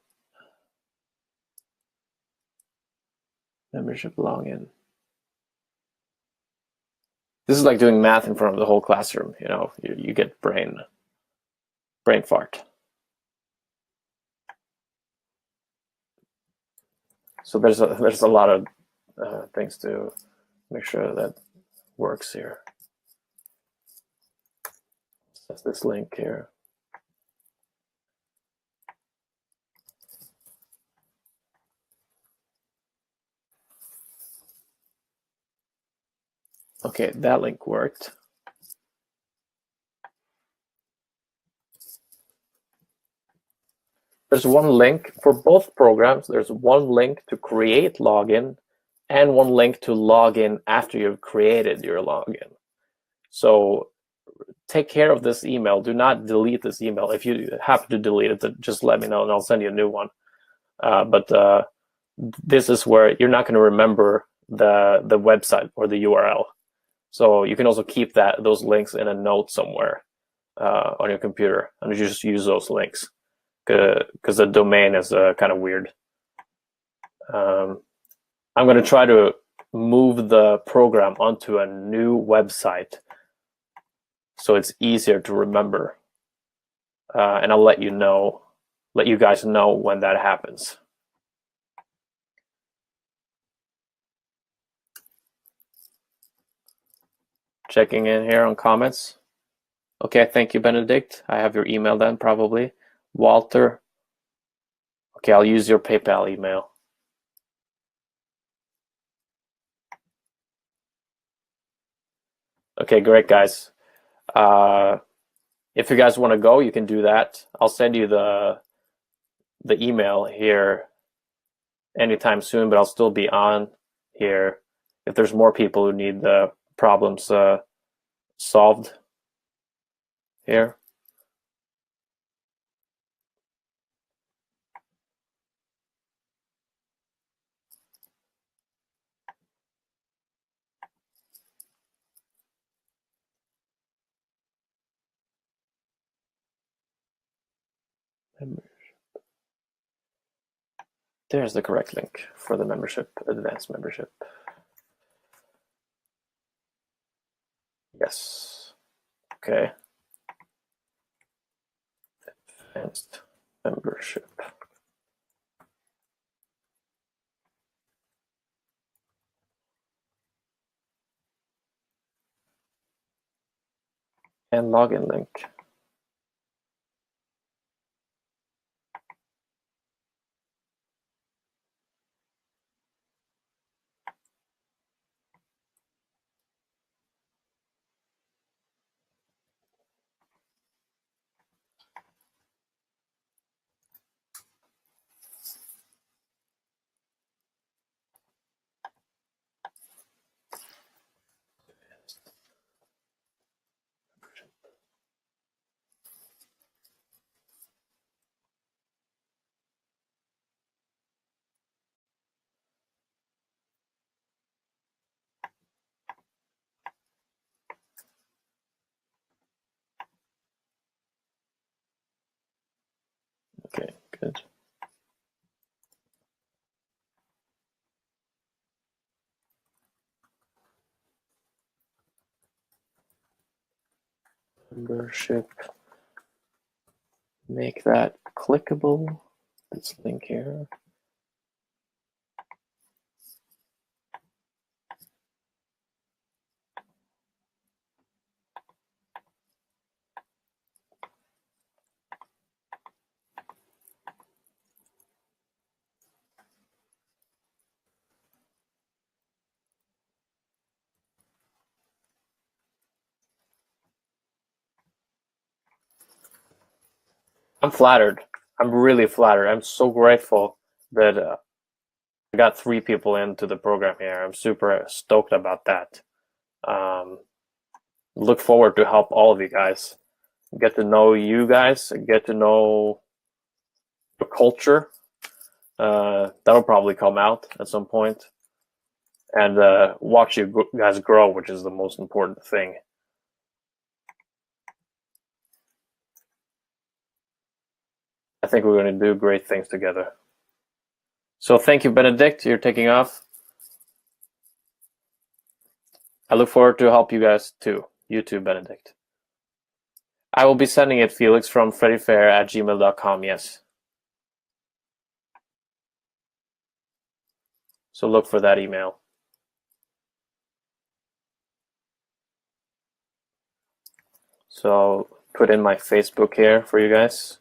membership login. This is like doing math in front of the whole classroom. You know, you get brain fart. So there's a lot of things to make sure that works here. That's this link here. Okay, that link worked. There's one link for both programs. There's one link to create login and one link to log in after you've created your login. So take care of this email. Do not delete this email. If you happen to delete it, just let me know and I'll send you a new one. But this is where you're not going to remember the website or the URL. So you can also keep those links in a note somewhere on your computer, and you just use those links because the domain is kind of weird. I'm going to try to move the program onto a new website so it's easier to remember, and I'll let you guys know when that happens. Checking in here on comments. Okay, thank you, Benedict. I have your email then, probably. Walter. Okay, I'll use your PayPal email. Okay, great, guys. If you guys want to go, you can do that. I'll send you the email here anytime soon, but I'll still be on here if there's more people who need the problems solved here. There's the correct link for the membership, advanced membership. Yes. Okay. Advanced membership. And login link. Okay, good. Membership. Make that clickable. This link here. I'm flattered. I'm really flattered. I'm so grateful that I got 3 people into the program here. I'm super stoked about that. Look forward to help all of you guys. Get to know you guys, get to know the culture. That'll probably come out at some point. And watch you guys grow, which is the most important thing. I think we're going to do great things together. So thank you, Benedict. You're taking off. I look forward to help you guys too. You too, Benedict. I will be sending it, Felix, from freddyfair@gmail.com, yes. So look for that email. So put in my Facebook here for you guys.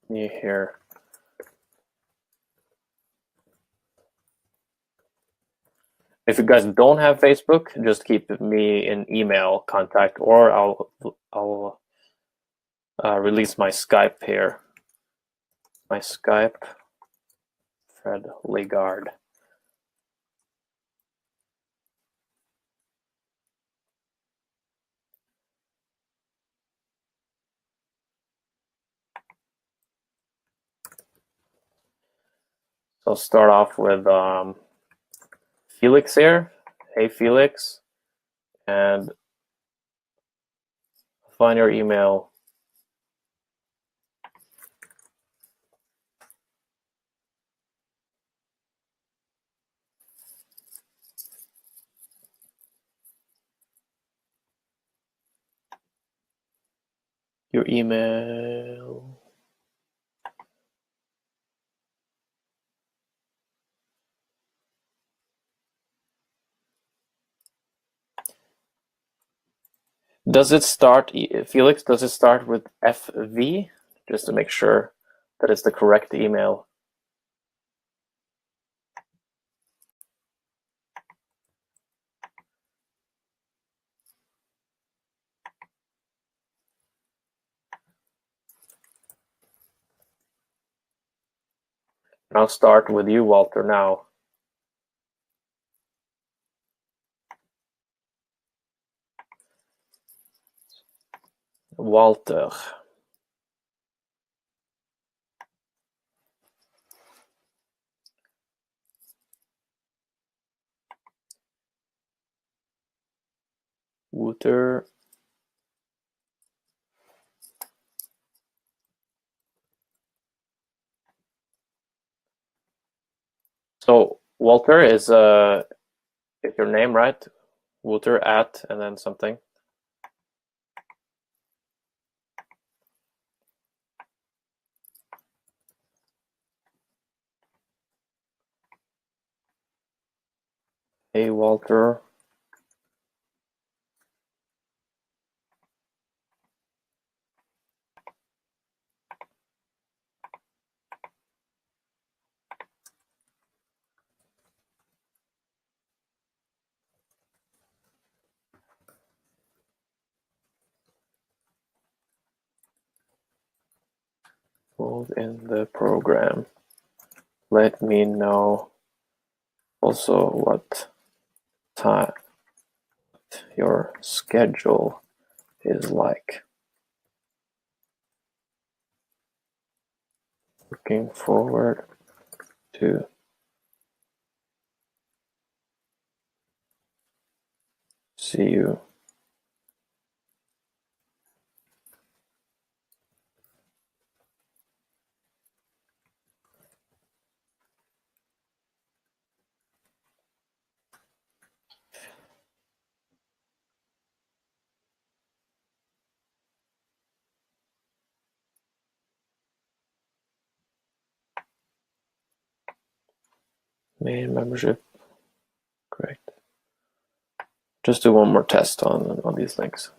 Me here. If you guys don't have Facebook, just keep me in email contact, or I'll release my Skype here. My Skype, Fred Legard. So I'll start off with Felix here. Hey, Felix. And find your email. Your email. Does it start, Felix, does it start with FV? Just to make sure that it's the correct email. And I'll start with you, Walter, now. Walter. Wouter So Walter is your name, right? Walter at and then something. Hey Walter. Hold in the program. Let me know also what time your schedule is like. Looking forward to see you. Main membership. Great. Just do one more test on these links.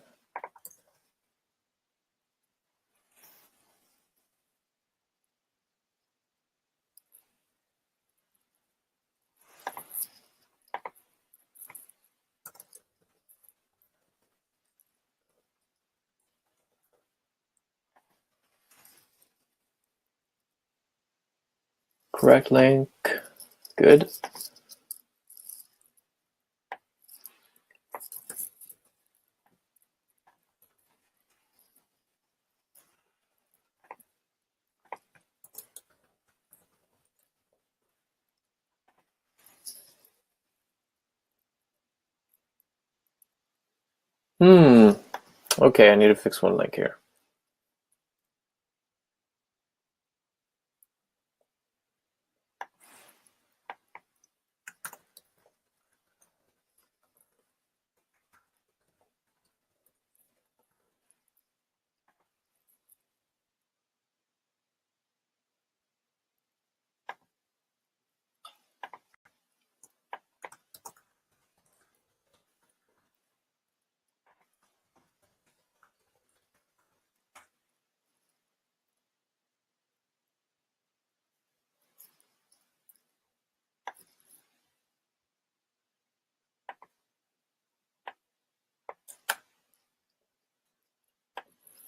Correct link. Good. Okay, I need to fix one link here.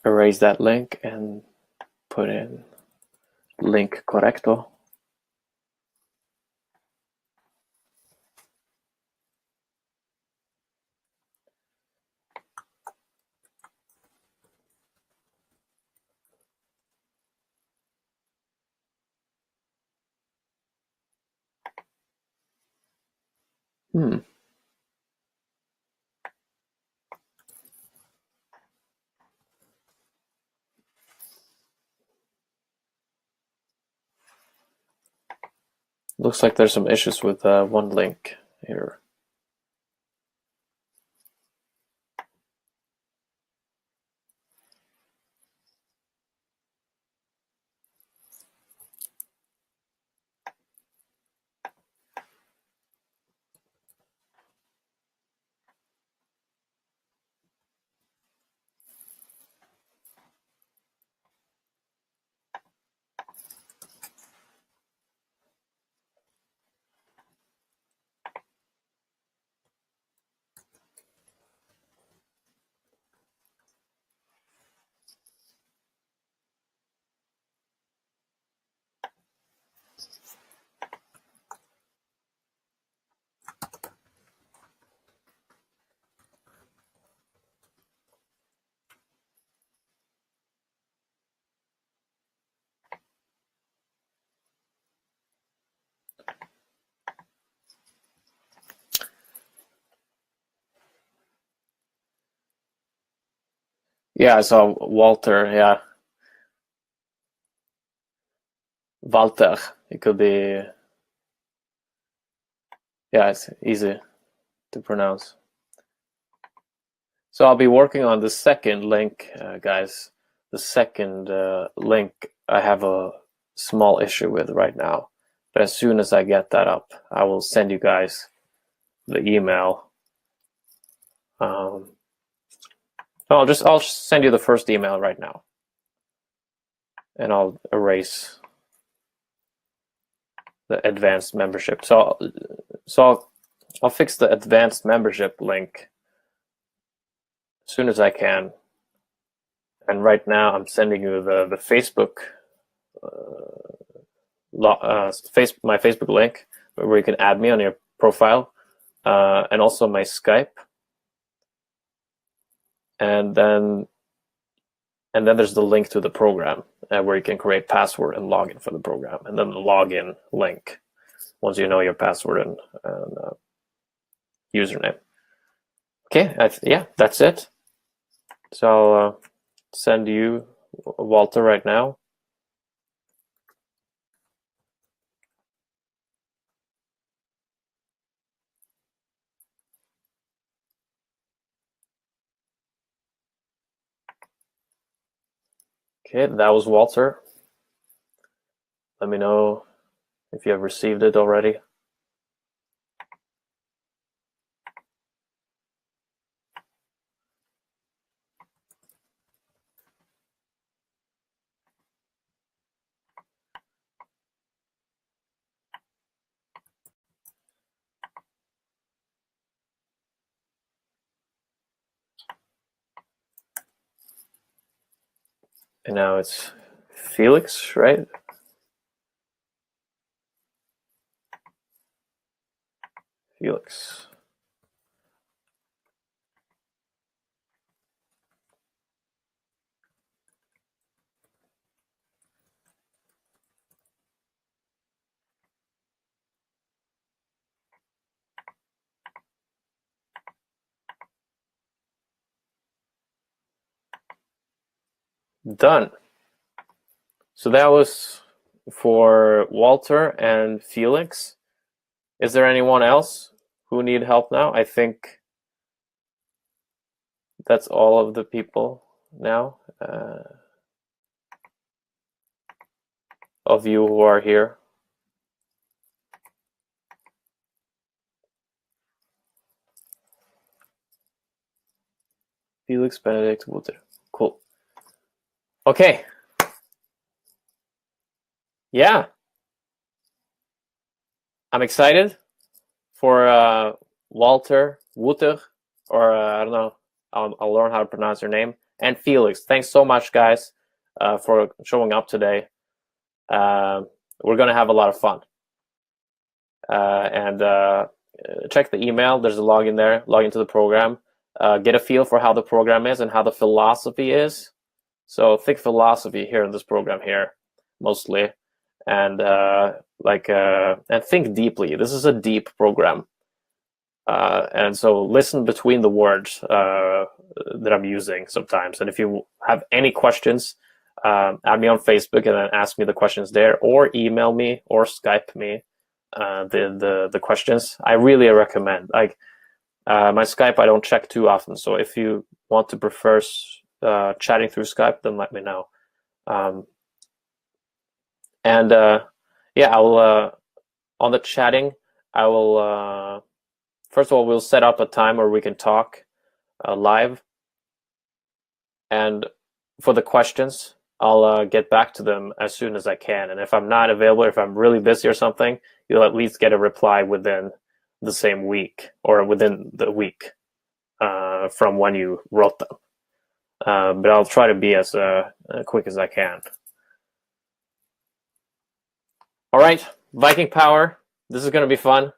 Erase that link and put in link correcto. Looks like there's some issues with one link here. Yeah, I saw Walter. Yeah, Walter. It could be. Yeah, it's easy to pronounce. So I'll be working on the second link, guys. The second link I have a small issue with right now. But as soon as I get that up, I will send you guys the email. I'll send you the first email right now, and I'll erase the advanced membership. So I'll fix the advanced membership link as soon as I can. And right now I'm sending you the Facebook my Facebook link where you can add me on your profile, and also my Skype. And then there's the link to the program where you can create password and login for the program, and then the login link once you know your password and username. Okay, yeah, that's it. So I'll send you Walter right now. Okay, that was Walter. Let me know if you have received it already. And now it's Felix, right? Felix. Done. So that was for Walter and Felix. Is there anyone else who need help now? I think that's all of the people now of you who are here. Felix, Benedict, Walter. Cool. Okay. Yeah. I'm excited for Walter, Wouter, or I don't know. I'll learn how to pronounce your name. And Felix. Thanks so much, guys, for showing up today. We're going to have a lot of fun. And check the email. There's a login there. Log into the program. Get a feel for how the program is and how the philosophy is. So think philosophy here in this program here, mostly. And and think deeply. This is a deep program. And so listen between the words that I'm using sometimes. And if you have any questions, add me on Facebook and then ask me the questions there, or email me or Skype me the questions. I really recommend. Like my Skype, I don't check too often. So if you want to prefer chatting through Skype, then let me know. Yeah, I will on the chatting. I will. First of all, we'll set up a time where we can talk live. And for the questions, I'll get back to them as soon as I can. And if I'm not available, if I'm really busy or something, you'll at least get a reply within the same week or within the week from when you wrote them. But I'll try to be as quick as I can. All right, Viking Power. This is going to be fun.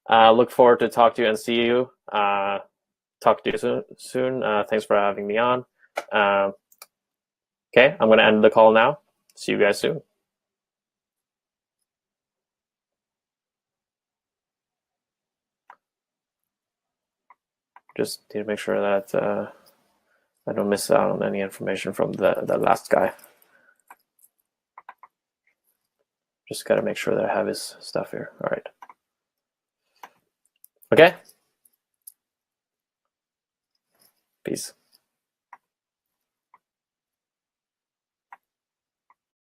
Look forward to talk to you and see you. Talk to you soon. Thanks for having me on. Okay, I'm going to end the call now. See you guys soon. Just need to make sure that I don't miss out on any information from the last guy. Just got to make sure that I have his stuff here. All right. Okay? Peace.